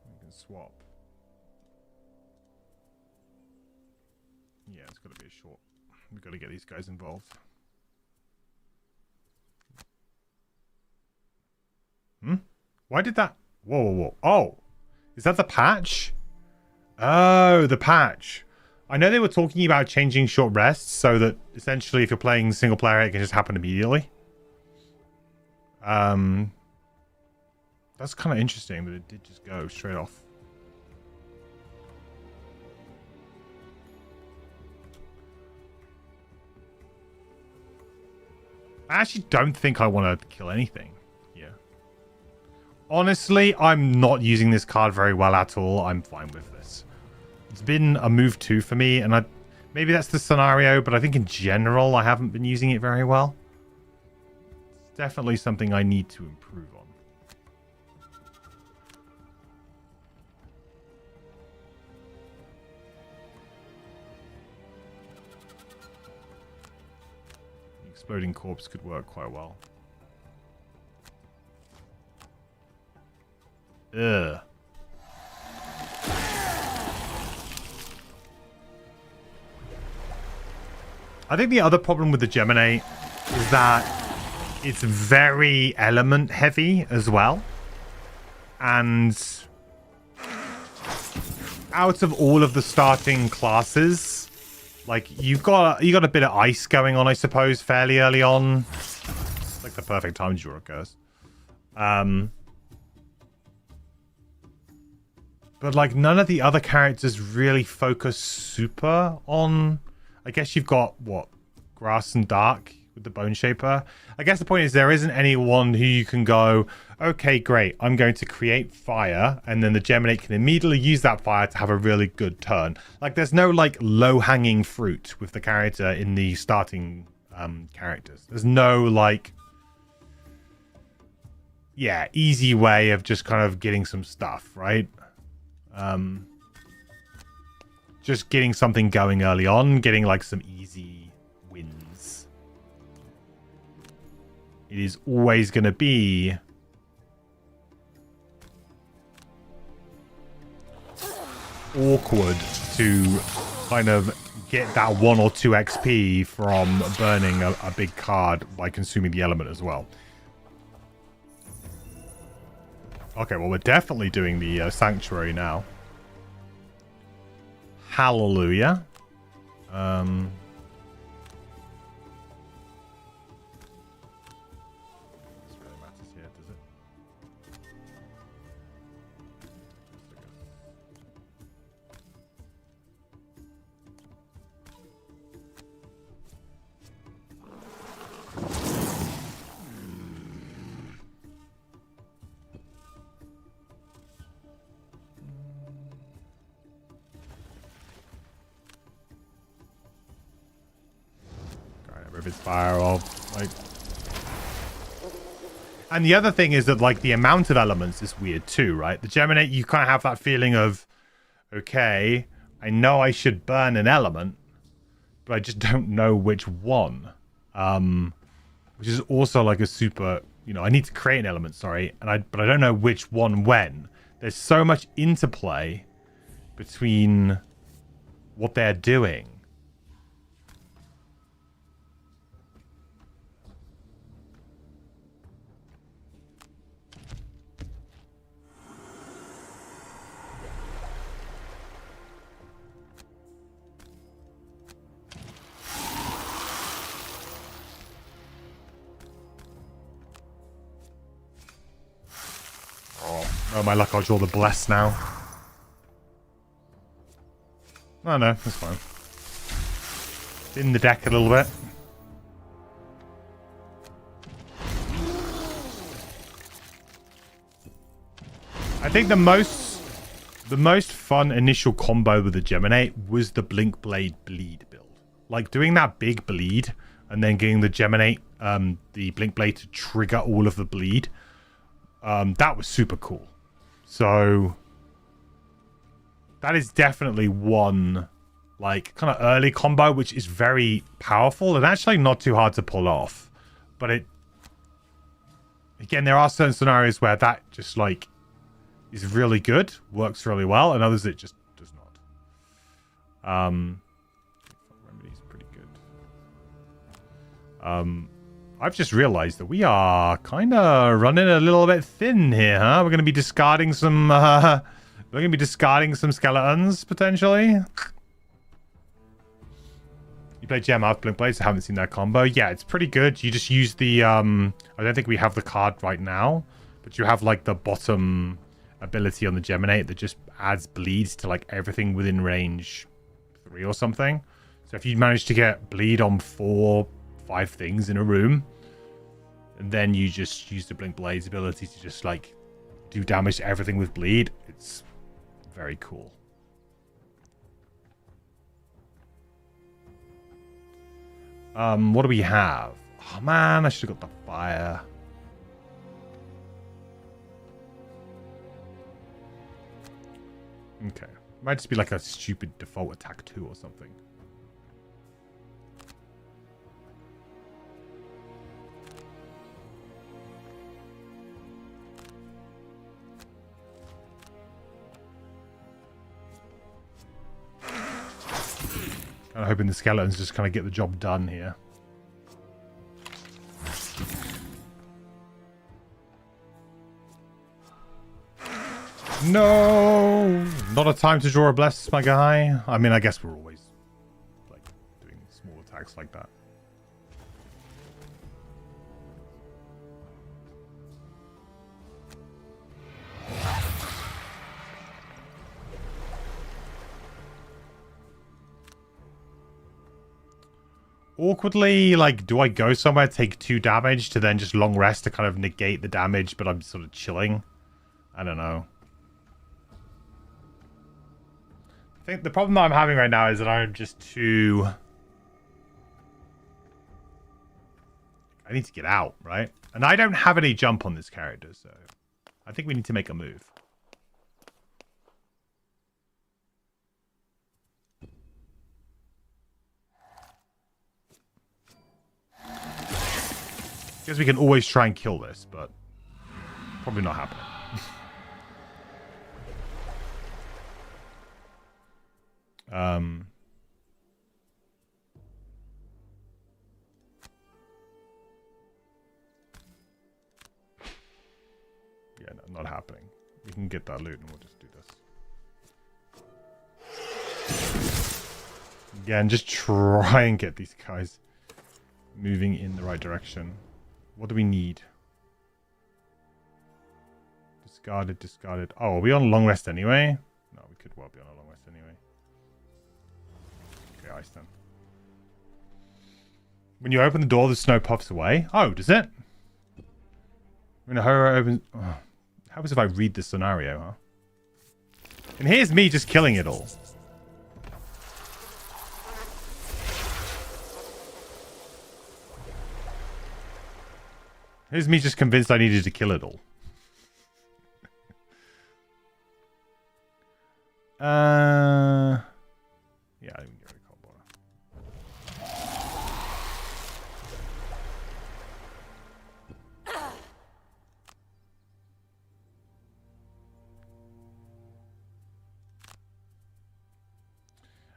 We can swap. Yeah, it's got to be a short. We've got to get these guys involved. Why did that... Whoa, whoa, whoa. Oh! Is that the patch? Oh, the patch. I know they were talking about changing short rests so that essentially if you're playing single player it can just happen immediately. That's kind of interesting that it did just go straight off. I actually don't think I want to kill anything here. Honestly, I'm not using this card very well at all. I'm fine with this. It's been a move 2 for me, and maybe that's the scenario, but I think in general I haven't been using it very well. It's definitely something I need to improve on. Exploding corpse could work quite well. Ugh. I think the other problem with the Geminate is that it's very element heavy as well. And out of all of the starting classes, like you got a bit of ice going on, I suppose, fairly early on. It's like the perfect time to draw a curse. But like none of the other characters really focus super on. I guess you've got what, grass and dark with the Bone Shaper. I guess the point is there isn't anyone who you can go, okay, great, I'm going to create fire, and then the Geminate can immediately use that fire to have a really good turn. Like, there's no, like, low-hanging fruit with the character in the starting characters. There's no, like, yeah, easy way of just kind of getting some stuff, right? Just getting something going early on, getting, like, some easy wins. It is always going to be awkward to kind of get that 1 or 2 XP from burning a big card by consuming the element as well. Okay, well, we're definitely doing the Sanctuary now. Hallelujah. Doesn't really matter here, does it? If it's fire or like, and the other thing is that like the amount of elements is weird too, right? The Geminate, you kind of have that feeling of, okay, I know I should burn an element, but I just don't know which one. Which is also like a super, you know, I need to create an element, sorry, but I don't know which one when. There's so much interplay between what they're doing. Oh, my luck, I'll draw the Bless now. Oh, no, that's fine. In the deck a little bit. I think the most fun initial combo with the Geminate was the Blink Blade Bleed build. Like, doing that big bleed and then getting the Geminate, the Blink Blade to trigger all of the bleed. That was super cool. So that is definitely one like kind of early combo which is very powerful and actually not too hard to pull off. But it, again, there are certain scenarios where that just like is really good, works really well, and others it just does not. Remedy's pretty good. I've just realized that we are kind of running a little bit thin here, huh? We're going to be discarding some skeletons, potentially. You play Gem out Blink Blades. I haven't seen that combo. Yeah, it's pretty good. You just use the, I don't think we have the card right now, but you have, like, the bottom ability on the Geminate that just adds bleeds to, like, everything within range 3 or something. So if you manage to get bleed on 4... 5 things in a room, and then you just use the Blink Blade's ability to just like do damage to everything with bleed. It's very cool. What do we have? Oh man, I should have got the fire. Okay, might just be like a stupid default attack 2 or something. I'm hoping the skeletons just kind of get the job done here. No! Not a time to draw a Bless, my guy. I mean, I guess we're always like doing small attacks like that. awkwardly, like, do I go somewhere, take 2 damage to then just long rest to kind of negate the damage, but I'm sort of chilling? I don't know. I think the problem that I'm having right now is that I'm just too... I need to get out, right? And I don't have any jump on this character, so I think we need to make a move. Guess we can always try and kill this, but probably not happening. Yeah, no, not happening. We can get that loot and we'll just do this. Again, just try and get these guys moving in the right direction. What do we need? Discarded, discarded. Oh, are we on long rest anyway? No, we could well be on a long rest anyway. Okay, ice then. When you open the door, the snow puffs away. Oh, does it? When a horror opens... Oh, how happens if I read this scenario, huh? And here's me just killing it all. Here's me just convinced I needed to kill it all. Yeah, I didn't get rid of cold water.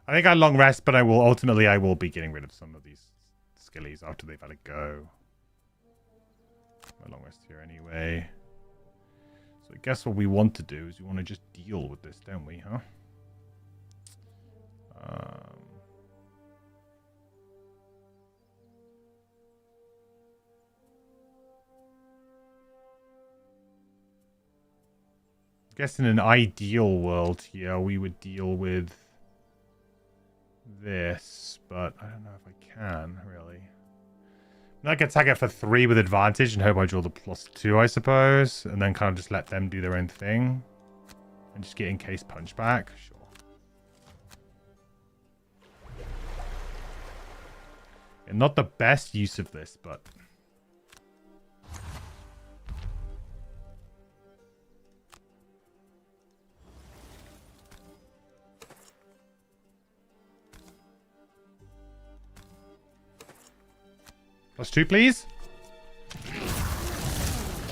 I think I long rest, but I will be getting rid of some of these skillies after they've had a go. My long rest here anyway. So I guess what we want to do is we want to just deal with this, don't we, huh? I guess in an ideal world here, we would deal with this, but I don't know if I can, really. I can attack it for 3 with advantage and hope I draw the +2, I suppose. And then kind of just let them do their own thing. And just get in case punch back. Sure. And not the best use of this, but... +2, please.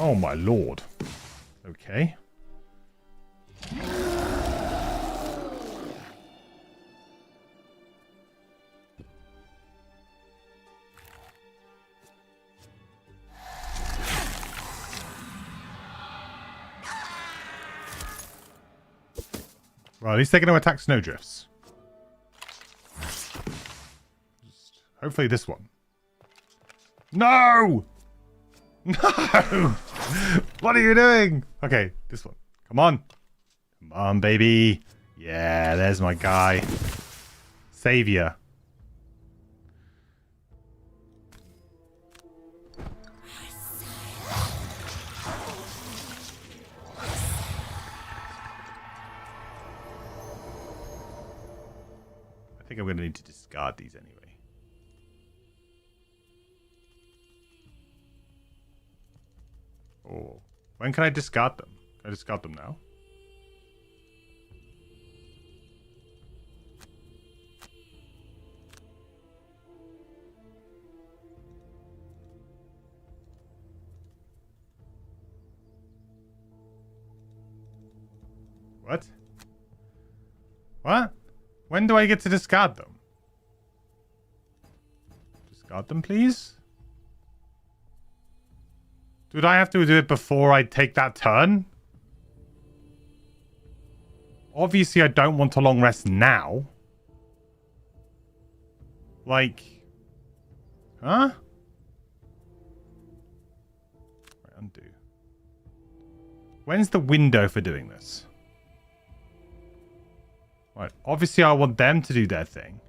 Oh my lord. Okay. Well, at least they're going to attack snowdrifts. Hopefully this one. No! No! What are you doing? Okay, this one. Come on. Come on, baby. Yeah, there's my guy. Savior. I think I'm going to need to discard these anyway. Oh, when can I discard them? Can I discard them now? What? What? When do I get to discard them? Discard them, please? Did I have to do it before I take that turn? Obviously, I don't want to long rest now. Like... Huh? Right, undo. When's the window for doing this? Right, obviously I want them to do their thing.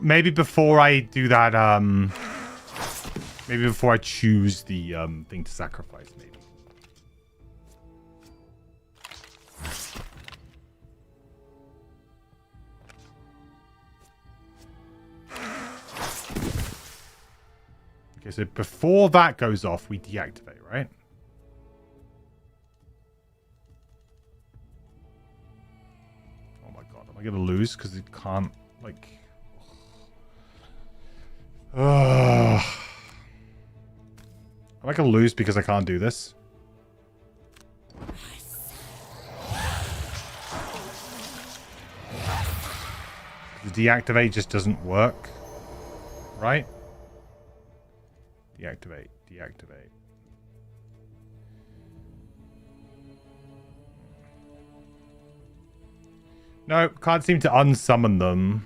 maybe before I do that, maybe before I choose the thing to sacrifice, maybe. Okay, so before that goes off, we deactivate, right? Oh my god, am I gonna lose because it can't, like... Am I gonna lose because I can't do this? The deactivate just doesn't work, right? Deactivate, deactivate. No, can't seem to unsummon them.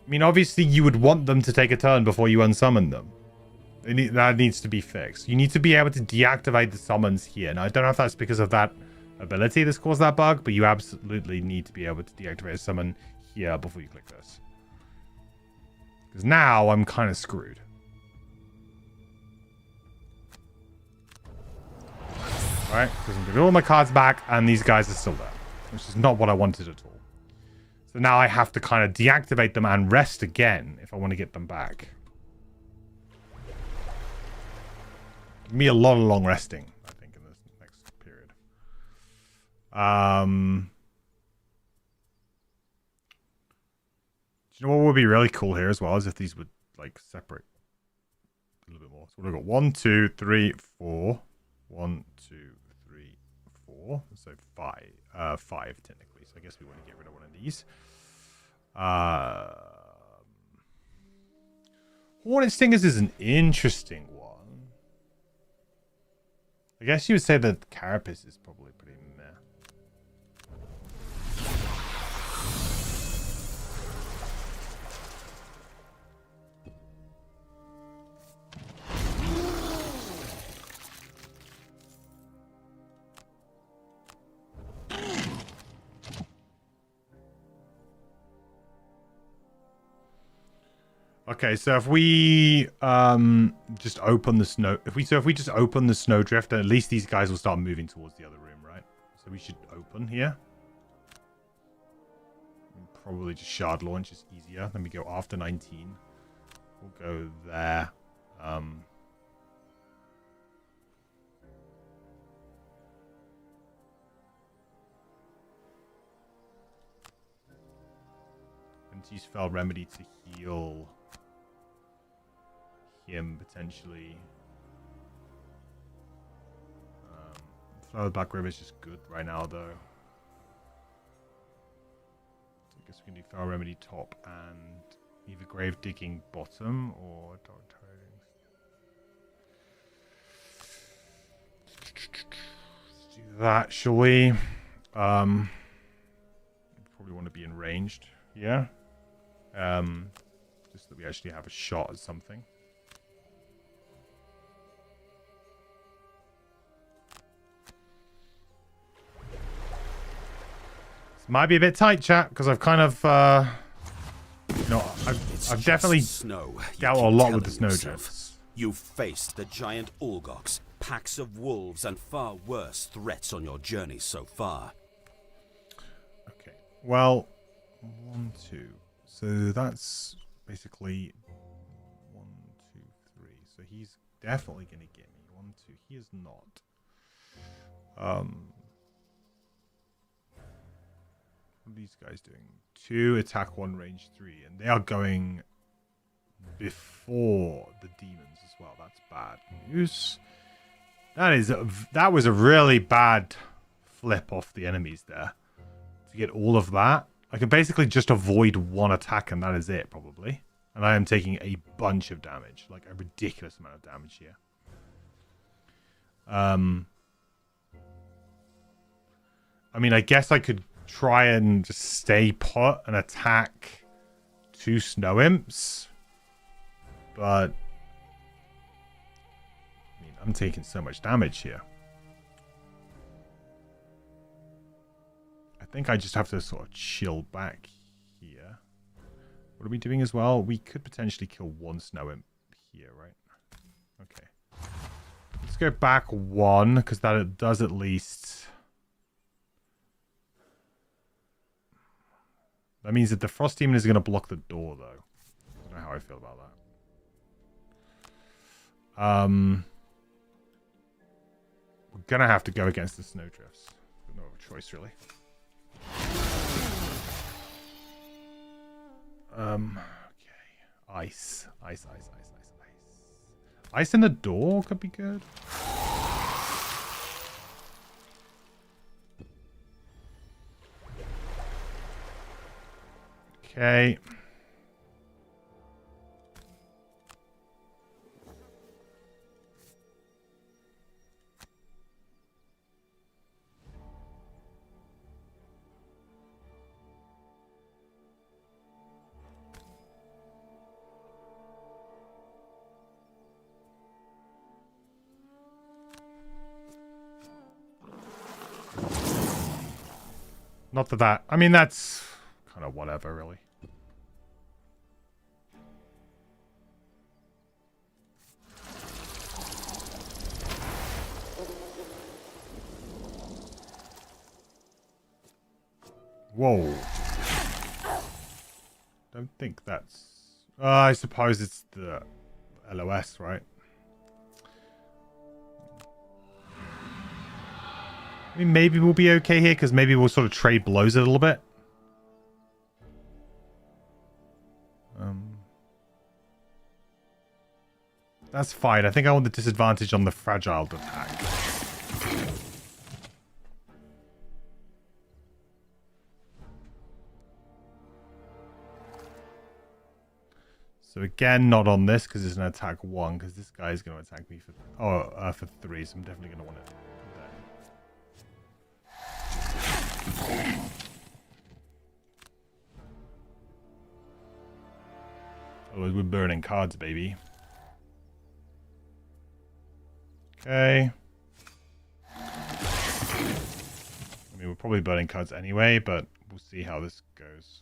I mean, obviously you would want them to take a turn before you unsummon them. That needs to be fixed. You need to be able to deactivate the summons here. Now, I don't know if that's because of that ability that's caused that bug, but you absolutely need to be able to deactivate a summon here before you click this. Because now I'm kind of screwed. Right? Because I'm getting all my cards back, and these guys are still there. Which is not what I wanted at all. So now I have to kind of deactivate them and rest again if I want to get them back. Give me a lot of long resting, I think, in this next period. Do you know what would be really cool here as well? Is if these would, like, separate a little bit more. So we've got 1, 2, 3, 4. 1, 2, 3, 4. So 5 technically. So I guess we want to get rid of one of these. Hornet Stingers is an interesting one. I guess you would say that Carapace is probably pretty meh. Okay, so if we just open the snow, if we just open the snowdrift, then at least these guys will start moving towards the other room, right? So we should open here. Probably just shard launch is easier. Then we go after 19. We'll go there. And use Fell Remedy to heal him potentially. Flow of Black River is just good right now, though. So I guess we can do Fell Remedy top and either Grave Digging bottom or Dark Tidings. Let's do that, shall we? Probably want to be in ranged, yeah. Just that we actually have a shot at something. Might be a bit tight, chat, because I've kind of, you know, I've definitely dealt a lot with the snowdrifts.
You've faced the giant Ulgox, packs of wolves, and far worse threats on your journey so far.
Okay, well, 1, 2. So that's basically 1, 2, 3. So he's definitely going to get me. 1, 2. He is not. What are these guys doing? 2 attack, 1 range, 3, and they are going before the demons as well. That's bad news. That was a really bad flip off the enemies there to get all of that. I can basically just avoid 1 attack, and that is it, probably. And I am taking a bunch of damage, like a ridiculous amount of damage here. I mean, I guess I could try and just stay put and attack 2 snow imps, but I mean, I'm taking so much damage here. I think I just have to sort of chill back here. What are we doing as well? We could potentially kill one snow imp here, right? Okay. Let's go back one, because that does at least... That means that the Frost Demon is going to block the door, though. I don't know how I feel about that. We're going to have to go against the Snowdrifts. No other choice, really. Okay. Ice. Ice, ice, ice, ice, ice. Ice in the door could be good. Okay. Not that. I mean, that's kind of whatever, really. Whoa. Don't think that's... I suppose it's the LOS, right? I mean, maybe we'll be okay here, because maybe we'll sort of trade blows a little bit. That's fine. I think I want the disadvantage on the fragile attack. So again, not on this, because it's an attack 1, because this guy is going to attack me for... for 3, so I'm definitely going to want it. Oh, we're burning cards, baby. Okay. I mean, we're probably burning cards anyway, but we'll see how this goes.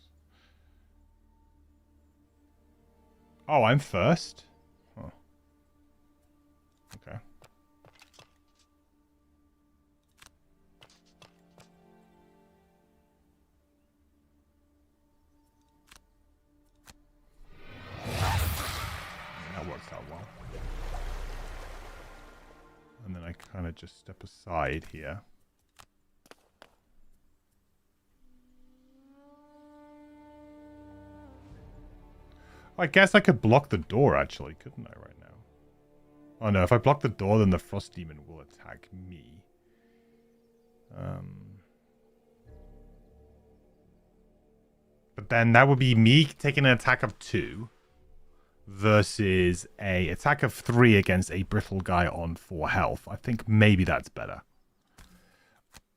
Oh, I'm first? Oh. Okay. That works out well. And then I kind of just step aside here. I guess I could block the door, actually, couldn't I, right now? Oh, no, if I block the door, then the Frost Demon will attack me. But then that would be me taking an attack of 2 versus a attack of 3 against a brittle guy on 4 health. I think maybe that's better.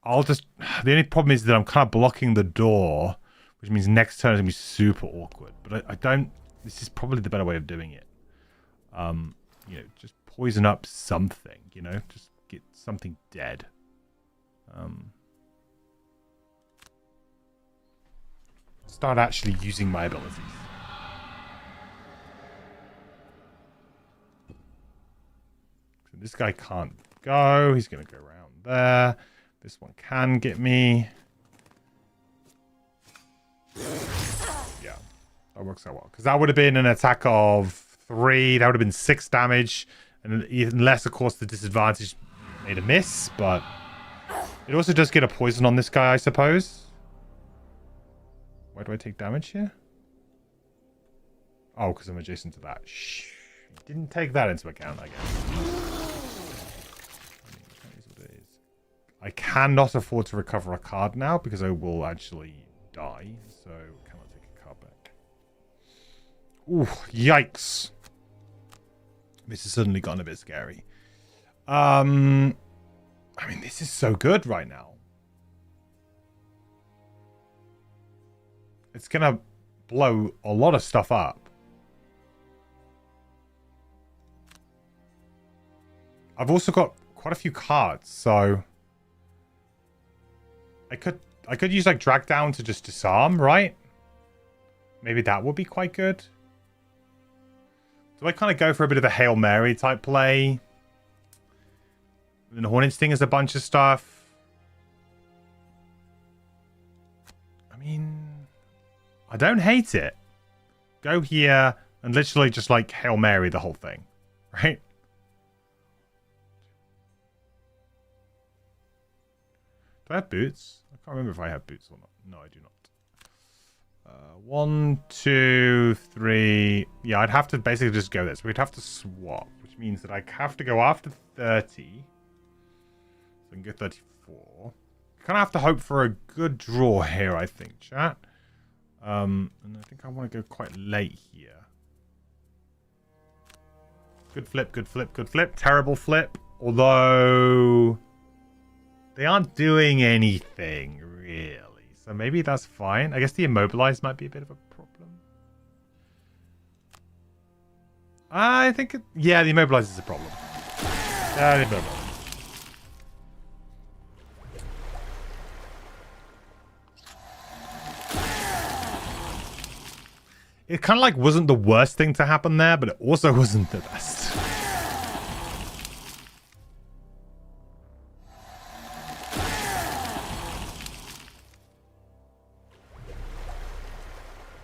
I'll just... The only problem is that I'm kind of blocking the door, which means next turn is going to be super awkward. But I don't... This is probably the better way of doing it. You know, just poison up something, you know? Just get something dead. Start actually using my abilities. So this guy can't go. He's going to go around there. This one can get me. Yeah. That works out well. Because that would have been an attack of 3. That would have been 6 damage. And unless, of course, the disadvantage made a miss. But it also does get a poison on this guy, I suppose. Why do I take damage here? Oh, because I'm adjacent to that. Shh. Didn't take that into account, I guess. I cannot afford to recover a card now because I will actually die. So, cannot take a card back. Ooh, yikes. This has suddenly gotten a bit scary. I mean, this is so good right now. It's going to blow a lot of stuff up. I've also got quite a few cards, so I could use like drag down to just disarm, right? Maybe that would be quite good. Do I kind of go for a bit of a Hail Mary type play? And Hornet Sting is a bunch of stuff. I mean, I don't hate it. Go here and literally just like Hail Mary the whole thing, right? Do I have boots? I can't remember if I have boots or not. No, I do not. 1, 2, 3. Yeah, I'd have to basically just go this. We'd have to swap, which means that I have to go after 30. So I can go 34. Kind of have to hope for a good draw here, I think, chat. And I think I want to go quite late here. Good flip, good flip, good flip. Terrible flip. Although they aren't doing anything, really. So maybe that's fine. I guess the immobilized might be a bit of a problem. I think... yeah, the immobilized is a problem. The immobilized. It kind of like wasn't the worst thing to happen there, but it also wasn't the best.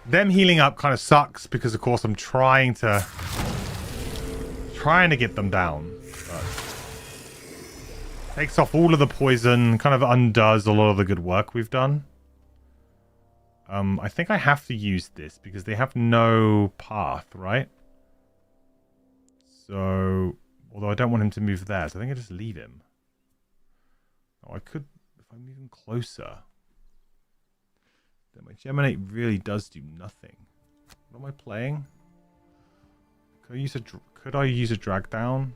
Them healing up kind of sucks because, of course, I'm trying to get them down. But takes off all of the poison, kind of undoes a lot of the good work we've done. I think I have to use this because they have no path, right? So, although I don't want him to move there, so I think I just leave him. Oh, I could, if I move him closer. Then my Geminate really does do nothing. What am I playing? Could I use a drag down?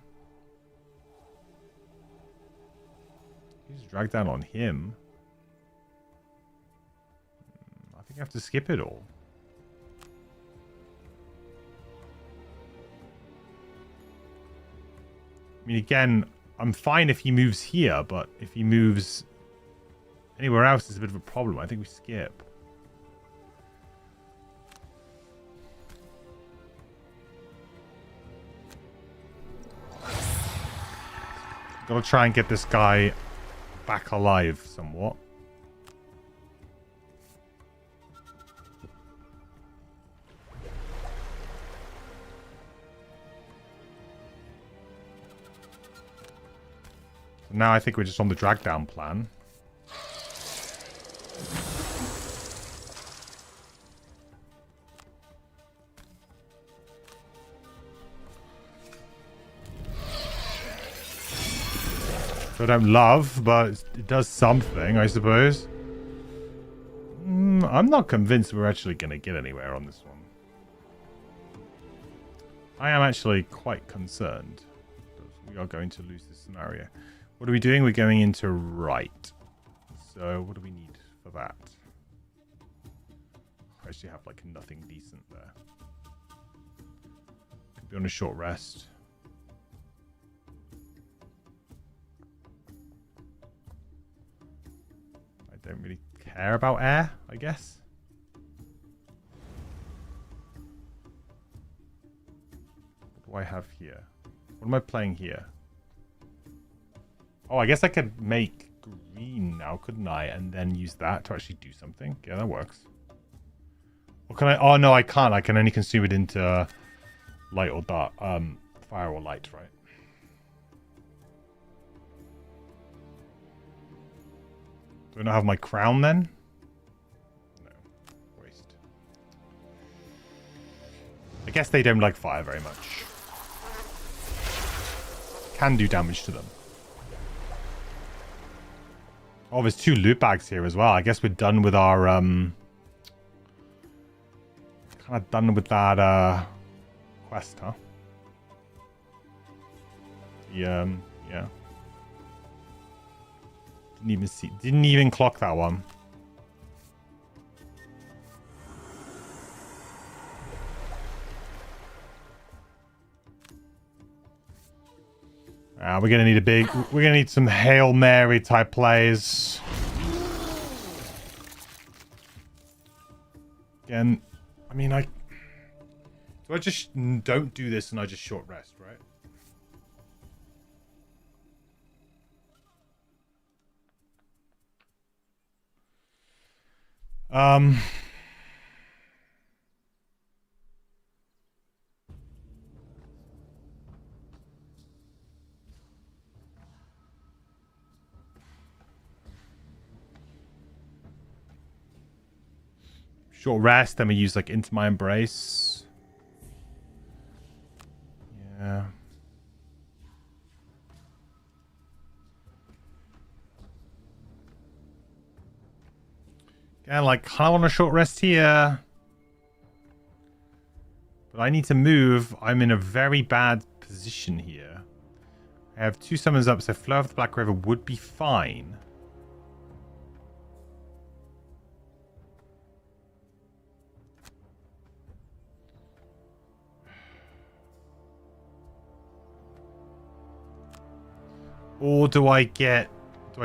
Use a drag down on him. I think I have to skip it all. I mean, again, I'm fine if he moves here, but if he moves anywhere else, it's a bit of a problem. I think we skip. Gotta try and get this guy back alive somewhat. Now I think we're just on the drag down plan. So I don't love, but it does something, I suppose. I'm not convinced we're actually going to get anywhere on this one. I am actually quite concerned that we are going to lose this scenario. What are we doing? We're going into right. So what do we need for that? I actually have like nothing decent there. Could be on a short rest. I don't really care about air, I guess. What do I have here? What am I playing here? Oh, I guess I could make green now, couldn't I? And then use that to actually do something. Yeah, that works. Or can I? Oh, no, I can't. I can only consume it into light or dark. Fire or light, right? Do I not have my crown then? No. Waste. I guess they don't like fire very much. Can do damage to them. Oh, there's 2 loot bags here as well. I guess we're done with our, kind of done with that, quest, huh? Yeah. Didn't even clock that one. We're gonna need we're gonna need some Hail Mary type plays. Again, I mean, I just don't do this and I just short rest, right? Short rest, then we use like Into My Embrace. Yeah. Yeah, like, kind of want a short rest here. But I need to move. I'm in a very bad position here. I have 2 summons up, so Flow of the Black River would be fine. Or do I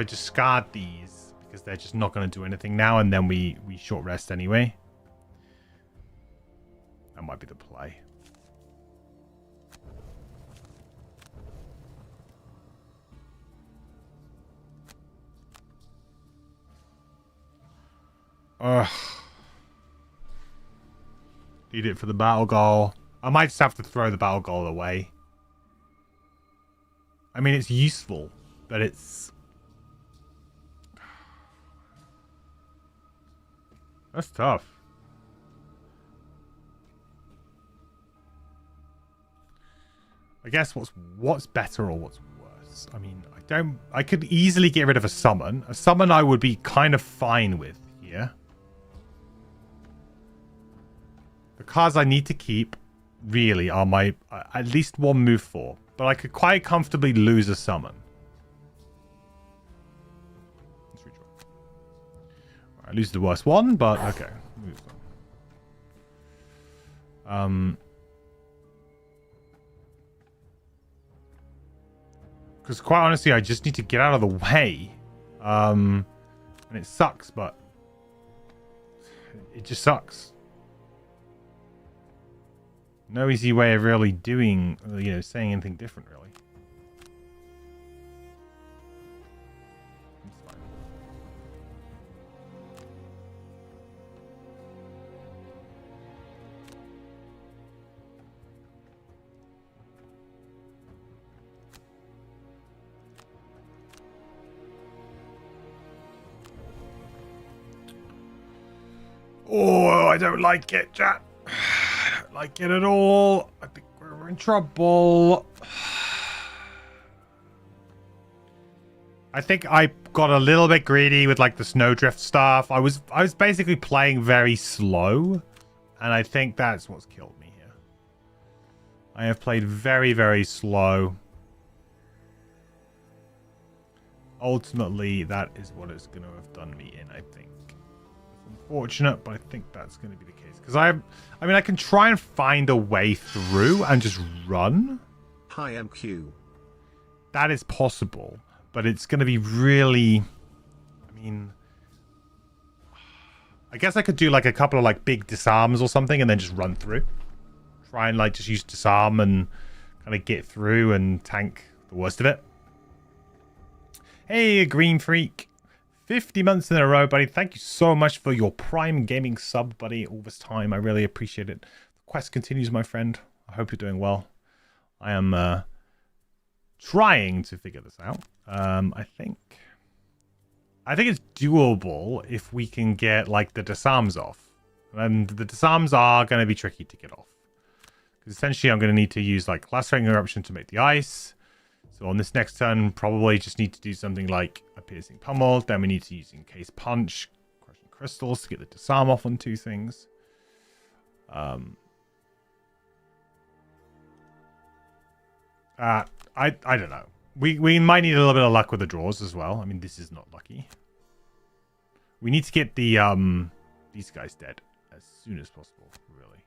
discard these because they're just not going to do anything now, and then we short rest anyway? That might be the play. Ugh. Need it for the battle goal. I might just have to throw the battle goal away. I mean, it's useful, but it's... That's tough. I guess what's better or what's worse? I mean, I could easily get rid of a summon. A summon I would be kind of fine with here. The cards I need to keep really are my at least 1 move 4. But I could quite comfortably lose a summon. Let's redraw. I lose the worst one, but okay. Move on. Because quite honestly, I just need to get out of the way. And it sucks, but it just sucks. No easy way of really doing, saying anything different, really. It's fine. Oh, I don't like it, chat. Like it at all. I think we're in trouble. I think I got a little bit greedy with like the snowdrift stuff. I was basically playing very slow, and I think that's what's killed me here. I have played very, very slow. Ultimately, that is what is going to have done me in, I think. It's unfortunate, but I think that's going to be the case. Because I mean, I can try and find a way through and just run.
Hi, MQ.
That is possible, but it's going to be really... I mean... I guess I could do like a couple of like big disarms or something and then just run through. Try and like just use disarm and kind of get through and tank the worst of it. Hey, Green Freak. 50 months in a row, buddy. Thank you so much for your Prime Gaming sub, buddy, all this time. I really appreciate it. The quest continues, my friend. I hope you're doing well. I am trying to figure this out. I think it's doable if we can get like the disarms off. And the disarms are going to be tricky to get off. Because essentially I'm going to need to use like Lacerating Eruption to make the ice. So on this next turn, probably just need to do something like a Piercing Pummel. Then we need to use Encased Punch, Crushing Crystals to get the disarm off on 2 things. I don't know. We might need a little bit of luck with the draws as well. I mean, this is not lucky. We need to get the these guys dead as soon as possible, really.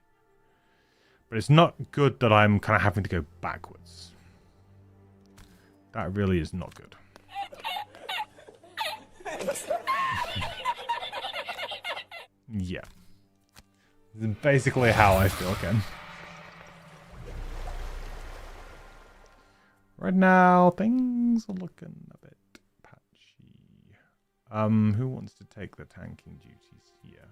But it's not good that I'm kind of having to go backwards. That really is not good. Yeah. This is basically how I feel, Ken. Right now, things are looking a bit patchy. Who wants to take the tanking duties here?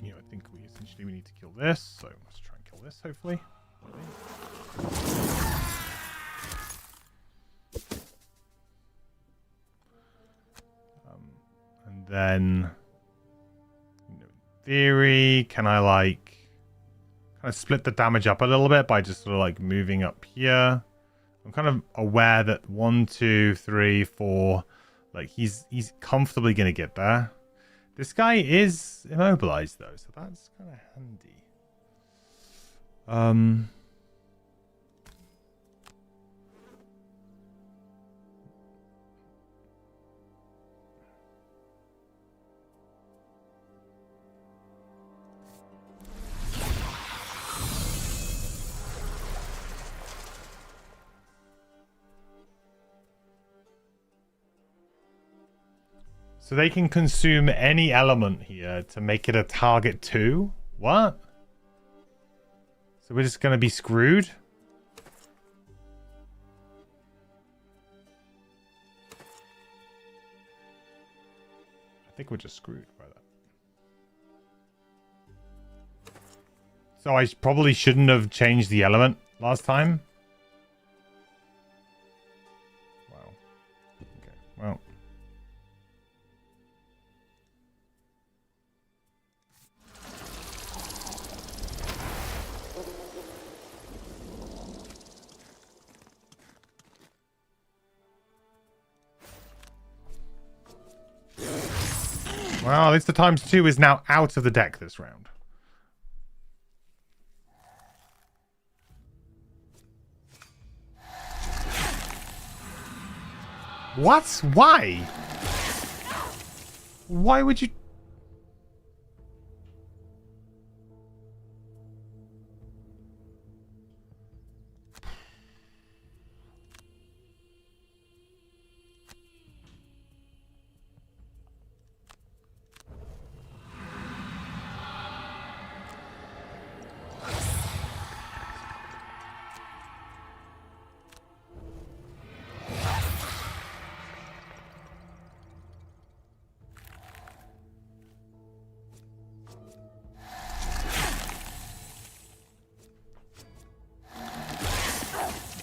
You know, I think we need to kill this, so let's try and kill this, hopefully. And then, you know, in theory, can I like kind of split the damage up a little bit by just sort of like moving up here? I'm kind of aware that 1, 2, 3, 4, like he's comfortably gonna get there. This guy is immobilized though, so that's kind of handy. So they can consume any element here to make it a target 2? What? So we're just going to be screwed? I think we're just screwed by that. So I probably shouldn't have changed the element last time. Wow. Okay, well. Well, at least the ×2 is now out of the deck this round. What? Why? Why would you...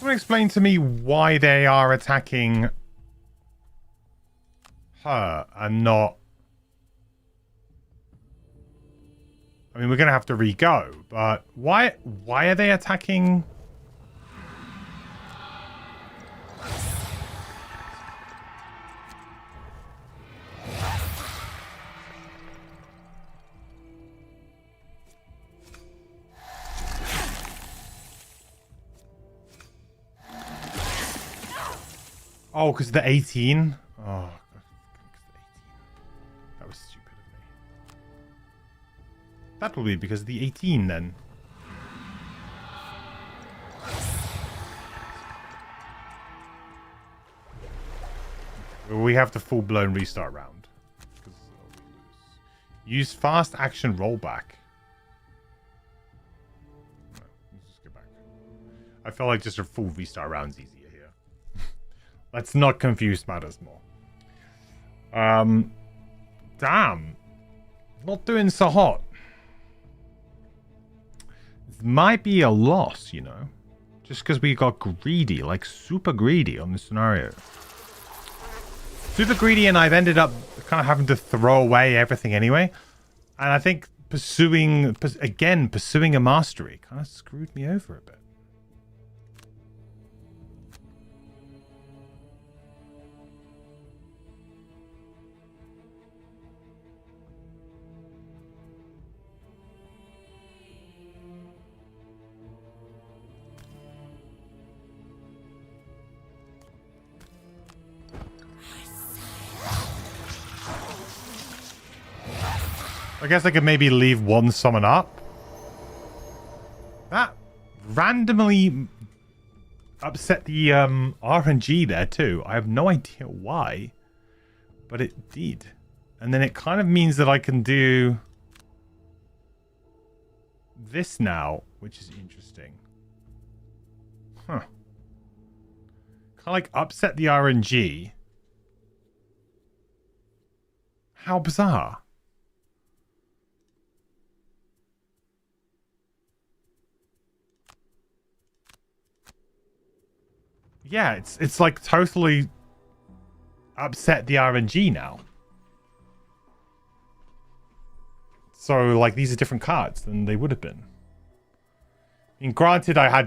Explain to me why they are attacking her and not... I mean, we're going to have to re-go, but why are they attacking... Oh, because the 18? Oh, that was stupid of me. That will be because of the 18 then. We have the full-blown restart round. Use fast action rollback. No, let's just go back. I felt like just a full restart round's easier. Let's not confuse matters more. Damn. Not doing so hot. This might be a loss, you know. Just because we got greedy, like super greedy on this scenario. Super greedy, and I've ended up kind of having to throw away everything anyway. And I think pursuing a mastery kind of screwed me over a bit. I guess I could maybe leave one summon up. That randomly upset the RNG there too. I have no idea why, but it did. And then it kind of means that I can do this now, which is interesting. Huh. Kind of like upset the RNG. How bizarre. Yeah, it's like totally upset the RNG now. So like these are different cards than they would have been. I mean, granted, I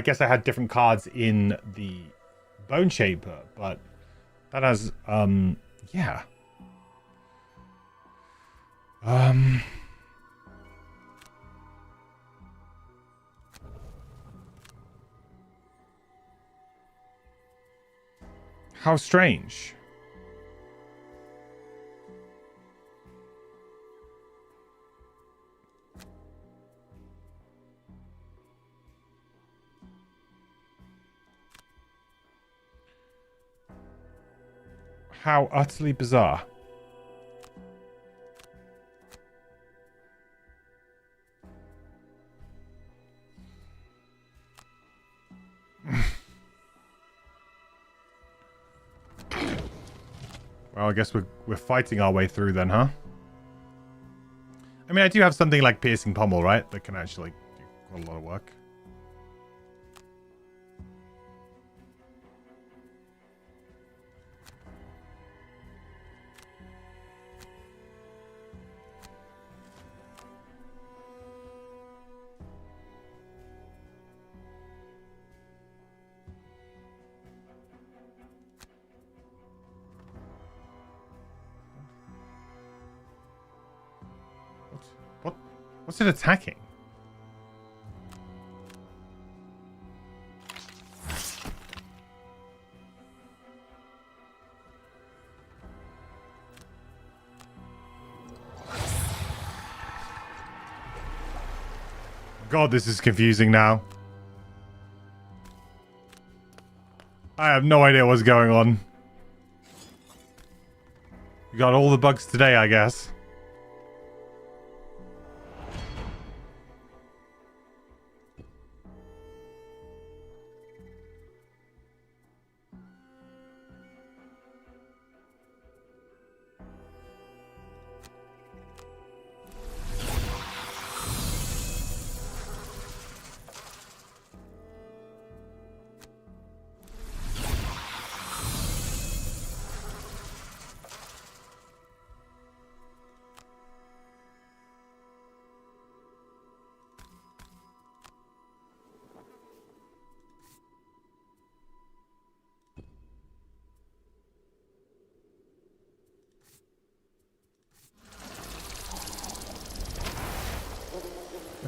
guess I had different cards in the Bone Shaper, but that has yeah. How strange. How utterly bizarre. Well, I guess we're fighting our way through then, huh? I mean, I do have something like Piercing Pommel, right? That can actually do quite a lot of work. What's it attacking? God, this is confusing now. I have no idea what's going on. You got all the bugs today, I guess.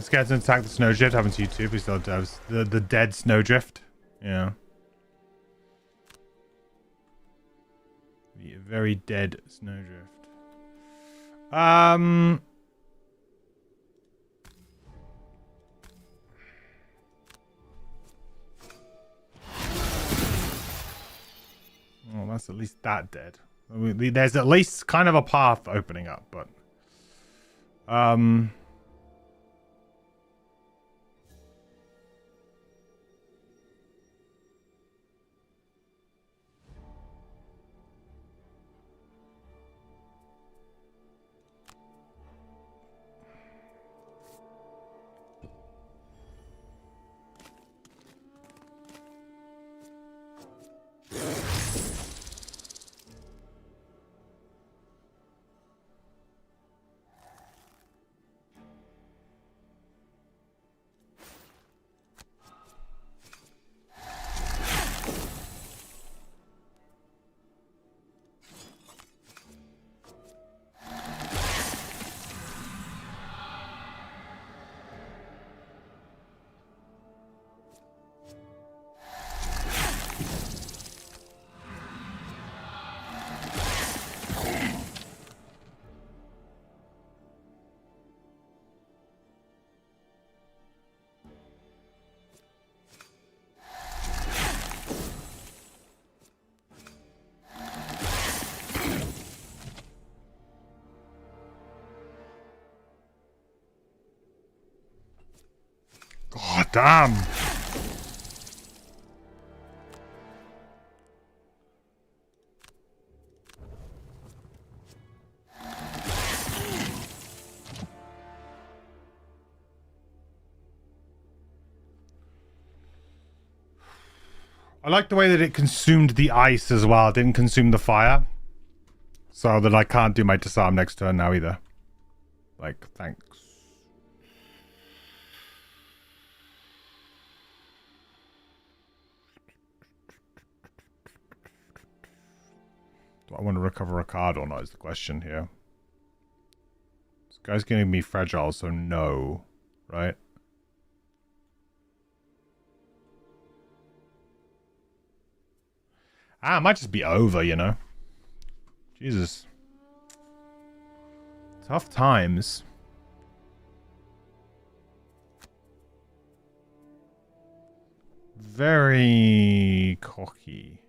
Scared to attack the snowdrift. Haven't you too? Please don't have the dead snowdrift. Yeah. The very dead snowdrift. Oh, that's at least that dead. I mean, there's at least kind of a path opening up, but Damn. I like the way that it consumed the ice as well. It didn't consume the fire. So that I can't do my disarm next turn now either. Like, thanks. Do I want to recover a card or not is the question here. This guy's giving me fragile, so no. Right? Ah, it might just be over, you know. Jesus. Tough times. Very cocky.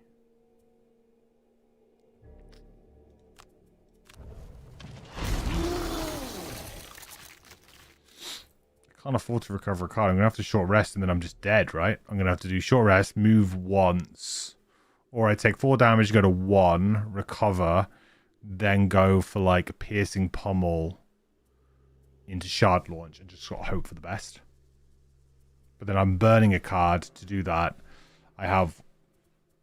I can't afford to recover a card. I'm going to have to short rest and then I'm just dead, right? I'm going to have to do short rest, move once. Or I take 4 damage, go to 1, recover, then go for like piercing pommel into shard launch and just sort of hope for the best. But then I'm burning a card to do that. I have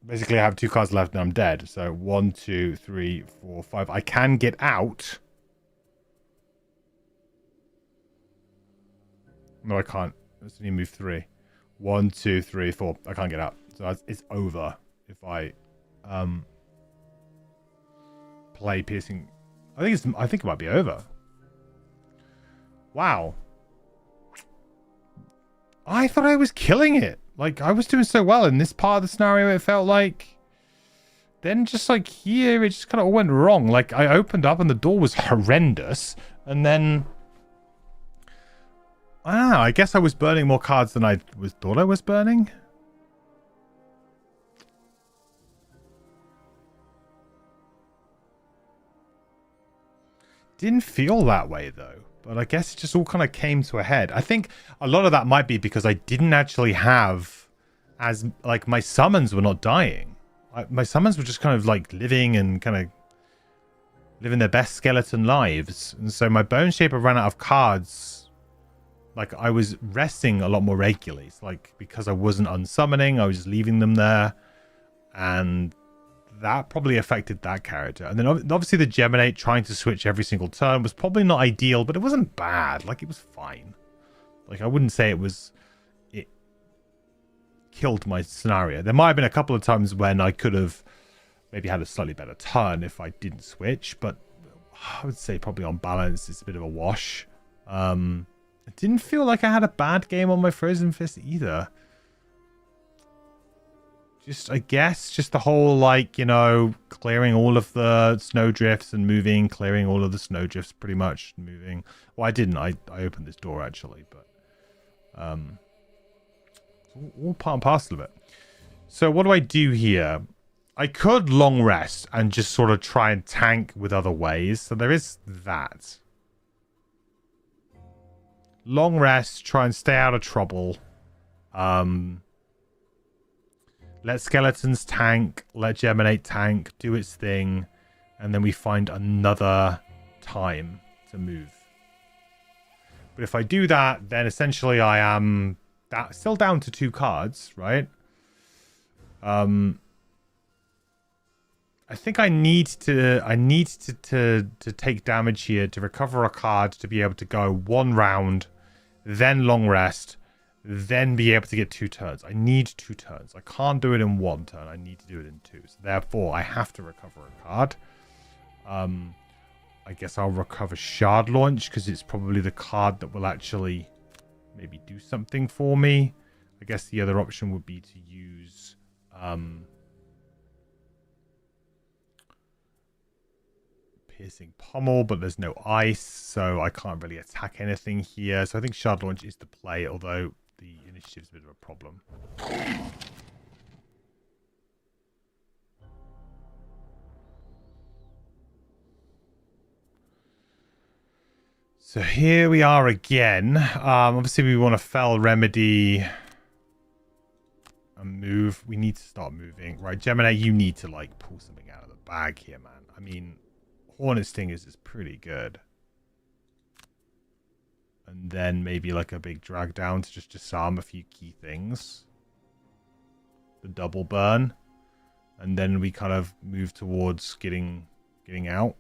2 cards left and I'm dead. So 1, 2, 3, 4, 5. I can get out. No, I can't. Let's only move 3. 1, 2, 3, 4. I can't get out. So it's over if I play piercing. I think it might be over. Wow. I thought I was killing it. Like, I was doing so well in this part of the scenario, it felt like. Then just like here, it just kind of all went wrong. Like, I opened up and the door was horrendous. And then... I guess I was burning more cards than I thought I was burning. Didn't feel that way, though. But I guess it just all kind of came to a head. I think a lot of that might be because I didn't actually have as... Like, my summons were not dying. My summons were just kind of, like, living and kind of... living their best skeleton lives. And so my Bone Shaper ran out of cards. Like, I was resting a lot more regularly. So, like, because I wasn't unsummoning, I was just leaving them there. And... that probably affected that character. And then obviously the Geminate trying to switch every single turn was probably not ideal, but it wasn't bad. Like, it was fine. Like, I wouldn't say it killed my scenario. There might have been a couple of times when I could have maybe had a slightly better turn if I didn't switch, but I would say probably on balance it's a bit of a wash. It didn't feel like I had a bad game on my Frozen Fist either. Just, I guess, just the whole, like, you know, clearing all of the snowdrifts and moving, clearing all of the snowdrifts pretty much, moving. Well, I didn't. I opened this door, actually, but it's all part and parcel of it. So what do I do here? I could long rest and just sort of try and tank with other ways. So there is that. Long rest, try and stay out of trouble. Let Skeletons tank, let Geminate tank, do its thing, and then we find another time to move. But if I do that, then essentially I am still down to 2 cards, right? I think I need to take damage here to recover a card to be able to go 1 round, then long rest, then be able to get 2 turns. I need 2 turns. I can't do it in 1 turn. I need to do it in 2. So therefore, I have to recover a card. I guess I'll recover Shard Launch because it's probably the card that will actually maybe do something for me. I guess the other option would be to use... Piercing Pommel, but there's no ice, so I can't really attack anything here. So I think Shard Launch is the play, although the initiative's a bit of a problem. So here we are again. Obviously we want to fell remedy and move. We need to start moving. Right, Gemini, you need to like pull something out of the bag here, man. I mean, Hornet Stingers is pretty good. And then maybe like a big drag down to just disarm a few key things. The double burn. And then we kind of move towards getting out.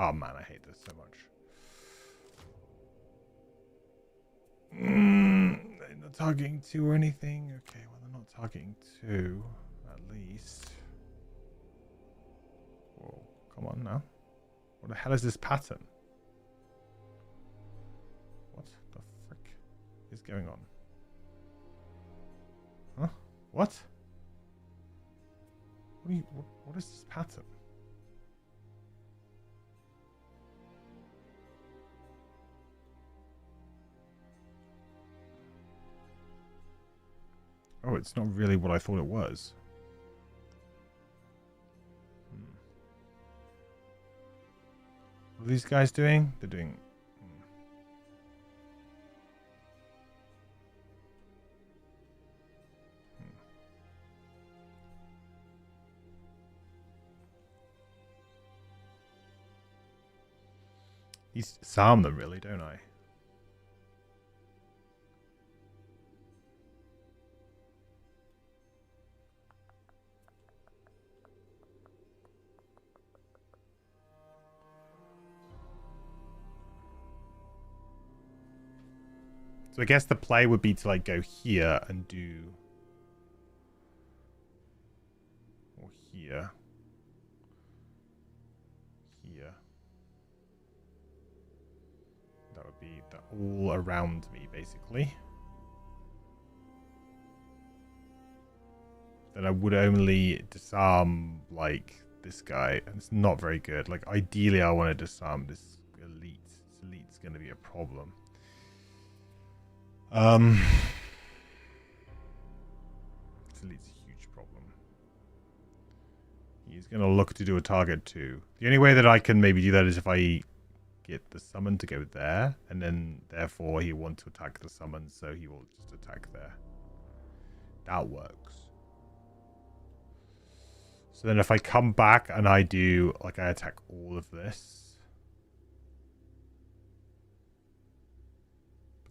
Oh man, I hate this so much. They're not targeting 2 or anything. Okay, well they're not targeting 2, at least. Whoa, come on now. What the hell is this pattern? What the frick is going on? Huh? What? What is this pattern? Oh, it's not really what I thought it was. What are these guys doing? They're doing... These disarm them really, don't I? So I guess the play would be to like go here and do, or here, that would be all around me basically. Then I would only disarm like this guy, and it's not very good. Like ideally I want to disarm this elite. This elite's going to be a problem. This elite's a huge problem. He's going to look to do a target too. The only way that I can maybe do that is if I get the summon to go there, and then therefore he wants to attack the summon, so he will just attack there. That works. So then if I come back and I do, like I attack all of this.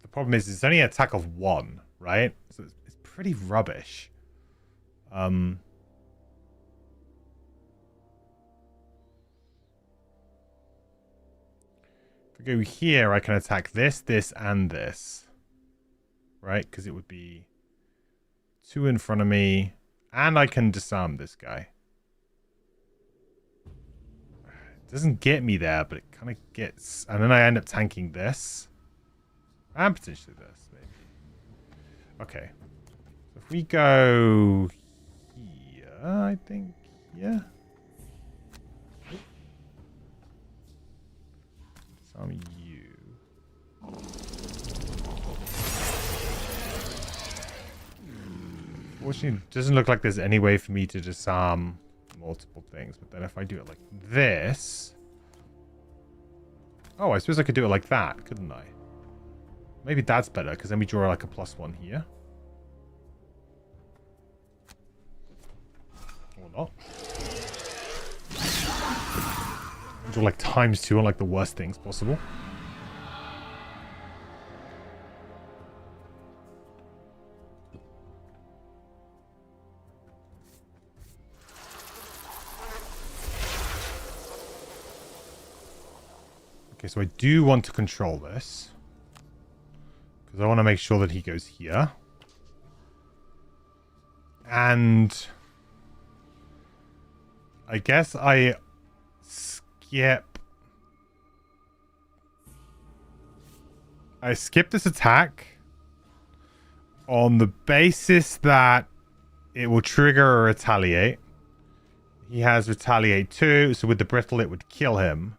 The problem is it's only an attack of 1, right? So it's pretty rubbish. If I go here, I can attack this, this, and this. Right? Because it would be 2 in front of me. And I can disarm this guy. It doesn't get me there, but it kind of gets... And then I end up tanking this. And potentially this, maybe. Okay. So if we go here, I think, yeah. Disarm you. Fortunately, it doesn't look like there's any way for me to disarm multiple things. But then if I do it like this... Oh, I suppose I could do it like that, couldn't I? Maybe that's better, because then we draw like a +1 here. Or not. Draw like ×2 on like the worst things possible. Okay, so I do want to control this. Because I want to make sure that he goes here. And I guess I skip. I skip this attack on the basis that it will trigger or retaliate. He has retaliate too, so with the brittle it would kill him.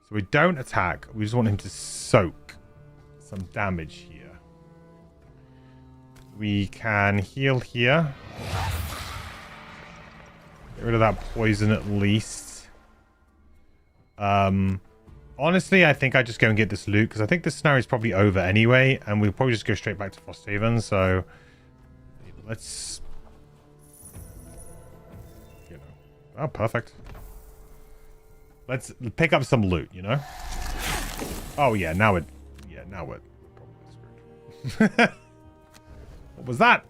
So we don't attack, we just want him to soak some damage here. We can heal here. Get rid of that poison at least. Honestly, I think I just go and get this loot, because I think this scenario is probably over anyway, and we'll probably just go straight back to Frosthaven, so let's... You know. Oh, perfect. Let's pick up some loot, you know? Oh, yeah, now it... Yeah, now we're probably screwed. What was that?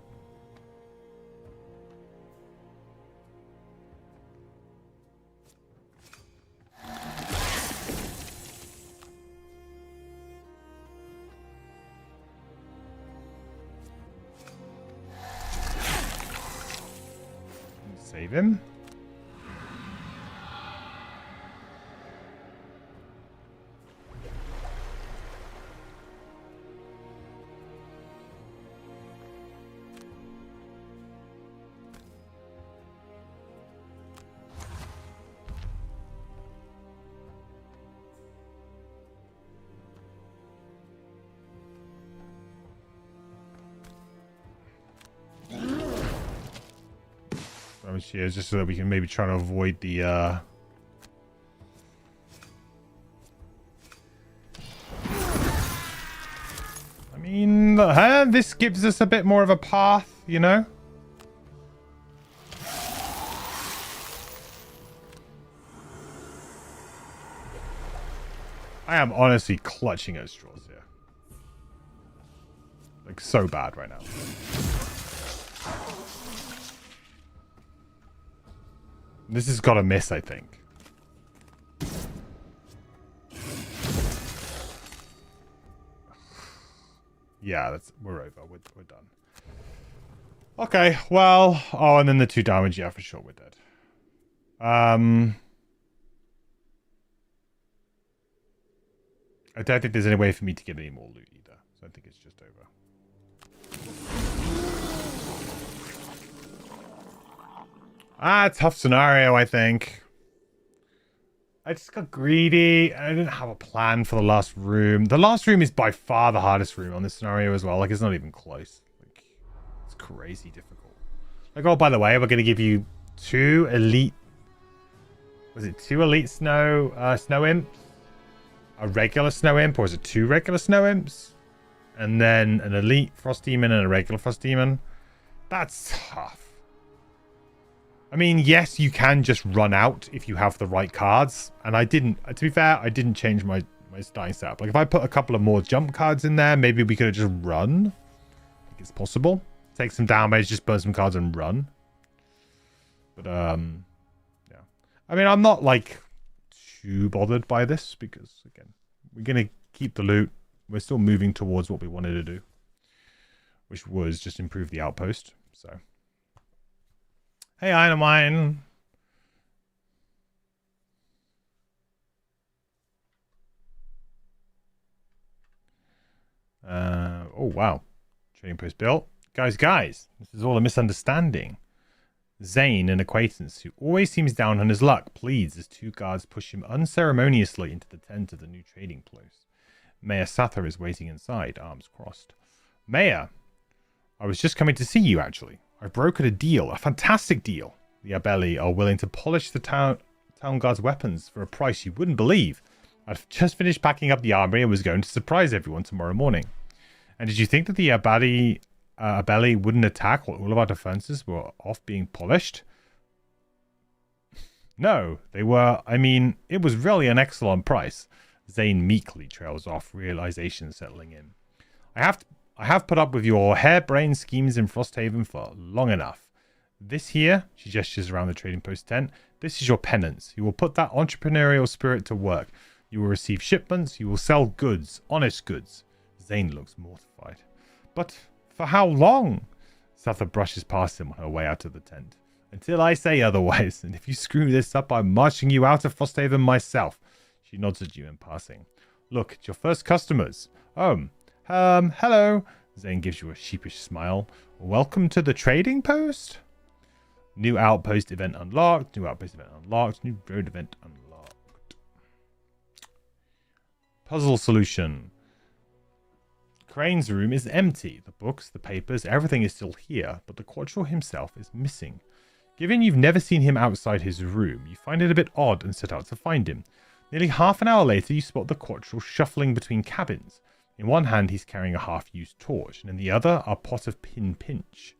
Save him. Yeah, just so that we can maybe try to avoid the I mean, this gives us a bit more of a path, you know? I am honestly clutching at straws here. Like, so bad right now. This has got to miss, I think. Yeah, we're over. We're done. Okay, well... Oh, and then the 2 damage. Yeah, for sure, we're dead. I don't think there's any way for me to get any more loot either. So I think it's just over. Tough scenario, I think. I just got greedy. I didn't have a plan for the last room. The last room is by far the hardest room on this scenario as well. Like, it's not even close. Like, it's crazy difficult. Like, oh, by the way, we're going to give you 2 elite... Was it 2 elite snow imps? A regular snow imp, or is it 2 regular snow imps? And then an elite frost demon and a regular frost demon. That's tough. I mean, yes, you can just run out if you have the right cards. And I didn't, to be fair, I didn't change my starting setup. Like, if I put a couple of more jump cards in there, maybe we could have just run. I think it's possible. Take some damage, just burn some cards and run. But, yeah. I mean, I'm not, like, too bothered by this because, again, we're going to keep the loot. We're still moving towards what we wanted to do, which was just improve the outpost. So... Hey, Iron Mine. Oh, wow. Trading post built. Guys, this is all a misunderstanding. Zane, an acquaintance who always seems down on his luck, pleads as 2 guards push him unceremoniously into the tent of the new trading post. Mayor Sather is waiting inside, arms crossed. Mayor, I was just coming to see you, actually. I brokered a deal, a fantastic deal. The Abeli are willing to polish the town guard's weapons for a price you wouldn't believe. I've just finished packing up the armory and was going to surprise everyone tomorrow morning. And did you think that the Abeli wouldn't attack while all of our defenses were off being polished? No, they were. I mean, it was really an excellent price. Zane meekly trails off, realization settling in. I have put up with your harebrained schemes in Frosthaven for long enough. This here, she gestures around the trading post tent, this is your penance. You will put that entrepreneurial spirit to work. You will receive shipments. You will sell goods, honest goods. Zane looks mortified. But for how long? Sather brushes past him on her way out of the tent. Until I say otherwise, and if you screw this up, I'm marching you out of Frosthaven myself. She nods at you in passing. Look, it's your first customers. Hello. Zane gives you a sheepish smile. Welcome to the trading post? New outpost event unlocked. New outpost event unlocked. New road event unlocked. Puzzle solution. Crane's room is empty. The books, the papers, everything is still here, but the Quattrel himself is missing. Given you've never seen him outside his room, you find it a bit odd and set out to find him. Nearly half an hour later, you spot the Quattrel shuffling between cabins. In one hand, he's carrying a half-used torch, and in the other, a pot of pine pitch.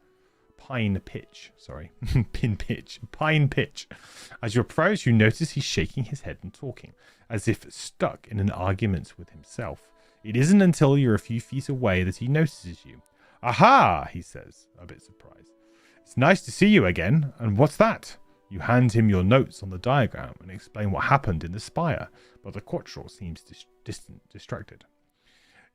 As you approach, you notice he's shaking his head and talking, as if stuck in an argument with himself. It isn't until you're a few feet away that he notices you. Aha, he says, a bit surprised. It's nice to see you again, and what's that? You hand him your notes on the diagram and explain what happened in the spire, but the Quattrel seems distracted.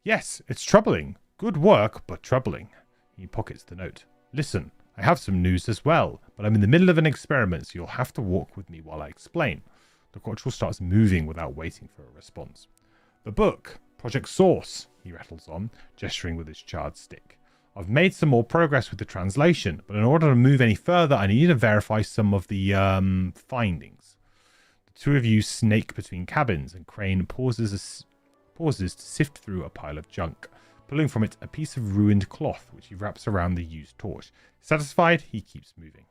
Yes, it's troubling. Good work, but troubling. He pockets the note. Listen, I have some news as well, but I'm in the middle of an experiment, so you'll have to walk with me while I explain. The Quattrel starts moving without waiting for a response. The book, Project Source, he rattles on, gesturing with his charred stick. I've made some more progress with the translation, but in order to move any further, I need to verify some of the findings. The two of you snake between cabins, and Crane pauses to sift through a pile of junk, pulling from it a piece of ruined cloth, which he wraps around the used torch. Satisfied, he keeps moving.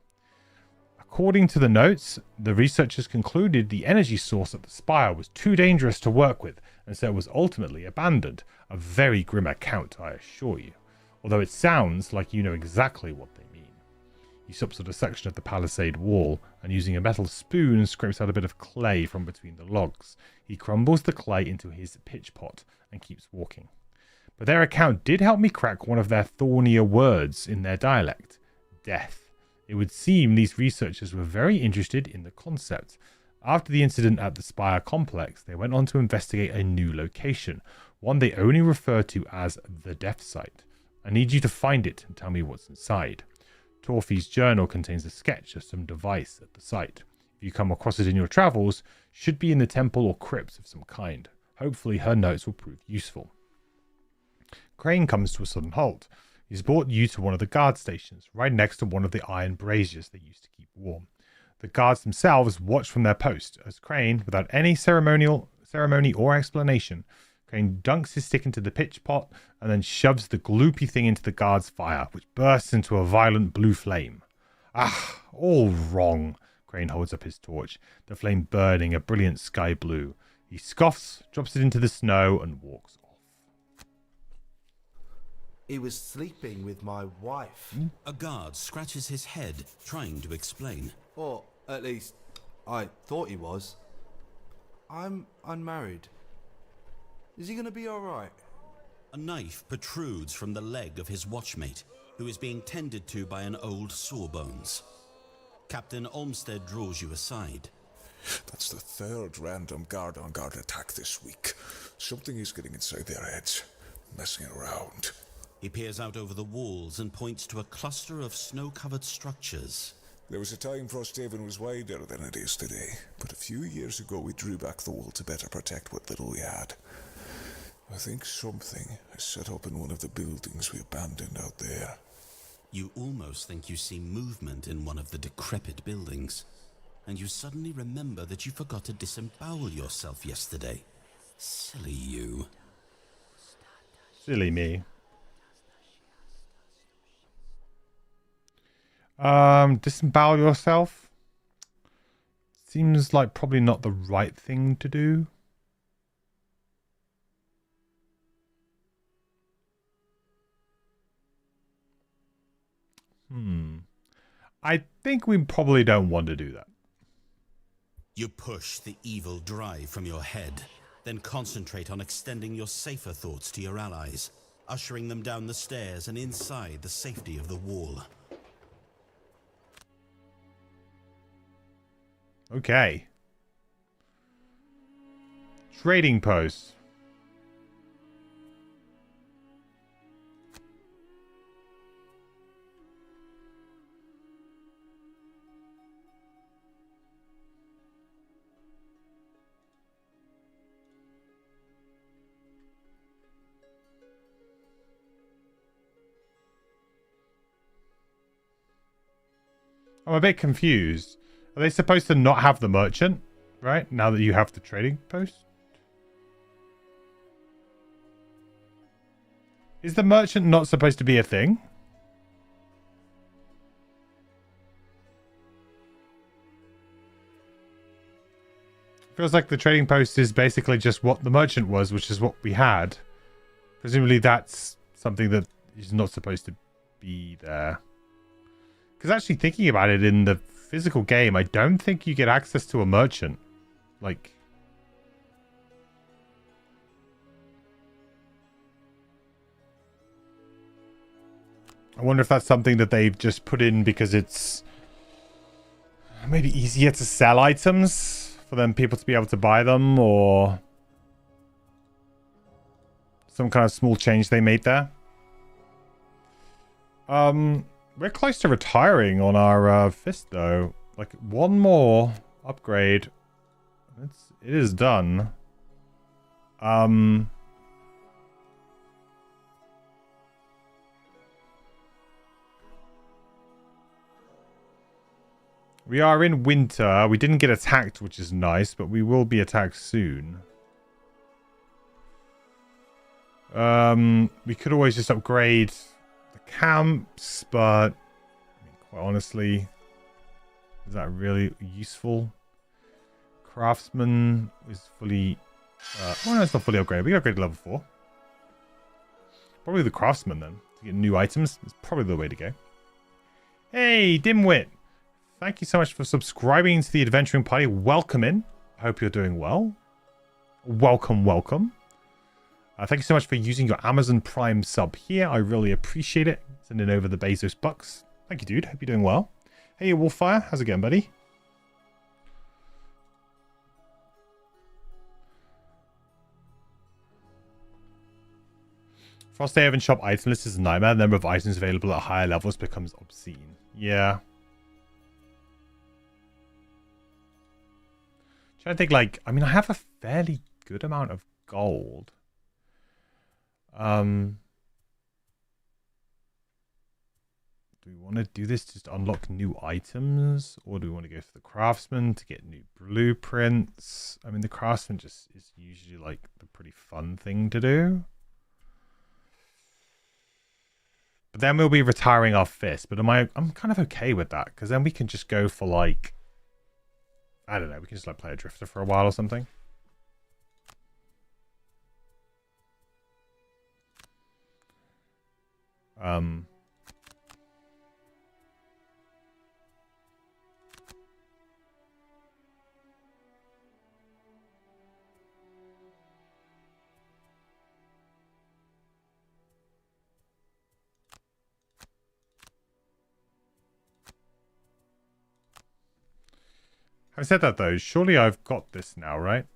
According to the notes, the researchers concluded the energy source at the spire was too dangerous to work with, and so it was ultimately abandoned. A very grim account, I assure you. Although it sounds like you know exactly what they mean. He stops at a section of the palisade wall, and using a metal spoon scrapes out a bit of clay from between the logs. He crumbles the clay into his pitch pot and keeps walking. But their account did help me crack one of their thornier words in their dialect. Death. It would seem these researchers were very interested in the concept. After the incident at the Spire complex, they went on to investigate a new location, one they only refer to as the Death Site. I need you to find it and tell me what's inside. Torfi's journal contains a sketch of some device at the site. If you come across it in your travels, should be in the temple or crypt of some kind. Hopefully her notes will prove useful. Crane comes to a sudden halt. He's brought you to one of the guard stations, right next to one of the iron braziers they used to keep warm. The guards themselves watch from their post, as Crane, without any ceremony or explanation, Crane dunks his stick into the pitch pot and then shoves the gloopy thing into the guard's fire, which bursts into a violent blue flame. Ah, all wrong. Crane holds up his torch, the flame burning a brilliant sky blue. He scoffs, drops it into the snow, and walks off.
He was sleeping with my wife.
A guard scratches his head, trying to explain.
Or, at least, I thought he was. I'm unmarried. Is he going to be alright?
A knife protrudes from the leg of his watchmate, who is being tended to by an old sawbones. Captain Olmsted draws you aside.
That's the third random guard-on-guard attack this week. Something is getting inside their heads, messing around.
He peers out over the walls and points to a cluster of snow-covered structures.
There was a time Frosthaven was wider than it is today, but a few years ago we drew back the wall to better protect what little we had. I think something is set up in one of the buildings we abandoned out there.
You almost think you see movement in one of the decrepit buildings, and you suddenly remember that you forgot to disembowel yourself yesterday. Silly you.
Silly me. Disembowel yourself? Seems like probably not the right thing to do. I think we probably don't want to do that.
You push the evil drive from your head, then concentrate on extending your safer thoughts to your allies, ushering them down the stairs and inside the safety of the wall.
Okay. Trading post. I'm a bit confused. Are they supposed to not have the merchant, right? Now that you have the trading post? Is the merchant not supposed to be a thing? Feels like the trading post is basically just what the merchant was, which is what we had. Presumably that's something that is not supposed to be there. Because actually thinking about it, in the physical game, I don't think you get access to a merchant. Like... I wonder if that's something that they've just put in because it's maybe easier to sell items for them people to be able to buy them, or some kind of small change they made there. We're close to retiring on our fist though. Like one more upgrade. It is done. We are in winter. We didn't get attacked, which is nice, but we will be attacked soon. We could always just upgrade the camps, but I mean, quite honestly, is that really useful? Craftsman is fully... oh no, it's not fully upgraded. We upgraded to level 4. Probably the craftsman then. To get new items. It's probably the way to go. Hey, Dimwit! Thank you so much for subscribing to the adventuring party. Welcome in. I hope you're doing well. Welcome, welcome. Thank you so much for using your Amazon Prime sub here. I really appreciate it. Sending over the Bezos bucks. Thank you, dude. Hope you're doing well. Hey, Wolfire. How's it going, buddy? Frosthaven shop item list is a nightmare. The number of items available at higher levels becomes obscene. Yeah. I think, like, I mean, I have a fairly good amount of gold. Do we want to do this just to unlock new items, or do we want to go for the craftsman to get new blueprints? I mean, the craftsman just is usually like the pretty fun thing to do. But then we'll be retiring our fist. But I'm kind of okay with that, because then we can just go for like, I don't know, we can just like play a drifter for a while or something. Having said that though, surely I've got this now, right?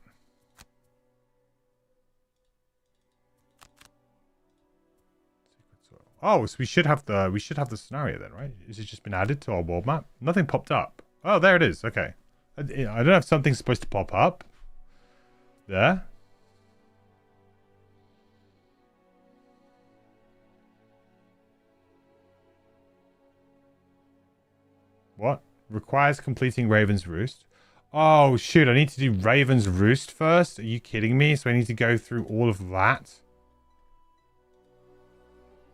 Oh, so we should have the scenario then, right? Is it just been added to our world map? Nothing popped up. Oh, there it is. Okay. I don't know if something's supposed to pop up. There. What? Requires completing Raven's Roost. Oh, shoot. I need to do Raven's Roost first? Are you kidding me? So I need to go through all of that?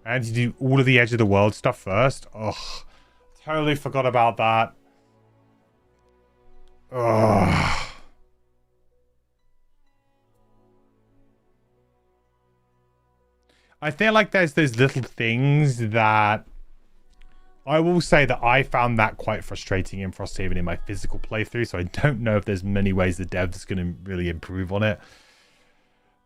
I need to do all of the Edge of the World stuff first? Ugh. Totally forgot about that. Ugh. I feel like there's those little things that... I will say that I found that quite frustrating in Frosthaven in my physical playthrough, so I don't know if there's many ways the dev's going to really improve on it.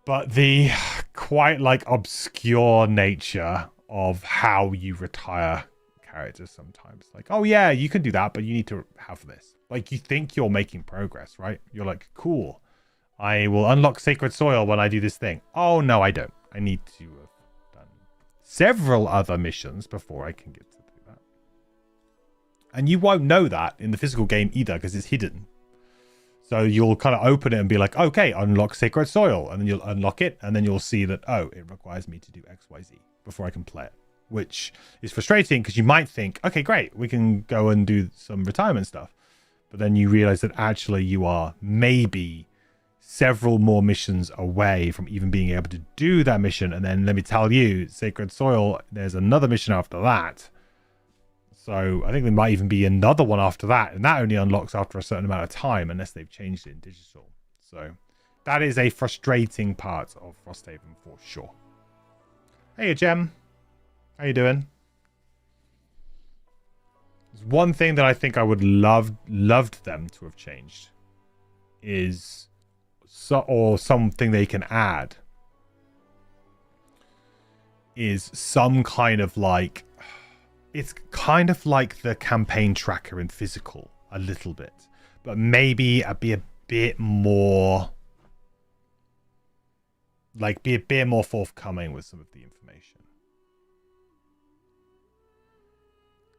But the quite like obscure nature of how you retire characters sometimes. Like, oh yeah, you can do that, but you need to have this. Like, you think you're making progress, right? You're like, cool, I will unlock Sacred Soil when I do this thing. Oh no, I don't. I need to have done several other missions before I can get to do that. And you won't know that in the physical game either, because it's hidden. So you'll kind of open it and be like, okay, unlock Sacred Soil. And then you'll unlock it. And then you'll see that, oh, it requires me to do X, Y, Z before I can play it. Which is frustrating because you might think, okay, great, we can go and do some retirement stuff. But then you realize that actually you are maybe several more missions away from even being able to do that mission. And then let me tell you, Sacred Soil, there's another mission after that. So I think there might even be another one after that. And that only unlocks after a certain amount of time, unless they've changed it in digital. So that is a frustrating part of Frosthaven for sure. Hey, Gem. How you doing? There's one thing that I think I would loved them to have changed is or something they can add is some kind of like, it's kind of like the campaign tracker in physical a little bit, but maybe be a bit more like be a bit more forthcoming with some of the information.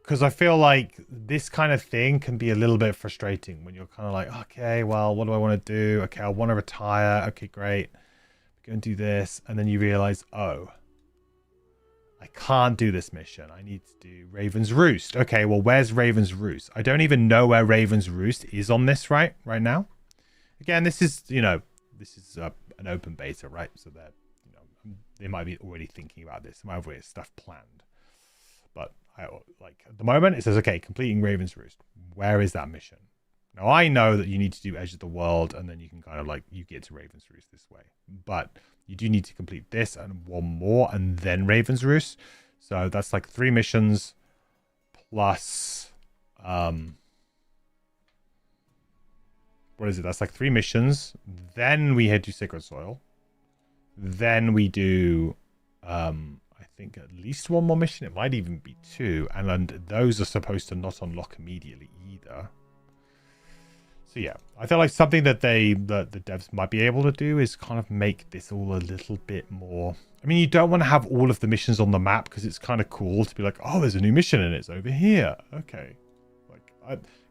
Because I feel like this kind of thing can be a little bit frustrating when you're kind of like, okay, well, what do I want to do? Okay, I want to retire. Okay, great. Go and do this. And then you realize, oh, I can't do this mission. I need to do Raven's Roost. Okay, well, where's Raven's Roost? I don't even know where Raven's Roost is on this right now. Again, this is, this is an open beta, right? So that, they might be already thinking about this. They might have already stuff planned. But at the moment, it says, okay, completing Raven's Roost. Where is that mission? Now, I know that you need to do Edge of the World, and then you can kind of you get to Raven's Roost this way. But you do need to complete this and one more, and then Raven's Roost. So that's 3 missions plus... what is it? That's 3 missions. Then we head to Sacred Soil. Then we do... I think at least one more mission. It might even be 2, and those are supposed to not unlock immediately either. So yeah, I feel like something that the devs might be able to do is kind of make this all a little bit more. I mean, you don't want to have all of the missions on the map because it's kind of cool to be like, oh, there's a new mission and it's over here. Okay,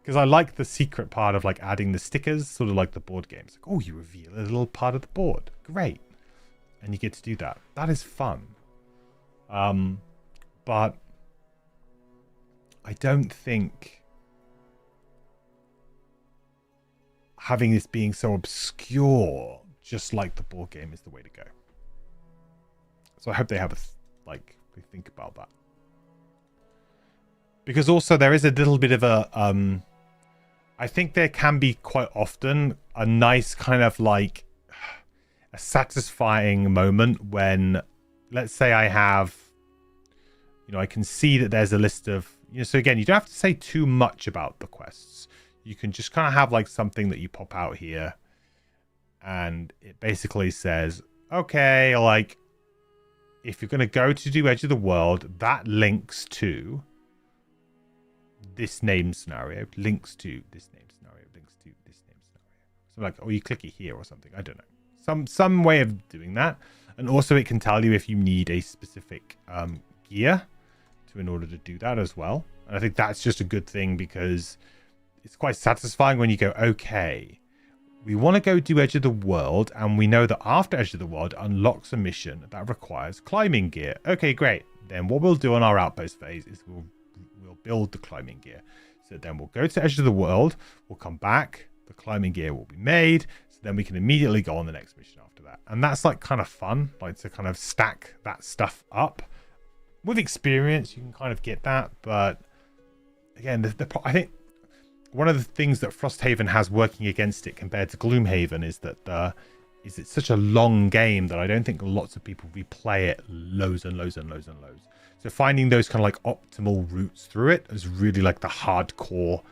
because I like the secret part of adding the stickers, sort of like the board games. Oh, you reveal a little part of the board. Great, and you get to do that. That is fun. But I don't think having this being so obscure, just like the board game, is the way to go. So I hope they have they think about that. Because also there is a little bit of a, I think there can be quite often a nice kind of a satisfying moment when, let's say I have, I can see that there's a list of, so again, you don't have to say too much about the quests. You can just kind of have something that you pop out here, and it basically says, okay, if you're going to go to do Edge of the World, that links to this name scenario, links to this name scenario, links to this name scenario. So you click it here or something. I don't know. Some way of doing that. And also it can tell you if you need a specific gear in order to do that as well. And I think that's just a good thing because it's quite satisfying when you go, okay, we want to go do Edge of the World, and we know that after Edge of the World unlocks a mission that requires climbing gear. Okay, great. Then what we'll do on our Outpost phase is we'll build the climbing gear. So then we'll go to Edge of the World, we'll come back, the climbing gear will be made, so then we can immediately go on the next mission after that. And that's kind of fun, to kind of stack that stuff up. With experience, you can kind of get that, but again, I think one of the things that Frosthaven has working against it compared to Gloomhaven is that it's such a long game that I don't think lots of people replay it loads and loads and loads and loads. So finding those kind of optimal routes through it is really the hardcore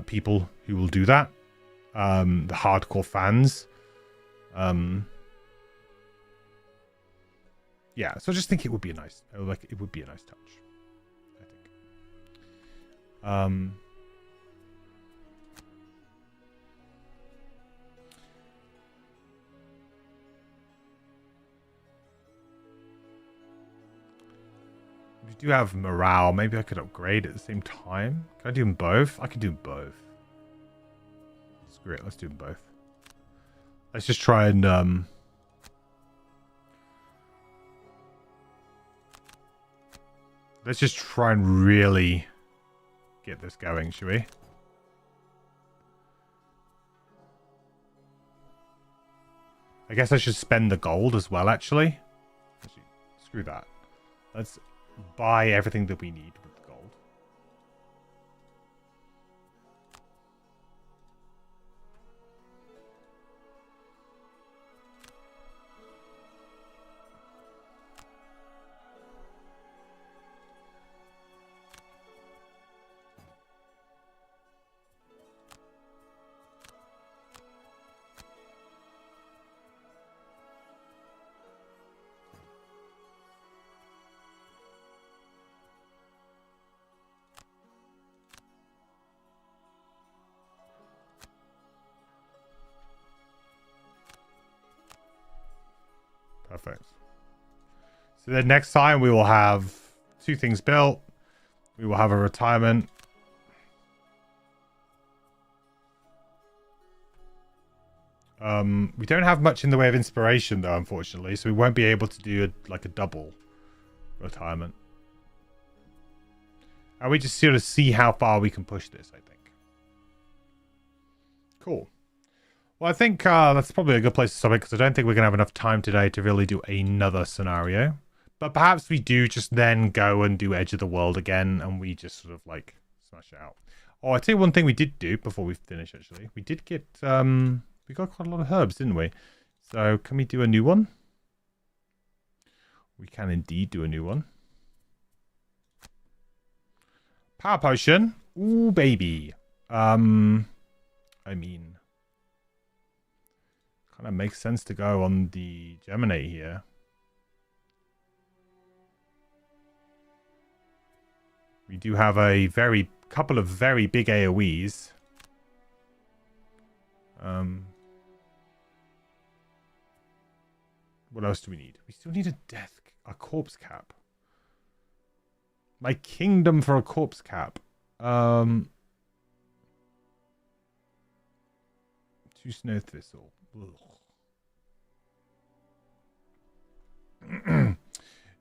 people who will do that. The hardcore fans. Yeah, so I just think it would be a nice, it would be a nice touch, I think. We do have morale. Maybe I could upgrade at the same time. Can I do them both? I can do them both. Screw it, let's do them both. Let's just try and let's just try and really get this going, shall we? guess I should spend the gold as well, actually. Screw that. Let's buy everything that we need with the gold. Perfect. So the next time we will have 2 things built. We will have a retirement. We don't have much in the way of inspiration though, unfortunately, so we won't be able to do like a double retirement. And we just sort of see how far we can push this, I think. Cool. Well, I think that's probably a good place to stop it, because I don't think we're going to have enough time today to really do another scenario. But perhaps we do just then go and do Edge of the World again, and we just sort of, like, smash it out. Oh, I tell you one thing we did do before we finish, actually. We did get, we got quite a lot of herbs, didn't we? So, can we do a new one? We can indeed do a new one. Power Potion. Ooh, baby. I mean... kind of makes sense to go on the Germinate here. We do have a couple of very big AoEs. What else do we need? We still need a corpse cap. My kingdom for a corpse cap. 2 snow thistle.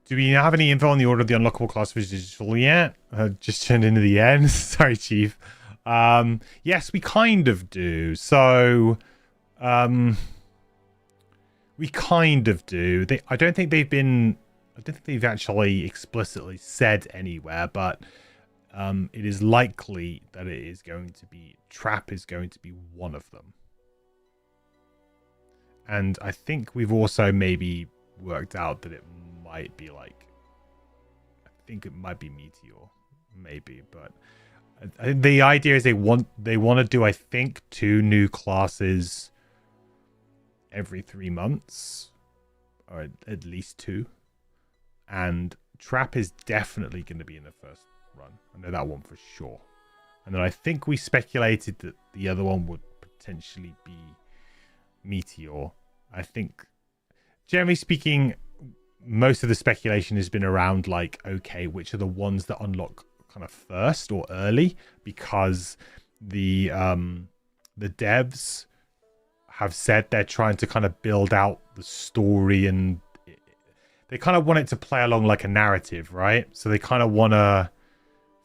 Do we have any info on the order of the unlockable class for digital yet? Just turned into the end. Sorry, Chief. Yes, we kind of do. So, we kind of do. I don't think they've actually explicitly said anywhere, but it is likely that it is going to be, trap is going to be one of them. And I think we've also maybe worked out that it might be like, I think it might be Meteor, maybe, but the idea is they want to do, I think, 2 new classes every 3 months, or at least 2. And Trap is definitely going to be in the first run. I know that one for sure. And then I think we speculated that the other one would potentially be Meteor. I think, generally speaking, most of the speculation has been around, like, okay, which are the ones that unlock kind of first or early, because the devs have said they're trying to kind of build out the story, and they kind of want it to play along like a narrative, right? So they kind of want to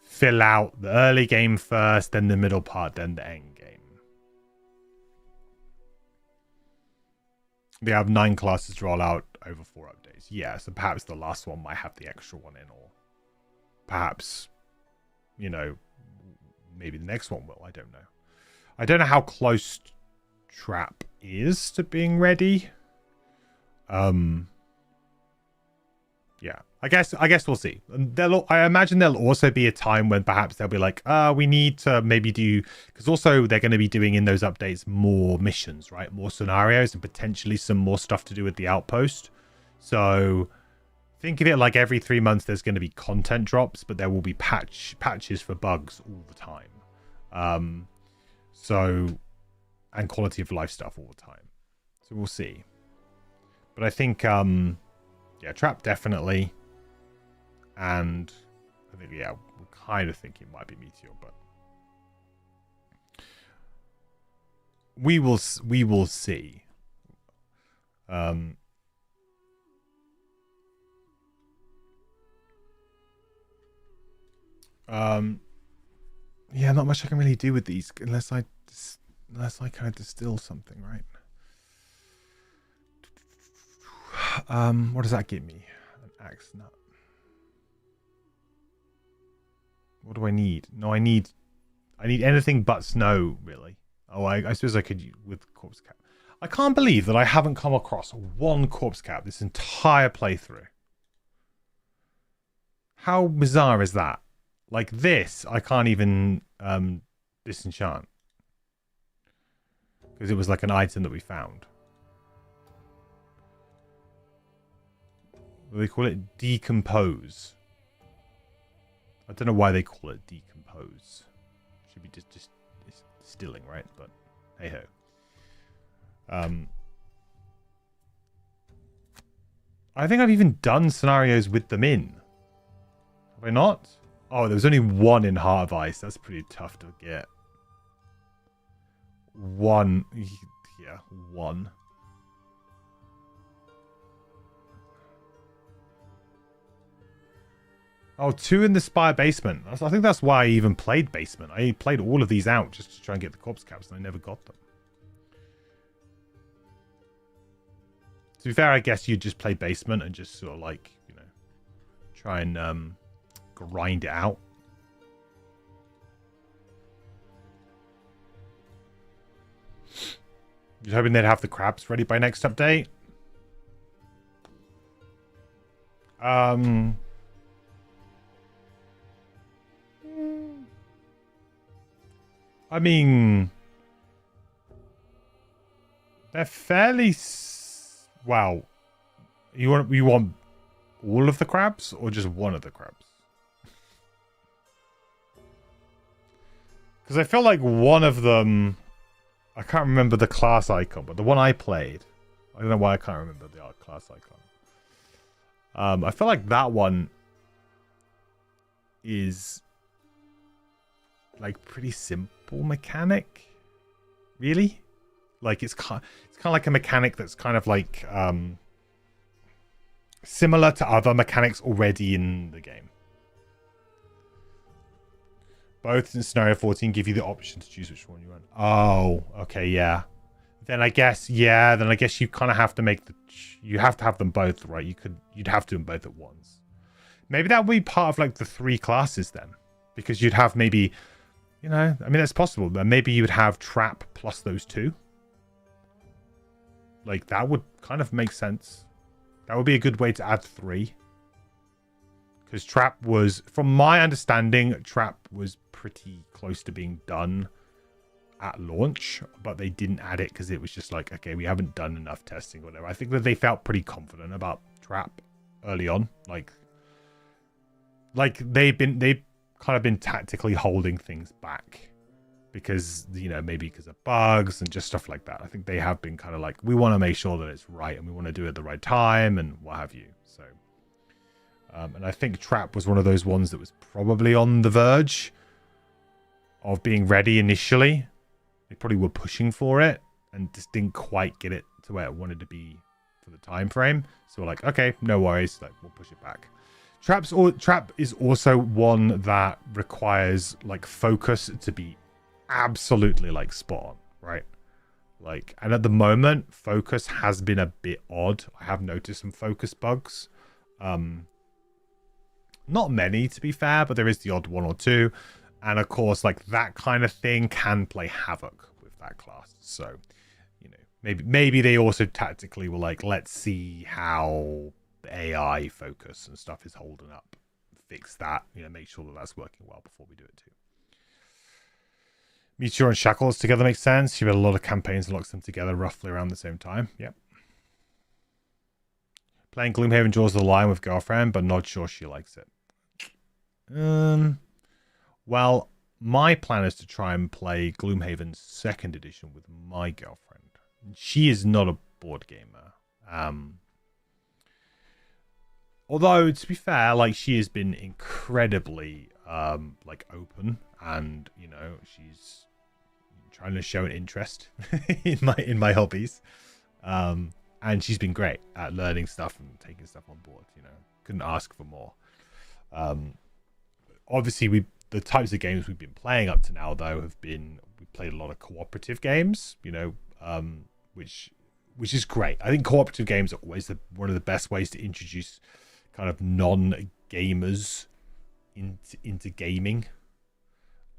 fill out the early game first, then the middle part, then the end game. They have 9 classes to roll out over 4 updates. Yeah, so perhaps the last one might have the extra one in, or perhaps, you know, maybe the next one will. I don't know. I don't know how close Trap is to being ready. Yeah, I guess we'll see. And I imagine there'll also be a time when perhaps they'll be like, we need to maybe do, because also they're going to be doing in those updates more missions, right? More scenarios and potentially some more stuff to do with the Outpost. So think of it like every 3 months there's going to be content drops, but there will be patches for bugs all the time. And quality of life stuff all the time. So we'll see. But I think yeah, Trap definitely. And I think, yeah, we're kind of thinking it might be Meteor, but we will see. Yeah, not much I can really do with these unless I kind of distill something, right? What does that give me? An axe nut. What do I need? No, I need anything but snow, really. Oh, I suppose I could use with corpse cap. I can't believe that I haven't come across one corpse cap this entire playthrough. How bizarre is that? Like this, I can't even disenchant. Because it was like an item that we found. What do they call it? Decompose. I don't know why they call it decompose. Should be just distilling, right? But hey ho. I think I've even done scenarios with them in. Have I not? Oh, there was only one in Heart of Ice. That's pretty tough to get. One. Yeah, one. Oh, two in the Spire Basement. I think that's why I even played Basement. I played all of these out just to try and get the corpse caps, and I never got them. To be fair, I guess you'd just play Basement and just sort of like, you know, try and grind it out. You're hoping they'd have the crabs ready by next update? I mean, they're fairly... Wow. You want all of the crabs or just one of the crabs? Because I feel like one of them... I can't remember the class icon, but the one I played... I don't know why I can't remember the class icon. I feel like that one is... like pretty simple mechanic, really. Like it's kind of like a mechanic that's kind of like similar to other mechanics already in the game. Both in scenario 14 give you the option to choose which one you want. Oh, okay, yeah. Then I guess you kind of have to make you have to have them both, right? You'd have to do them both at once. Maybe that would be part of like the 3 classes then, because you'd have maybe. You know, I mean, that's possible. But maybe you would have Trap plus those 2. Like, that would kind of make sense. That would be a good way to add 3. Because Trap was, from my understanding, Trap was pretty close to being done at launch. But they didn't add it because it was just like, okay, we haven't done enough testing or whatever. I think that they felt pretty confident about Trap early on. Like they've kind of been tactically holding things back because, you know, maybe because of bugs and just stuff like that. I think they have been kind of like, we want to make sure that it's right and we want to do it at the right time and what have you. So and I think Trap was one of those ones that was probably on the verge of being ready initially. They probably were pushing for it and just didn't quite get it to where it wanted to be for the time frame. So we're like, okay, no worries, like we'll push it back. Trap is also one that requires like focus to be absolutely like spot on, right? Like, and at the moment, focus has been a bit odd. I have noticed some focus bugs. Not many, to be fair, but there is the odd 1 or 2. And of course, like that kind of thing can play havoc with that class. So, you know, maybe they also tactically were like, let's see how the AI focus and stuff is holding up. Fix that, you know, make sure that that's working well before we do it too. Meteor and Shackles together makes sense. You've had a lot of campaigns that locks them together roughly around the same time. Yep. Playing Gloomhaven Jaws of the Lion with girlfriend, but not sure she likes it. Well, my plan is to try and play Gloomhaven 2nd edition with my girlfriend. She is not a board gamer. Although, to be fair, like, she has been incredibly, like, open. And, you know, she's trying to show an interest in my hobbies. And she's been great at learning stuff and taking stuff on board, you know. Couldn't ask for more. Obviously, the types of games we've been playing up to now, though, have been... We played a lot of cooperative games, you know, which which is great. I think cooperative games are always one of the best ways to introduce kind of non-gamers into gaming,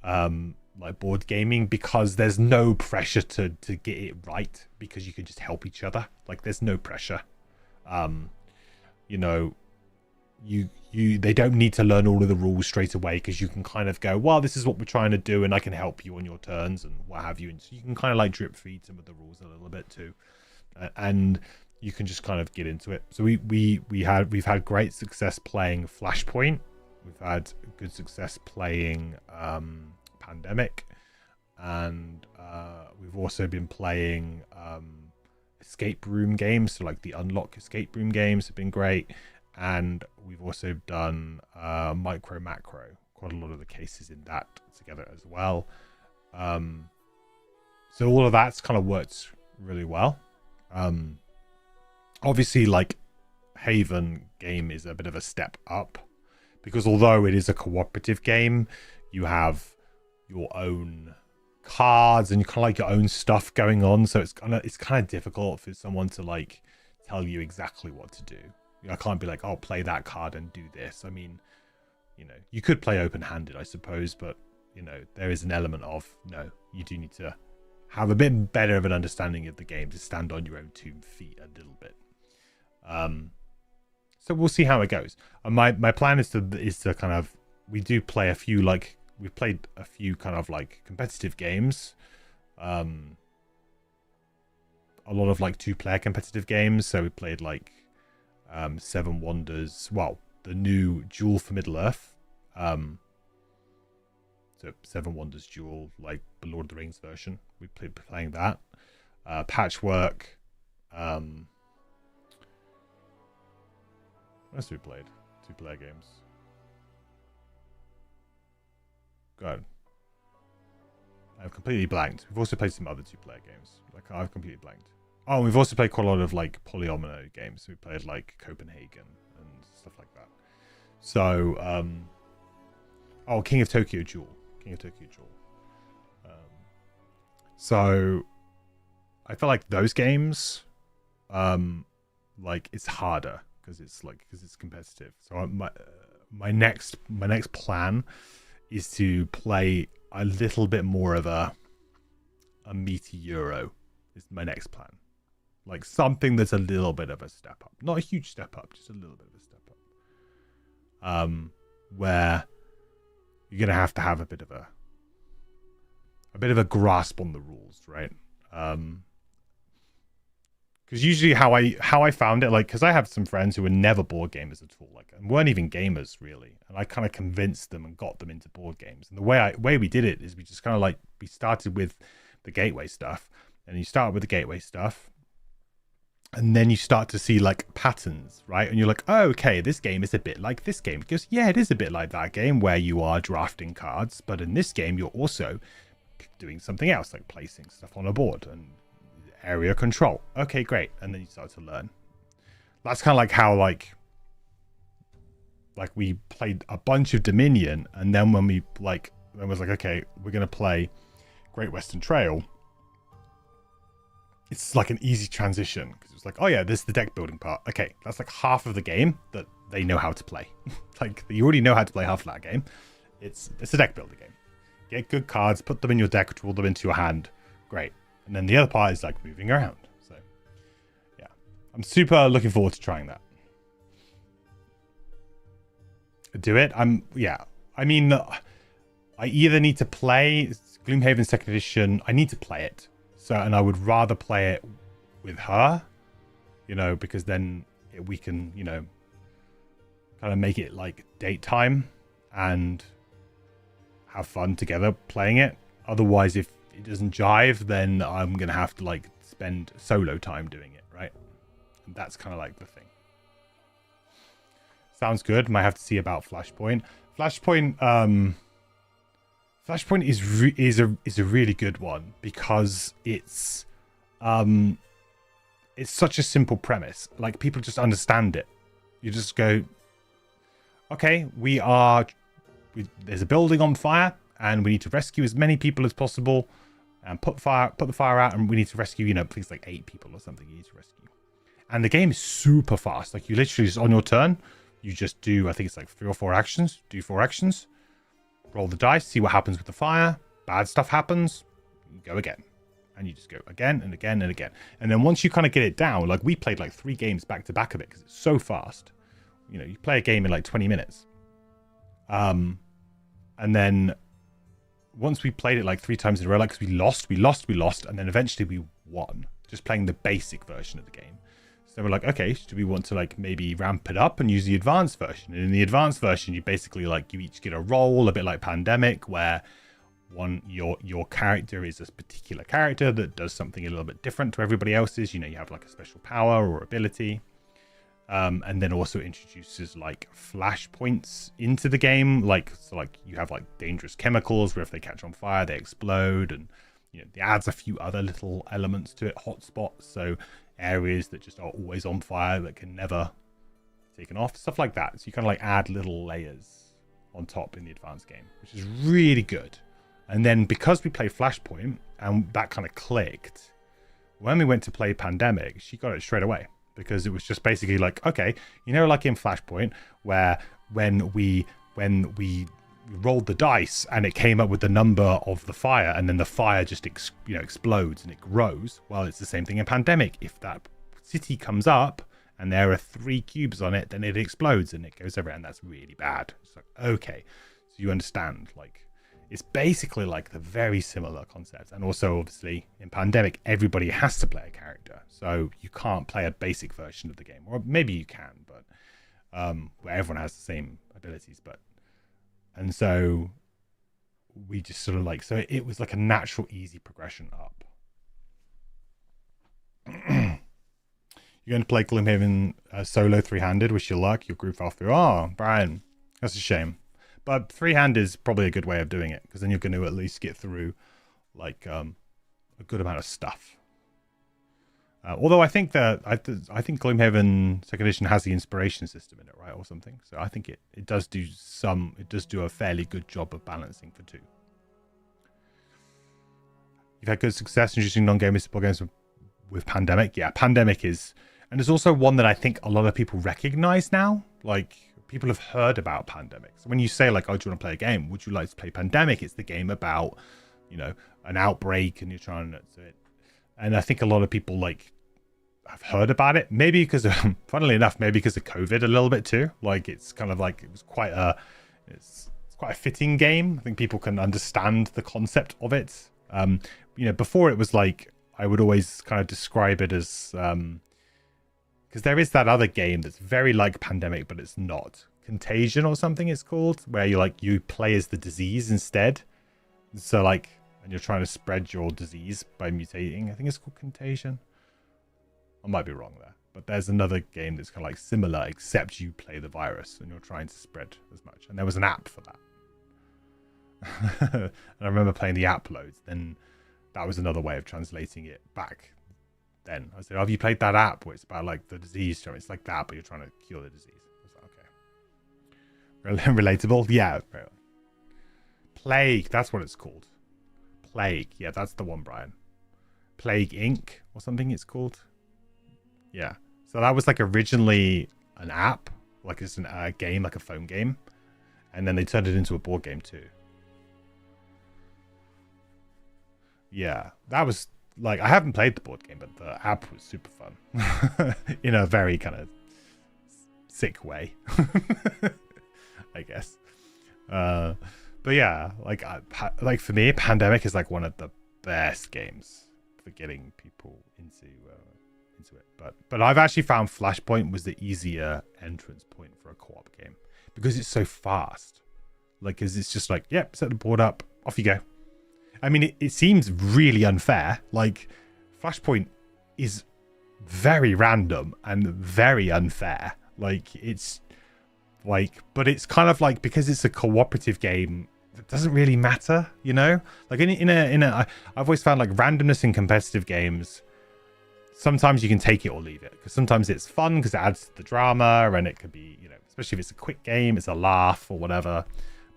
like board gaming, because there's no pressure to get it right, because you can just help each other. Like, there's no pressure. You know, they don't need to learn all of the rules straight away, because you can kind of go, well, this is what we're trying to do, and I can help you on your turns and what have you. And so you can kind of like drip feed some of the rules a little bit too, and you can just kind of get into it. So we've had great success playing Flashpoint. We've had good success playing Pandemic, and we've also been playing escape room games. So like the Unlock escape room games have been great, and we've also done Micro Macro, quite a lot of the cases in that together as well. So all of that's kind of worked really well. Obviously, like, Haven game is a bit of a step up, because although it is a cooperative game, you have your own cards and you kind of like your own stuff going on. So it's kind of difficult for someone to like tell you exactly what to do. You know, I can't be like, oh, play that card and do this. I mean, you know, you could play open-handed, I suppose, but you know, there is an element of, no, you do need to have a bit better of an understanding of the game to stand on your own 2 feet a little bit. So we'll see how it goes. My plan is to kind of, we do play a few, like, we've played a few kind of like competitive games, a lot of like 2-player competitive games. So we played like Seven Wonders, well, the new Duel for Middle Earth, so Seven Wonders Duel, like the Lord of the Rings version. We playing that, Patchwork. What else have we played? 2-player games. Good. I've completely blanked. We've also played some other 2-player games. Like, I've completely blanked. Oh, we've also played quite a lot of like polyomino games. We played like Copenhagen and stuff like that. So, oh, King of Tokyo Duel. So I feel like those games, like, it's harder because it's competitive. So my next plan is to play a little bit more of a meaty Euro. Is my next plan. Like something that's a little bit of a step up, not a huge step up, just a little bit of a step up. Where you're gonna have to have a bit of a grasp on the rules, right? Because usually how I found it, like, because I have some friends who were never board gamers at all, like, and weren't even gamers really, and I kind of convinced them and got them into board games. And the way we did it is we just kind of like, we started with the gateway stuff, and you start with the gateway stuff, and then you start to see like patterns, right? And you're like, oh, okay, this game is a bit like this game. Because yeah, it is a bit like that game where you are drafting cards, but in this game you're also doing something else, like placing stuff on a board and area control. Okay, great. And then you start to learn. That's kind of like how like we played a bunch of Dominion, and then when we like, then was like, okay, we're gonna play Great Western Trail. It's like an easy transition because it's like, oh yeah, this is the deck building part. Okay, that's like half of the game that they know how to play. Like, you already know how to play half of that game. It's a deck builder game. Get good cards, put them in your deck, draw them into your hand. Great. And then the other part is like moving around. So yeah, I'm super looking forward to trying that. Do it. I mean, I either need to play Gloomhaven 2nd edition. I need to play it. So, and I would rather play it with her, you know, because then we can, you know, kind of make it like date time and have fun together playing it. Otherwise, if it doesn't jive, then I'm going to have to like spend solo time doing it, right? And that's kind of like the thing. Sounds good. Might have to see about Flashpoint. Flashpoint is a really good one because it's such a simple premise. Like, people just understand it. You just go, okay, there's a building on fire and we need to rescue as many people as possible. and put the fire out, and we need to rescue, you know, things like 8 people or something you need to rescue. And the game is super fast. Like, you literally just on your turn, you just do, I think it's like 3 or 4 actions. Do 4 actions, roll the dice, see what happens with the fire. Bad stuff happens, you go again. And you just go again and again and again. And then once you kind of get it down, like we played like 3 games back to back of it because it's so fast. You know, you play a game in like 20 minutes. And then once we played it like 3 times in a row, like, because we lost, and then eventually we won, just playing the basic version of the game. So we're like, okay, do we want to like maybe ramp it up and use the advanced version? And in the advanced version, you basically like, you each get a role, a bit like Pandemic, where your character is a particular character that does something a little bit different to everybody else's. You know, you have like a special power or ability. And then also introduces like flashpoints into the game, like, so like you have like dangerous chemicals where if they catch on fire they explode, and you know, it adds a few other little elements to it, hotspots, so areas that just are always on fire that can never be taken off, stuff like that. So you kind of like add little layers on top in the advanced game, which is really good. And then because we played Flashpoint and that kind of clicked, when we went to play Pandemic, she got it straight away. Because it was just basically like, okay, you know, like in Flashpoint, where when we rolled the dice and it came up with the number of the fire, and then the fire just explodes and it grows. Well, it's the same thing in Pandemic. If that city comes up and there are 3 cubes on it, then it explodes and it goes over, and that's really bad. It's like, okay, so you understand, like, it's basically like the very similar concept. And also, obviously, in Pandemic, everybody has to play a character. So you can't play a basic version of the game. Or maybe you can, but where everyone has the same abilities. And so we just sort of like, so it was like a natural, easy progression up. You're going to play Gloomhaven solo 3-handed, wish you luck. Your group fell through. Oh, Brian, that's a shame. But 3-hand is probably a good way of doing it, because then you're going to at least get through like a good amount of stuff. Although I think that I think Gloomhaven 2nd Edition has the inspiration system in it, right, or something. So I think it does do a fairly good job of balancing for 2. You've had good success introducing non-gaming support games with Pandemic. Yeah, Pandemic is, and there's also one that I think a lot of people recognize now, like. People have heard about Pandemic. So when you say like, oh, do you want to play a game? Would you like to play Pandemic? It's the game about, you know, an outbreak and you're trying to do it. And I think a lot of people like have heard about it. Maybe because of, funnily enough, maybe because of COVID a little bit too. Like it's kind of like, it was quite it's quite a fitting game. I think people can understand the concept of it. You know, before it was like, I would always kind of describe it as, because there is that other game that's very like Pandemic, but it's not. Contagion or something it's called, where you play as the disease instead. So like, and you're trying to spread your disease by mutating. I think it's called Contagion. I might be wrong there. But there's another game that's kind of like similar, except you play the virus and you're trying to spread as much. And there was an app for that. And I remember playing the app loads. Then that was another way of translating it back. Then I said, have you played that app where it's about like the disease? It's like that, but you're trying to cure the disease. I was like, okay. Relatable? Yeah. Plague, that's what it's called. Plague. Yeah, that's the one, Brian. Plague Inc. or something it's called. Yeah. So that was like originally an app, like it's a game, like a phone game. And then they turned it into a board game too. Yeah, that was... Like, I haven't played the board game, but the app was super fun. In a very kind of sick way. I guess. But yeah, like for me, Pandemic is like one of the best games for getting people into it. But I've actually found Flashpoint was the easier entrance point for a co-op game. Because it's so fast. Like, 'cause it's just like, yep, set the board up, off you go. I mean, it seems really unfair. Like, Flashpoint is very random and very unfair. Like, it's like, but it's kind of like, because it's a cooperative game, it doesn't really matter, you know? Like, I've always found like randomness in competitive games. Sometimes you can take it or leave it, because sometimes it's fun because it adds to the drama, and it could be, you know, especially if it's a quick game, it's a laugh or whatever.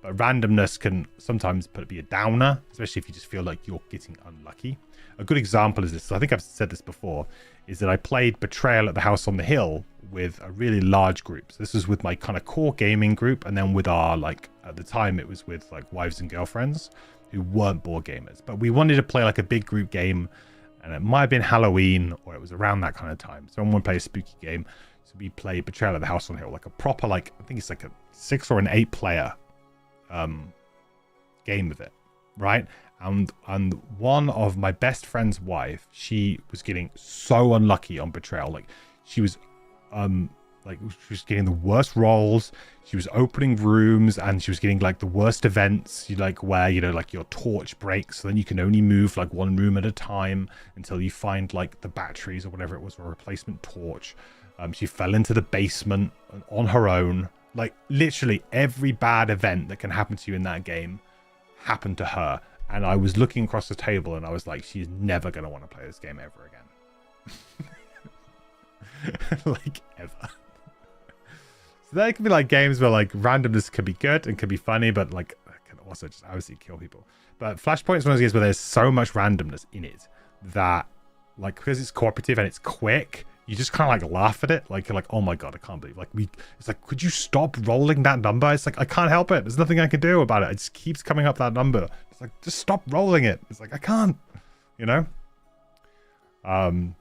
But randomness can sometimes be a downer, especially if you just feel like you're getting unlucky. A good example is this, I think I've said this before, is that I played Betrayal at the House on the Hill with a really large group. So this was with my kind of core gaming group, and then with our, like, at the time it was with like wives and girlfriends who weren't board gamers. But we wanted to play like a big group game, and it might have been Halloween, or it was around that kind of time. So I wanted to play a spooky game. So we played Betrayal at the House on the Hill, like a proper, like, I think it's like a 6 or an 8 player game of it, right? And one of my best friend's wife, she was getting so unlucky on Betrayal. Like, she was getting the worst rolls. She was opening rooms, and she was getting like the worst events, where, like, your torch breaks, so then you can only move like one room at a time until you find like the batteries or whatever it was, or a replacement torch. She fell into the basement on her own. Like, literally every bad event that can happen to you in that game happened to her. And I was looking across the table, and I was like, she's never going to want to play this game ever again. Like, ever. So there can be like games where like randomness can be good and can be funny, but like it can also just obviously kill people. But Flashpoint is one of those games where there's so much randomness in it that, like, because it's cooperative and it's quick, you just kind of like laugh at it. Like, you're like, oh my god, I can't believe, like, it's like, could you stop rolling that number? It's like, I can't help it. There's nothing I can do about it. It just keeps coming up, that number. It's like, just stop rolling it. It's like, I can't, and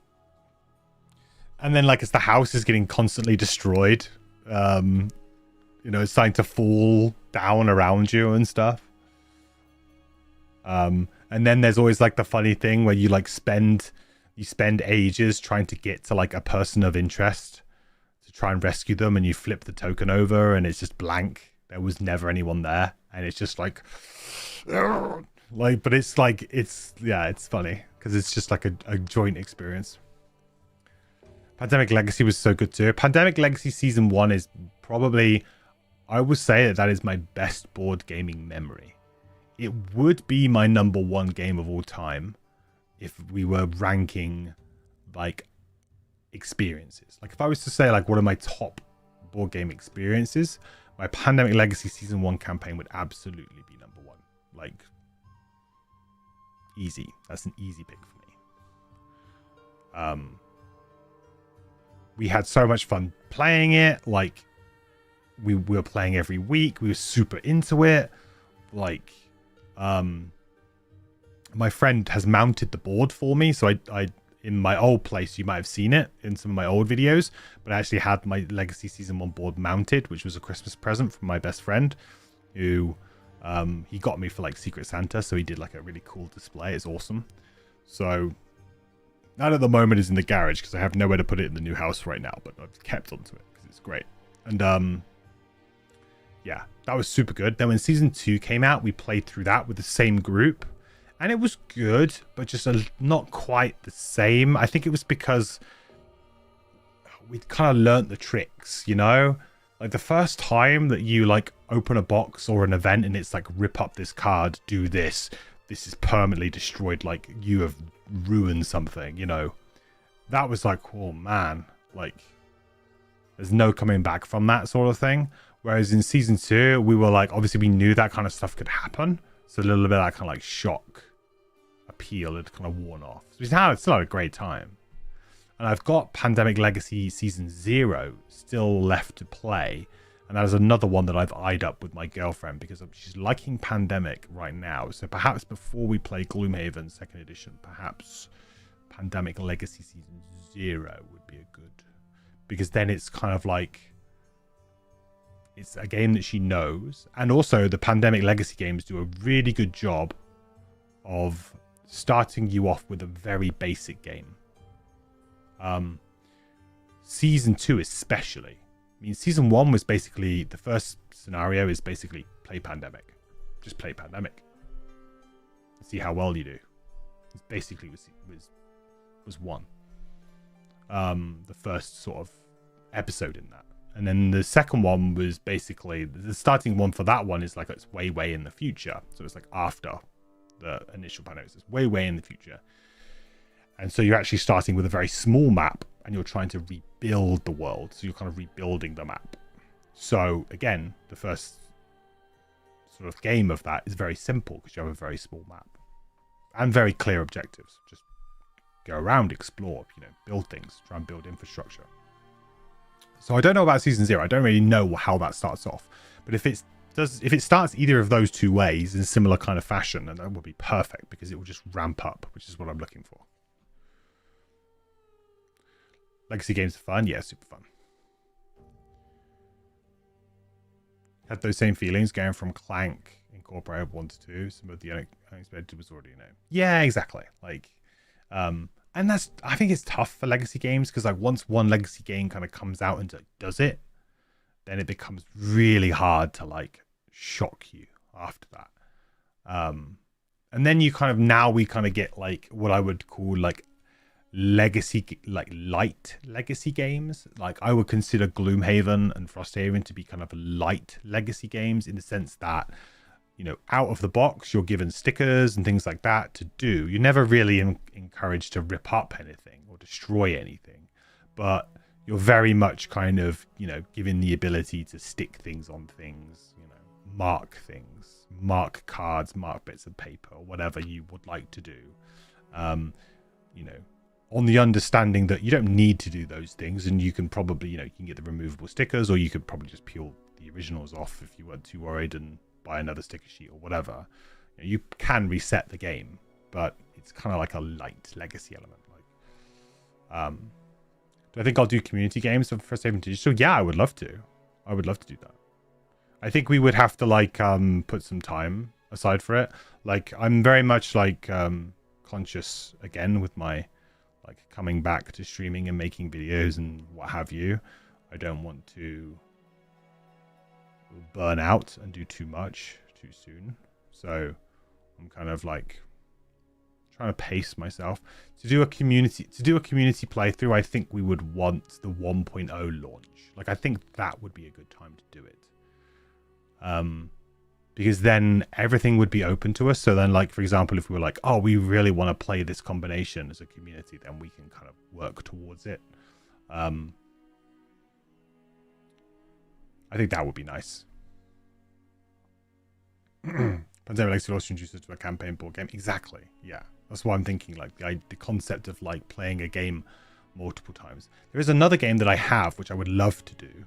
then, like, as the house is getting constantly destroyed, it's starting to fall down around you and stuff. And then there's always like the funny thing where you like spend ages trying to get to like a person of interest to try and rescue them, and you flip the token over and it's just blank. There was never anyone there, and it's just like but it's like, it's funny because it's just like a joint experience. Pandemic Legacy was so good too. Pandemic Legacy Season 1 is probably, I would say that is my best board gaming memory. It would be my number 1 game of all time if we were ranking like experiences. Like, if I was to say like what are my top board game experiences, my Pandemic Legacy Season 1 campaign would absolutely be number 1. Like, easy. That's an easy pick for me. We had so much fun playing it. Like, we were playing every week. We were super into it. Like, my friend has mounted the board for me. So I in my old place, you might have seen it in some of my old videos, but I actually had my Legacy Season 1 board mounted, which was a Christmas present from my best friend, who he got me for like Secret Santa. So he did like a really cool display. It's awesome. So that at the moment is in the garage because I have nowhere to put it in the new house right now, but I've kept onto it because it's great. And yeah, that was super good. Then when Season 2 came out, we played through that with the same group, and it was good, but just not quite the same. I think it was because we'd kind of learnt the tricks, like the first time that you like open a box or an event and it's like, rip up this card, do this is permanently destroyed, like you have ruined something, that was like, oh man, like there's no coming back from that sort of thing. Whereas in Season 2, we were like, obviously we knew that kind of stuff could happen, so a little bit of that kind of like shock appeal had kind of worn off. So it's still had a great time. And I've got Pandemic Legacy Season 0 still left to play, and that is another one that I've eyed up with my girlfriend because she's liking Pandemic right now. So perhaps before we play Gloomhaven 2nd Edition, perhaps Pandemic Legacy Season 0 would be a good... Because then it's kind of like... It's a game that she knows. And also the Pandemic Legacy games do a really good job of starting you off with a very basic game. Season 2 especially. I mean, Season 1 was basically, the first scenario is basically play Pandemic. Just play Pandemic. See how well you do. It basically was one. The first sort of episode in that. And then the second one was basically, the starting one for that one is like, it's way in the future. So it's like after the initial Pandemic. It's way in the future. And so you're actually starting with a very small map and you're trying to rebuild the world. So you're kind of rebuilding the map. So again, the first sort of game of that is very simple because you have a very small map and very clear objectives. Just go around, explore, build things, try and build infrastructure. So I don't know about Season 0. I don't really know how that starts off. But if it starts either of those two ways in similar kind of fashion, then that would be perfect because it will just ramp up, which is what I'm looking for. Legacy games are fun. Yeah, super fun. Had those same feelings going from Clank Incorporated 1 to 2. Some of the unexpected was already known. Yeah, exactly. And I think it's tough for legacy games because once one legacy game kind of comes out and does it, then it becomes really hard to shock you after that. And then we get what I would call legacy, light legacy games. I would consider Gloomhaven and Frosthaven to be kind of light legacy games in the sense that, out of the box, you're given stickers and things like that to do. You're never really encouraged to rip up anything or destroy anything, but you're very much kind of, given the ability to stick things on things, mark things, mark cards, mark bits of paper, or whatever you would like to do. On the understanding that you don't need to do those things, and you can probably, you can get the removable stickers, or you could probably just peel the originals off if you weren't too worried and buy another sticker sheet or whatever. You can reset the game, but it's kind of like a light legacy element. Do I think I'll do community games for Frosthaven Digital? Yeah, I would love to. I would love to do that. I think we would have to put some time aside for it. I'm very much conscious again with my coming back to streaming and making videos and what have you. I don't want to burn out and do too much too soon. So I'm kind of trying to pace myself to do a community playthrough. I think we would want the 1.0 launch. I think that would be a good time to do it. Because then everything would be open to us. So then, for example, if we were oh, we really want to play this combination as a community, then we can kind of work towards it. I think that would be nice. Pandemic Legacy also introduced us to a campaign board game. Exactly. Yeah. That's why I'm thinking the concept of playing a game multiple times. There is another game that I have, which I would love to do.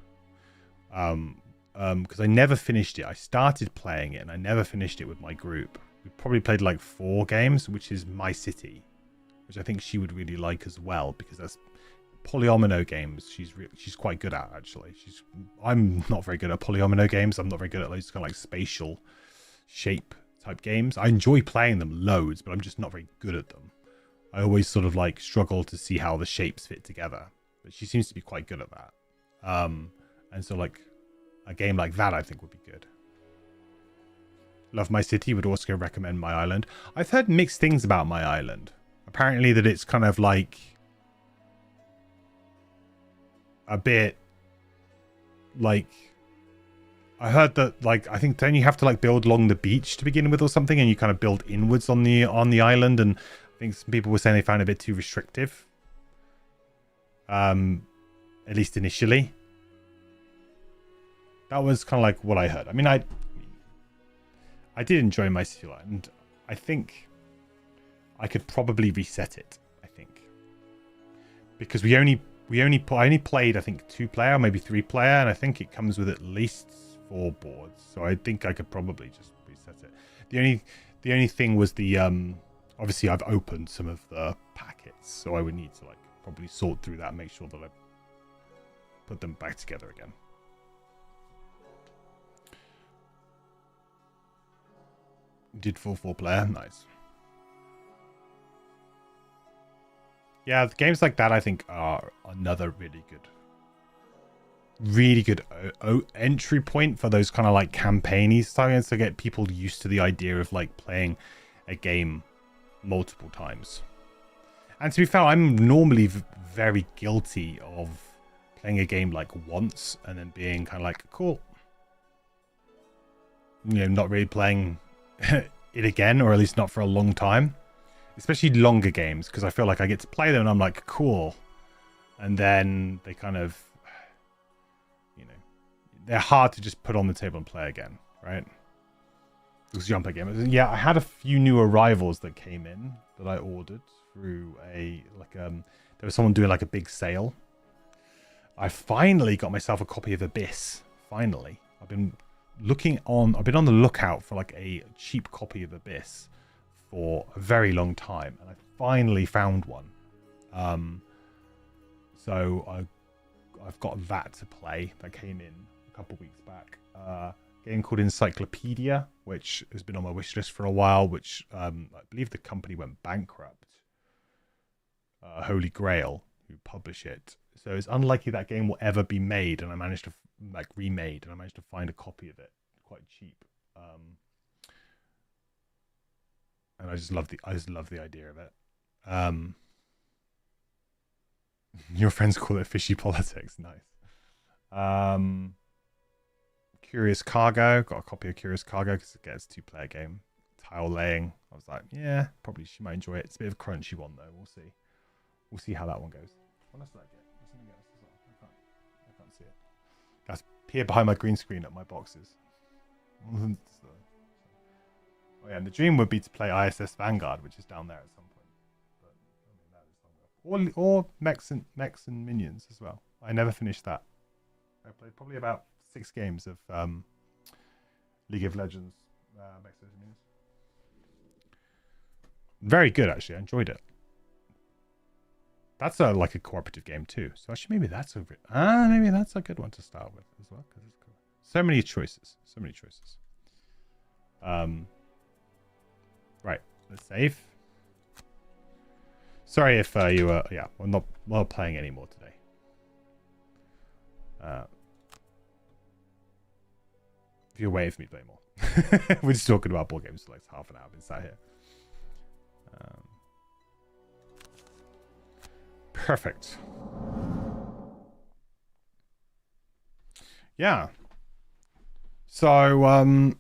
Because I never finished it. I started playing it and I never finished it with my group. We probably played 4 games, which is My City, which I think she would really like as well, because that's polyomino games. She's quite good at, actually. I'm not very good at polyomino games. I'm not very good at those kind of spatial shape type games. I enjoy playing them loads, but I'm just not very good at them. I always sort of struggle to see how the shapes fit together, but she seems to be quite good at that. And so a game like that I think would be good. Love My City, would also recommend My Island. I've heard mixed things about My Island. Apparently that it's kind of a bit I heard that I think then you have to build along the beach to begin with or something, and you kind of build inwards on the island, and I think some people were saying they found it a bit too restrictive. At least initially. That was kind of what I heard. I mean, I did enjoy My City Island. I think I could probably reset it, I think. Because I only played, I think, 2-player, maybe 3-player, and I think it comes with at least 4 boards. So I think I could probably just reset it. The only thing was the obviously I've opened some of the packets, so I would need to probably sort through that and make sure that I put them back together again. Did full 4-player. Nice. Yeah, games like that I think are another really good entry point for those kind of campaigny styles to get people used to the idea of playing a game multiple times. And to be fair, I'm normally very guilty of playing a game once and then being kind of cool, not really playing it again, or at least not for a long time, especially longer games, because I feel I get to play them and I'm cool, and then they kind of they're hard to just put on the table and play again, right? Let's jump again. Yeah, I had a few new arrivals that came in that I ordered through there was someone doing like a big sale. I finally got myself a copy of Abyss. Finally. I've been on the lookout for like a cheap copy of Abyss for a very long time, and I finally found one. So I've got that to play. That came in a couple weeks back. Game called Encyclopedia, which has been on my wish list for a while, which I believe the company went bankrupt. Holy Grail, who publish it. So it's unlikely that game will ever be made, and I managed to remade, and I managed to find a copy of it quite cheap. And I just love the idea of it. Your friends call it fishy politics. Nice. Curious Cargo. Got a copy of Curious Cargo because it gets 2-player game. Tile laying. I was like, yeah, probably she might enjoy it. It's a bit of a crunchy one though. We'll see. We'll see how that one goes. What else did I get? There's something else as well. I can't see it. Guys, peer behind my green screen at my boxes. Oh yeah, and the dream would be to play ISS Vanguard, which is down there at some point. But I mean, that is longer. Or mechs and minions as well. I never finished that. I played probably about 6 games of League of Legends mechs and minions. Very good, actually. I enjoyed it. That's like a cooperative game too. So actually, maybe that's a good one to start with as well, because it's cool. So many choices. Right, let's save. Sorry if you were, we're not playing anymore today. If you're waiting for me to play more, we're just talking about board games for like half an hour. I've been sat here. Perfect. Yeah. So,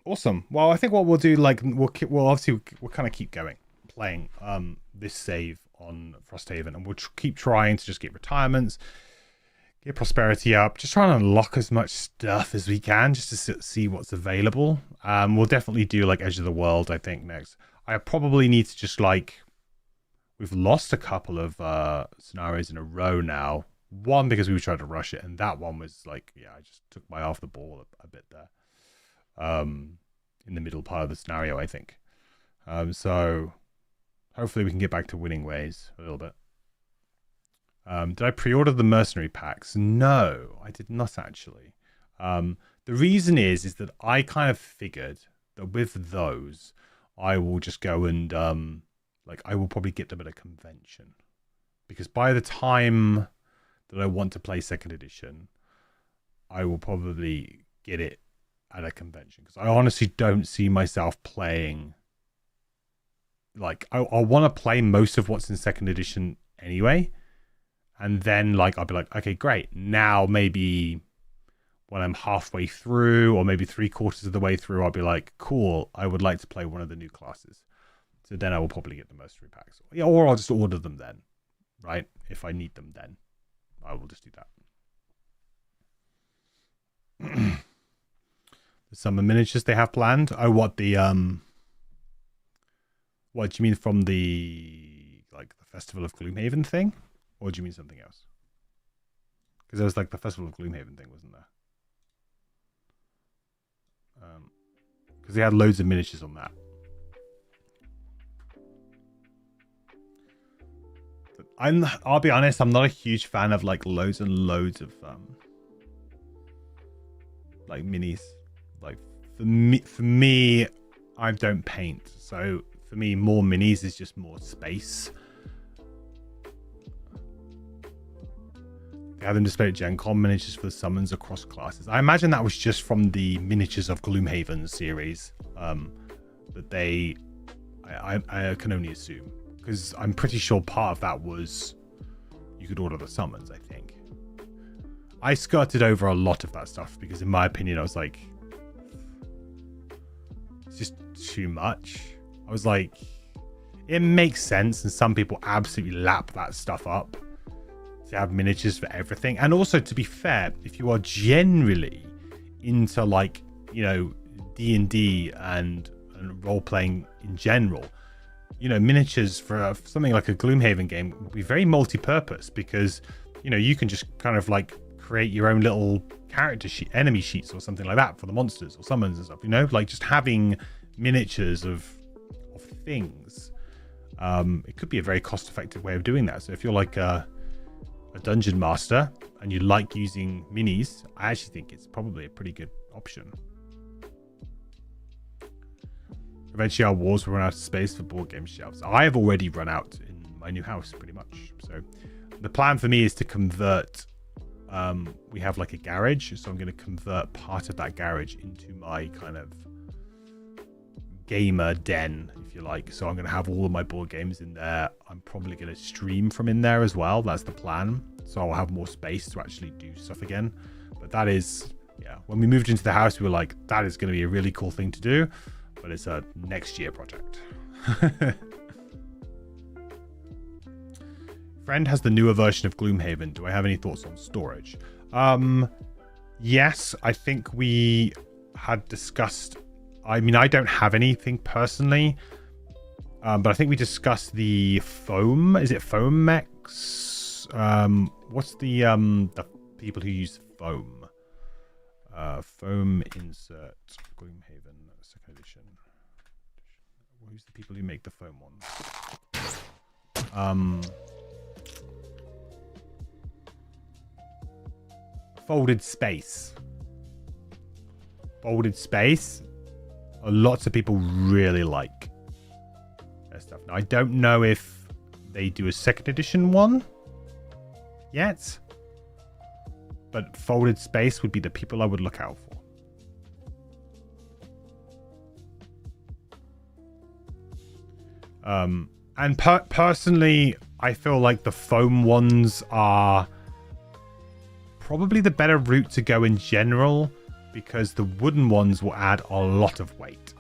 awesome. Well, I think what we'll do, like, we'll kind of keep going, playing this save on Frosthaven, and we'll keep trying to just get retirements, get prosperity up, just trying to unlock as much stuff as we can, just to see what's available. We'll definitely do like Edge of the World, I think, next. I probably need to just like. We've lost a couple of scenarios in a row now. One because we tried to rush it, and that one was like, I just took my off the ball a bit there. In the middle part of the scenario, I think. So hopefully we can get back to winning ways a little bit. Did I pre-order the mercenary packs? No, I did not actually. The reason is that I kind of figured that with those, I will just go and I will probably get them at a convention, because by the time that I want to play 2nd edition, I will probably get it at a convention, because I honestly don't see myself playing. Like, I want to play most of what's in 2nd edition anyway, and then I'll be like, okay, great. Now maybe when I'm halfway through, or maybe 3/4 of the way through, I'll be like, cool, I would like to play one of the new classes. So then I will probably get the mercenary packs. Yeah, or I'll just order them then, right? If I need them then, I will just do that. The summer miniatures they have planned. Oh, what do you mean from the Festival of Gloomhaven thing? Or do you mean something else? Because there was like the Festival of Gloomhaven thing, wasn't there? Because they had loads of miniatures on that. I'll be honest, I'm not a huge fan of like loads and loads of like minis. Like for me, I don't paint, so for me, more minis is just more space. They had them displayed at Gen Con, miniatures for the summons across classes. I imagine that was just from the Miniatures of Gloomhaven series. That they, I can only assume. Because I'm pretty sure part of that was you could order the summons, I think. I skirted over a lot of that stuff because in my opinion, I was like, it's just too much. I was like, it makes sense, and some people absolutely lap that stuff up to have miniatures for everything. And also, to be fair, if you are generally into D&D and role-playing in general, you know, miniatures for something like a Gloomhaven game would be very multi-purpose, because, you know, you can just kind of like create your own little character sheet, enemy sheets or something like that for the monsters or summons and stuff, you know, like just having miniatures of things. It could be a very cost-effective way of doing that. So if you're like a dungeon master and you like using minis, I actually think it's probably a pretty good option. Eventually our walls will run out of space for board game shelves. I have already run out in my new house pretty much. So the plan for me is to convert, we have like a garage, so I'm going to convert part of that garage into my kind of gamer den, if you like. So I'm going to have all of my board games in there. I'm probably going to stream from in there as well. That's the plan. So I'll have more space to actually do stuff again. But that is, yeah, when we moved into the house, we were like, that is going to be a really cool thing to do. But it's a next year project. Friend has the newer version of Gloomhaven. Do I have any thoughts on storage? Yes, I think we had discussed. I mean, I don't have anything personally, but I think we discussed the foam. Is it Foam Mex? What's the people who use foam? Foam insert Gloomhaven second edition. Who's the people who make the foam ones? Folded Space. Folded Space. Lots of people really like their stuff. Now, I don't know if they do a second edition one yet, but Folded Space would be the people I would look out for. And personally, I feel like the foam ones are probably the better route to go in general, because the wooden ones will add a lot of weight,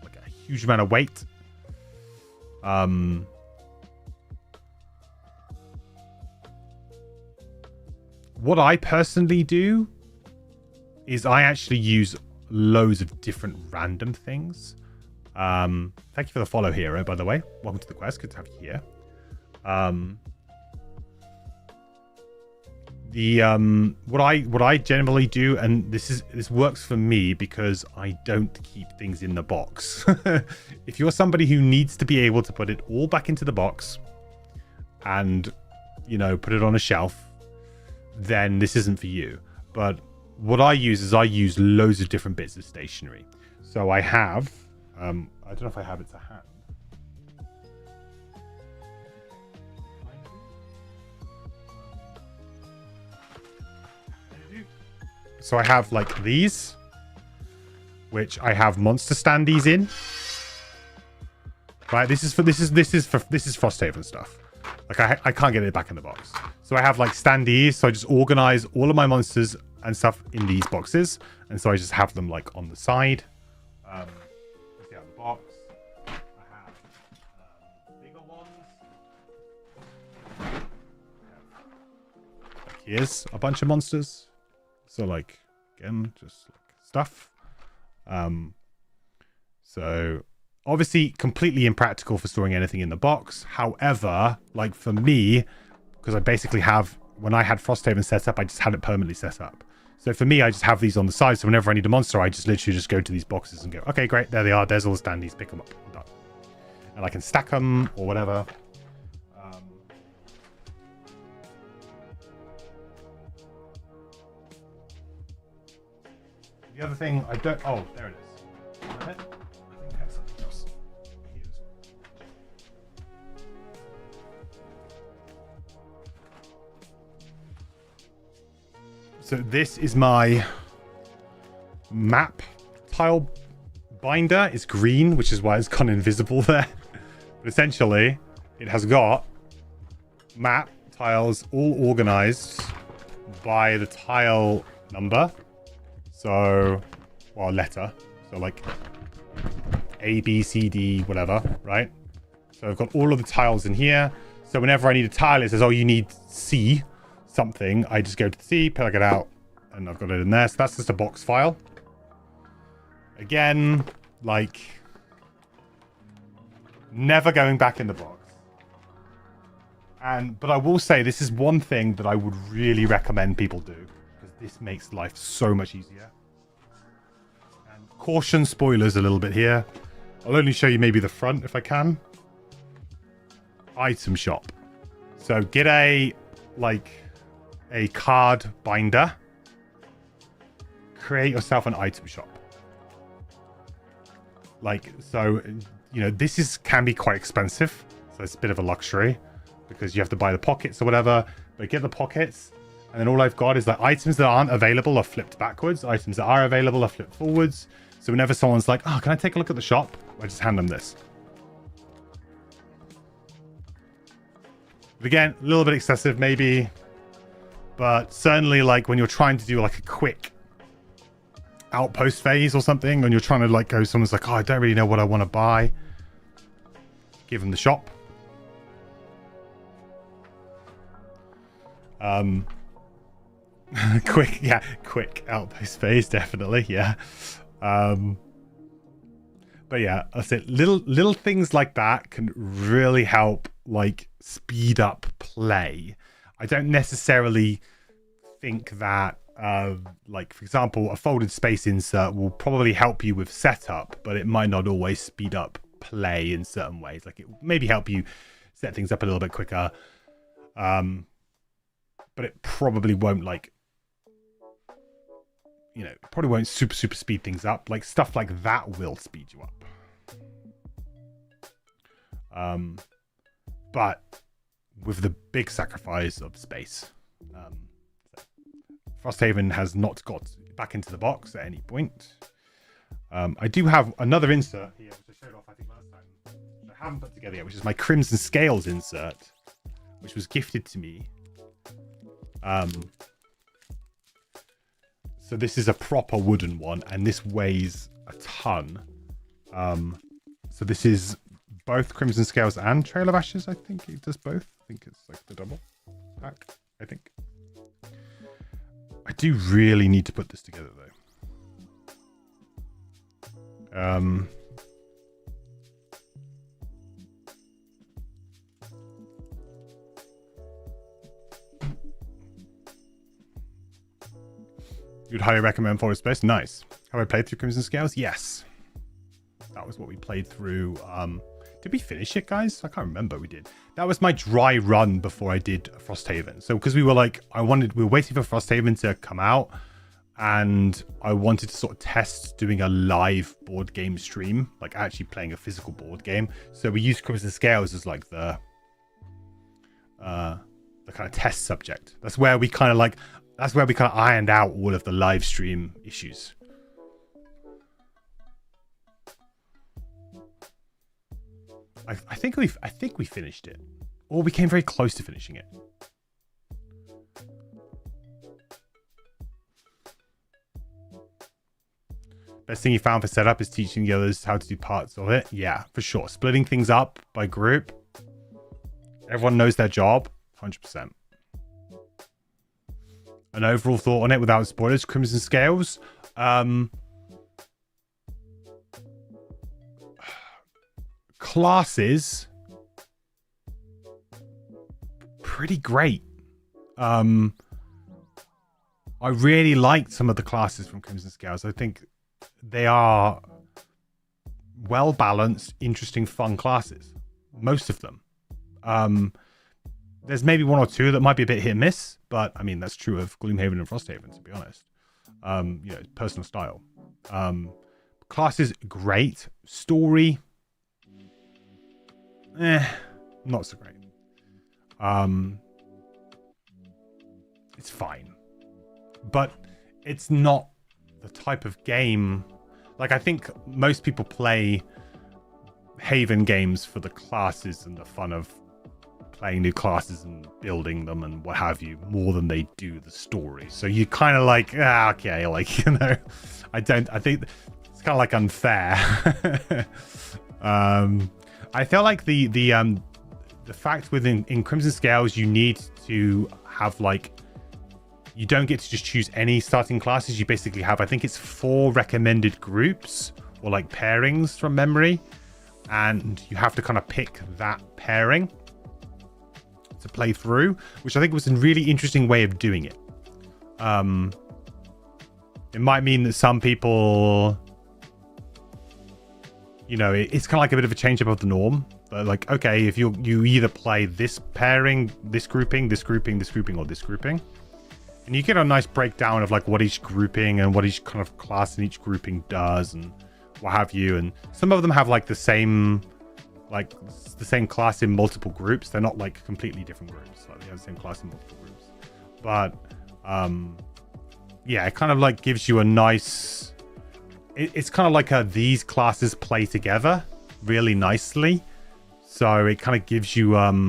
like a huge amount of weight. What I personally do is I actually use loads of different random things. Thank you for the follow, Hero, by the way. Welcome to the quest. Good to have you here. What I generally do, and this works for me because I don't keep things in the box. If you're somebody who needs to be able to put it all back into the box and, you know, put it on a shelf, then this isn't for you. But what I use is I use loads of different bits of stationery. So I have, I don't know if I have it to hand. So I have like these, which I have monster standees in. Right, this is Frosthaven stuff. Like I can't get it back in the box. So I have like standees, so I just organize all of my monsters and stuff in these boxes, and so I just have them like on the side. Let's get out the box. I have bigger ones. Like here's a bunch of monsters. So like again, just like stuff. So obviously completely impractical for storing anything in the box. However, like for me, because I basically have, when I had Frosthaven set up, I just had it permanently set up. So for me, I just have these on the side. So whenever I need a monster, I just literally just go to these boxes and go, okay, great, there they are. There's all the standees. Pick them up. I'm done. And I can stack them or whatever. The other thing I don't... Oh, there it is. I think I have something else here as well. So this is my map tile binder. It's green, which is why it's gone invisible there. But essentially, it has got map tiles all organized by the tile number. So, well, letter. So like A, B, C, D, whatever, right? So I've got all of the tiles in here. So whenever I need a tile, it says, oh, you need C something. I just go to the C, plug it out, and I've got it in there. So that's just a box file. Again, like, never going back in the box. But I will say this is one thing that I would really recommend people do, because this makes life so much easier. And caution, spoilers a little bit here. I'll only show you maybe the front if I can. Item shop. So get a card binder. Create yourself an item shop. Like, so, you know, this can be quite expensive. So it's a bit of a luxury, because you have to buy the pockets or whatever. But get the pockets, and then all I've got is like items that aren't available are flipped backwards. Items that are available are flipped forwards. So whenever someone's like, oh, can I take a look at the shop? I just hand them this. But again, a little bit excessive maybe. But certainly like when you're trying to do like a quick Outpost phase or something, and you're trying to like go, someone's like, oh, I don't really know what I want to buy. Give them the shop. Quick Outpost phase, definitely, yeah. But yeah, I said little things like that can really help like speed up play. I don't necessarily think that like, for example, a folded space insert will probably help you with setup, but it might not always speed up play in certain ways. Like, it maybe help you set things up a little bit quicker, but it probably won't, like, you know, probably won't super speed things up. Like, stuff like that will speed you up, but with the big sacrifice of space. Frosthaven has not got back into the box at any point. I do have another insert here, which I showed off, I think, last time, which I haven't put together yet, which is my Crimson Scales insert, which was gifted to me. So this is a proper wooden one, and this weighs a ton. So this is both Crimson Scales and Trail of Ashes. I think it does both. I think it's like the double pack, I think. I do really need to put this together though. You'd highly recommend Forest Space? Nice. Have I played through Crimson Scales? Yes. That was what we played through. Did we finish it, guys? I can't remember. We did. That was my dry run before I did Frosthaven. So because we were like, we were waiting for Frosthaven to come out, and I wanted to sort of test doing a live board game stream, like actually playing a physical board game. So we used Crimson Scales as like the kind of test subject. That's where we kind of ironed out all of the live stream issues. I think we finished it, or we came very close to finishing it. Best thing you found for setup is teaching the others how to do parts of it. Yeah, for sure. Splitting things up by group. Everyone knows their job. 100%. An overall thought on it without spoilers. Crimson Scales. Classes. Pretty great. I really liked some of the classes from Crimson Scales. I think they are well balanced, interesting, fun classes. Most of them. There's maybe one or two that might be a bit hit and miss, but I mean that's true of Gloomhaven and Frosthaven, to be honest. You know, personal style. Classes great. Story, not so great. It's fine, but it's not the type of game. Like, I think most people play Haven games for the classes and the fun of playing new classes and building them and what have you, more than they do the story. So you kind of like, okay, like, you know, I think it's kind of like unfair. I feel like the fact in Crimson Scales you need to have like you don't get to just choose any starting classes. You basically have, I think it's 4 recommended groups or like pairings from memory, and you have to kind of pick that pairing to play through, which I think was a really interesting way of doing it. It might mean that some people, you know, it's kind of like a bit of a change up of the norm. But like, okay, if you either play this pairing, this grouping, this grouping, this grouping, or this grouping, and you get a nice breakdown of like what each grouping and what each kind of class in each grouping does and what have you. And some of them have like the same class in multiple groups. They're not like completely different groups. Like they have the same class in multiple groups. But yeah, it kind of like gives you a nice. It's kind of like these classes play together really nicely. So it kind of gives you a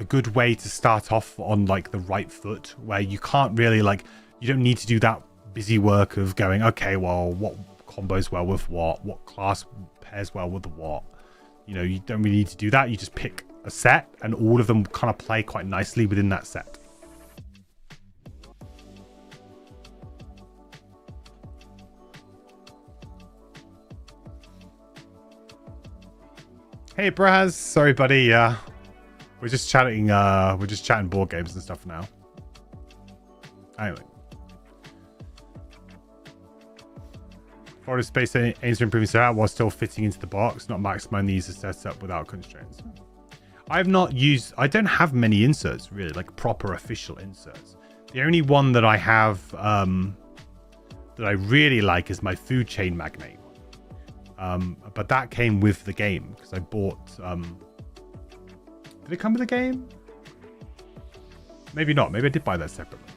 good way to start off on like the right foot, where you can't really like, you don't need to do that busy work of going, okay, well, what combos well with what class pairs well with what. You know, you don't really need to do that. You just pick a set and all of them kind of play quite nicely within that set. Hey Braz, sorry buddy, we're just chatting board games and stuff now. Anyway. Forest space aims to improving setup while still fitting into the box, not maximizing the user setup without constraints. I don't have many inserts really, like proper official inserts. The only one that I have that I really like is my food chain magnate. But that came with the game because I bought. Did it come with the game? Maybe not. Maybe I did buy that separately.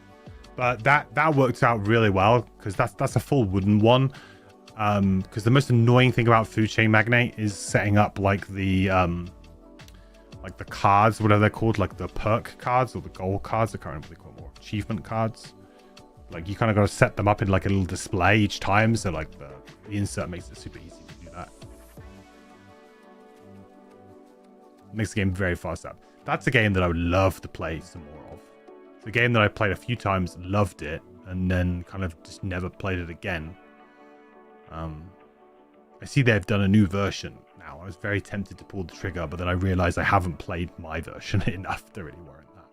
But that worked out really well because that's a full wooden one. Because the most annoying thing about food chain magnate is setting up like the cards, whatever they're called, like the perk cards or the gold cards. I can't remember what they call them, or achievement cards. Like you kind of got to set them up in like a little display each time. So like the insert makes it super easy. Makes the game very fast up. That's a game that I would love to play some more of. It's a game that I played a few times, loved it, and then kind of just never played it again. I see they've done a new version now. I was very tempted to pull the trigger, but then I realized I haven't played my version enough to really warrant that.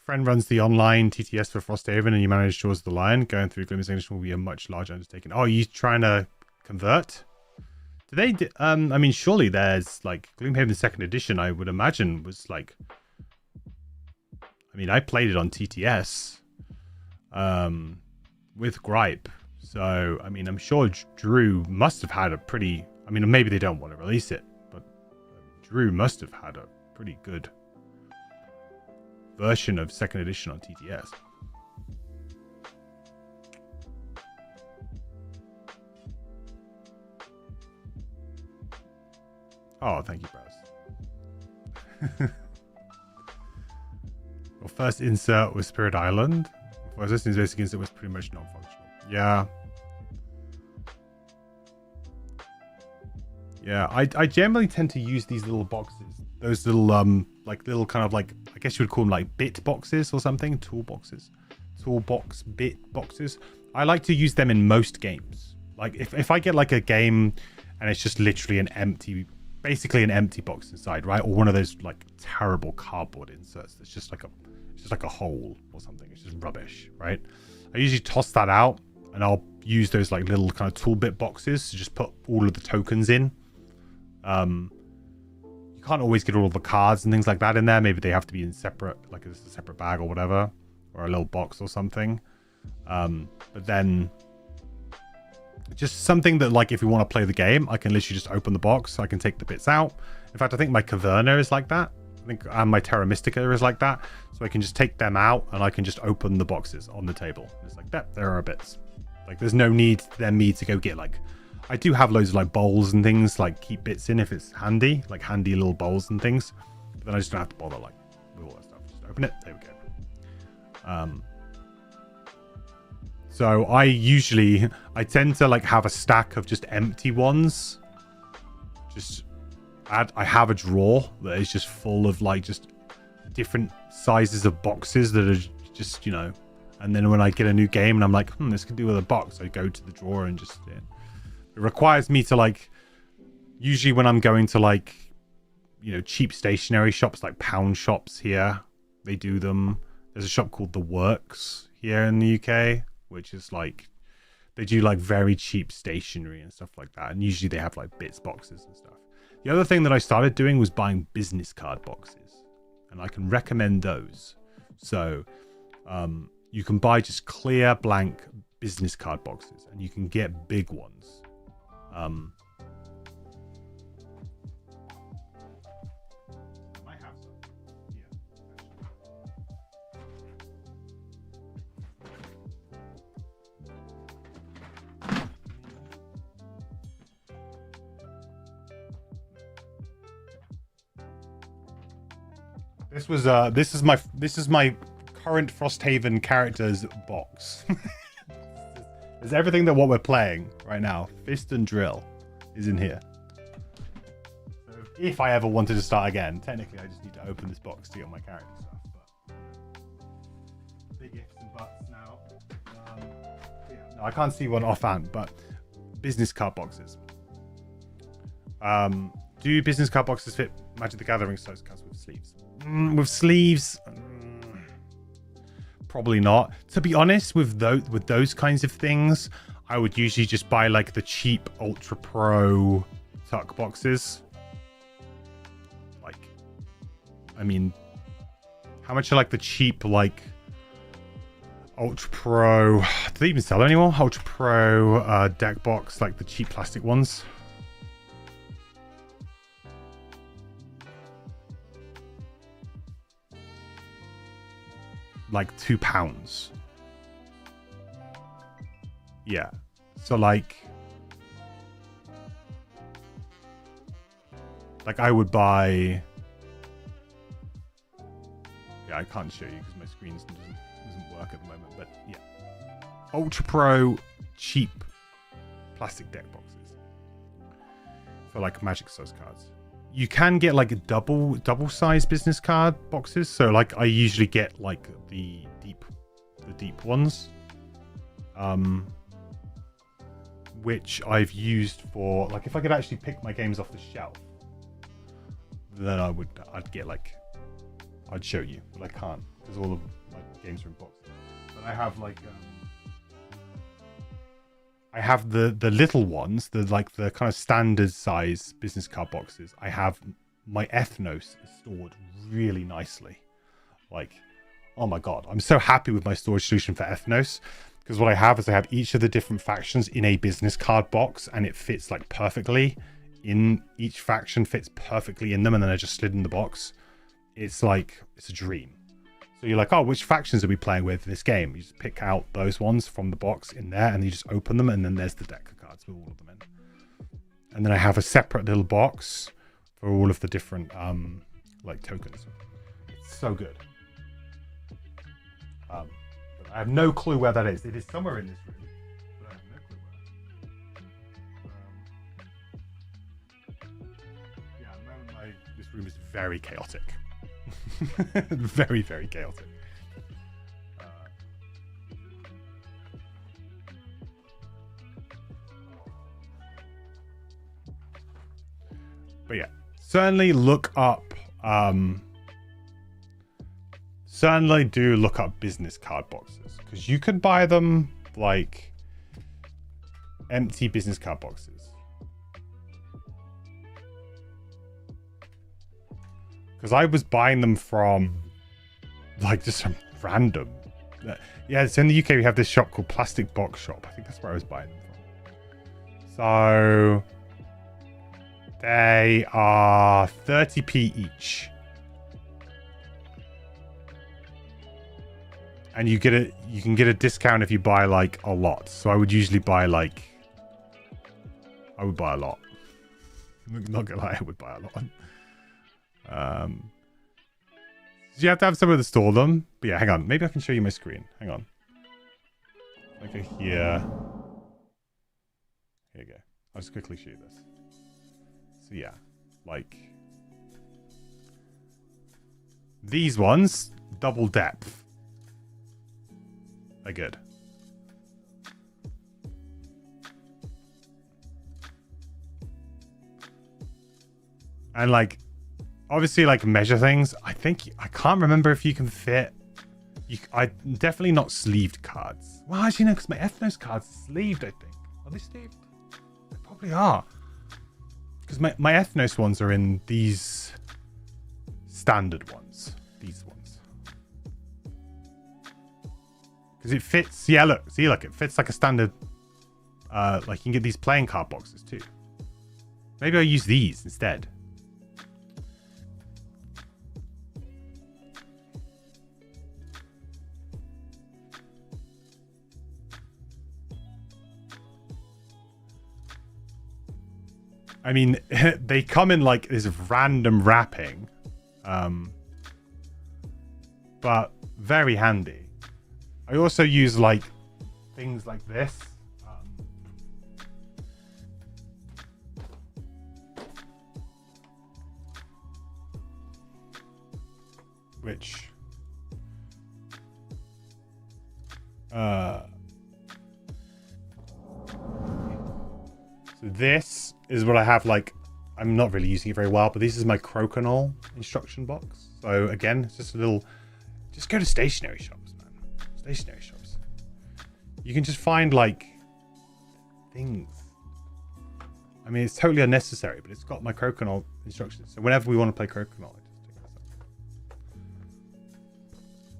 Friend runs the online TTS for Frosthaven, and you manage Shores of the Lion. Going through Glimmer's English will be a much larger undertaking. Oh, are you trying to convert? Do they? I mean, surely there's like Gloomhaven 2nd edition. I would imagine was like. I mean, I played it on TTS, with Gripe. So I mean, I'm sure Drew must have had a pretty. I mean, maybe they don't want to release it, but Drew must have had a pretty good version of 2nd edition on TTS. Oh, thank you, bros. Well, first insert was Spirit Island. First basic insert was pretty much non-functional. Yeah. Yeah, I generally tend to use these little boxes. Those little, like little kind of like, I guess you would call them like bit boxes or something. Toolboxes. Toolbox bit boxes. I like to use them in most games. Like if I get like a game and it's just literally basically an empty box inside, right? Or one of those like terrible cardboard inserts that's just like a hole or something. It's just rubbish, right? I usually toss that out and I'll use those like little kind of tool bit boxes to just put all of the tokens in. You can't always get all of the cards and things like that in there. Maybe they have to be in separate, like a separate bag or whatever, or a little box or something. But then just something that, like, if we want to play the game, I can literally just open the box. I can take the bits out. In fact, I think my Caverna is like that. And my Terra Mystica is like that. So I can just take them out and I can just open the boxes on the table. It's like that. There are bits. Like, there's no need then me to go get, like, I do have loads of like bowls and things, like keep bits in if it's handy, like handy little bowls and things. But then I just don't have to bother like with all that stuff. Just open it. There we go. So I tend to like have a stack of just empty ones, just I have a drawer that is just full of like just different sizes of boxes that are just, you know, and then when I get a new game and I'm like, this could do with a box, I go to the drawer and just, it requires me to like, usually when I'm going to like, you know, cheap stationery shops, like pound shops here, they do them. There's a shop called The Works here in the UK, which is like, they do like very cheap stationery and stuff like that. And usually they have like bits boxes and stuff. The other thing that I started doing was buying business card boxes, and I can recommend those. So you can buy just clear blank business card boxes, and you can get big ones. This is my current Frosthaven characters box. There's everything that what we're playing right now. Fist and Drill is in here. So if I ever wanted to start again, technically I just need to open this box to get my character stuff. But big ifs and buts now. Yeah, no, I can't see one offhand, but business card boxes. Do business card boxes fit Magic the Gathering size cards with sleeves? With sleeves, probably not. To be honest, with those kinds of things, I would usually just buy like the cheap Ultra Pro tuck boxes. Like, I mean, how much are like the cheap like Ultra Pro? Do they even sell anymore? Ultra Pro deck box, like the cheap plastic ones. Like £2. Yeah. So like I would buy. Yeah, I can't show you because my screen doesn't work at the moment. But yeah, Ultra Pro cheap plastic deck boxes for like Magic size cards. You can get like a double size business card boxes. So like I usually get like the deep ones, which I've used for like if I could actually pick my games off the shelf, then I'd get like I'd show you, but I can't because all of my games are in boxes. But I have like I have the little ones, the kind of standard size business card boxes. I have my Ethnos stored really nicely. Like, oh my god, I'm so happy with my storage solution for Ethnos because what I have is I have each of the different factions in a business card box, and it fits like perfectly in each faction, fits perfectly in them, and then I just slid in the box. It's like it's a dream. So you're like, oh, which factions are we playing with in this game? You just pick out those ones from the box in there, and you just open them, and then there's the deck of cards with all of them in. And then I have a separate little box for all of the different like tokens. It's so good. But I have no clue where that is. It is somewhere in this room, but I have no clue where. Yeah, at the moment this room is very chaotic. Very, very chaotic. But yeah, certainly look up. Certainly do look up business card boxes because you can buy them like empty business card boxes. Because I was buying them from like just some random. Yeah, so in the UK we have this shop called Plastic Box Shop. I think that's where I was buying them from. So they are 30p each. And you can get a discount if you buy like a lot. So I would usually buy like a lot. I'm not gonna lie, I would buy a lot. You have to have somewhere to store them. But yeah, hang on. Maybe I can show you my screen. Hang on. Okay, here. Here you go. I'll just quickly show you this. So yeah, Like these ones, double depth. They're good. And like, obviously, like measure things. I can't remember if you can fit. I definitely not sleeved cards. Well, actually, no, because my Ethnos cards are sleeved. I think are they sleeved? They probably are. Because my Ethnos ones are in these standard ones. These ones. Because it fits. Yeah, look. See, look. It fits like a standard. Like you can get these playing card boxes too. Maybe I'll use these instead. I mean, they come in like this random wrapping, but very handy. I also use like things like this. Which so this is what I have. Like, I'm not really using it very well, but this is my crokinole instruction box. So again, it's just a little, just go to stationery shops, man. Stationery shops. You can just find like things. I mean, it's totally unnecessary, but it's got my crokinole instructions. So whenever we want to play crokinole, I just take this up.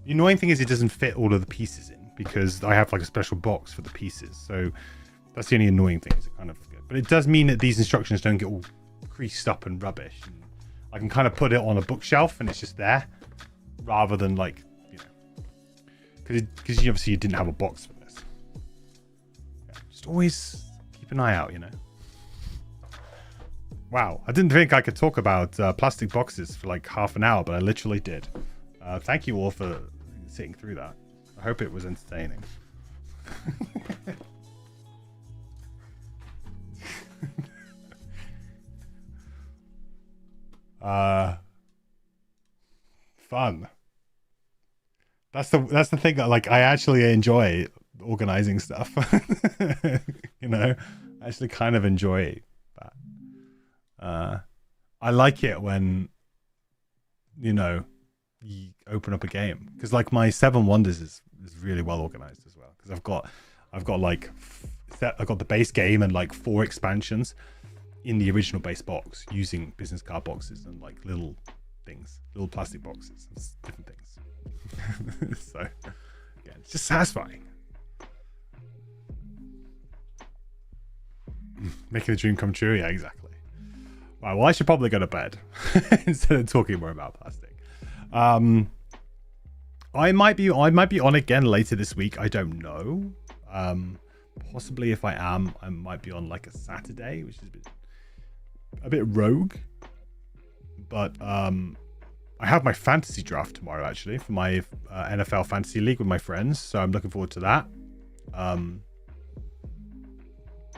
The annoying thing is it doesn't fit all of the pieces in because I have like a special box for the pieces. So that's the only annoying thing. Is it kind of good. But it does mean that these instructions don't get all creased up and rubbish. And I can kind of put it on a bookshelf and it's just there, rather than like, you know, because you obviously didn't have a box for this. Yeah, just always keep an eye out, you know. Wow, I didn't think I could talk about plastic boxes for like half an hour, but I literally did. Thank you all for sitting through that. I hope it was entertaining. Fun. That's the thing that like I actually enjoy organizing stuff. You know, I actually kind of enjoy that. I like it when, you know, you open up a game, because like my Seven Wonders is really well organized as well, because I've got like I've got the base game and like 4 expansions in the original base box using business card boxes and like little things, little plastic boxes, different things. So yeah, it's just satisfying. Making the dream come true. Yeah, exactly. Right, well, I should probably go to bed instead of talking more about plastic. I might be on again later this week. I don't know. Possibly if I am, I might be on like a Saturday, which is a bit rogue. But I have my fantasy draft tomorrow actually for my NFL fantasy league with my friends, so I'm looking forward to that.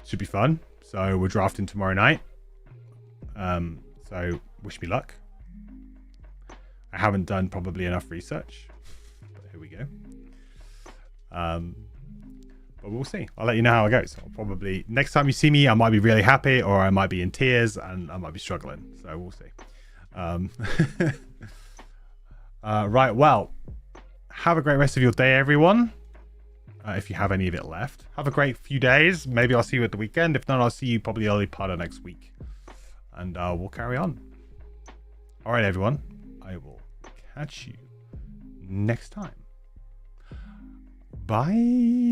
Should be fun. So we're drafting tomorrow night. So wish me luck. I haven't done probably enough research, but here we go. But we'll see. I'll let you know how it goes. I'll probably, next time you see me, I might be really happy, or I might be in tears, and I might be struggling. So we'll see. Right. Well, have a great rest of your day, everyone. If you have any of it left, have a great few days. Maybe I'll see you at the weekend. If not, I'll see you probably early part of next week, and we'll carry on. All right, everyone. I will catch you next time. Bye.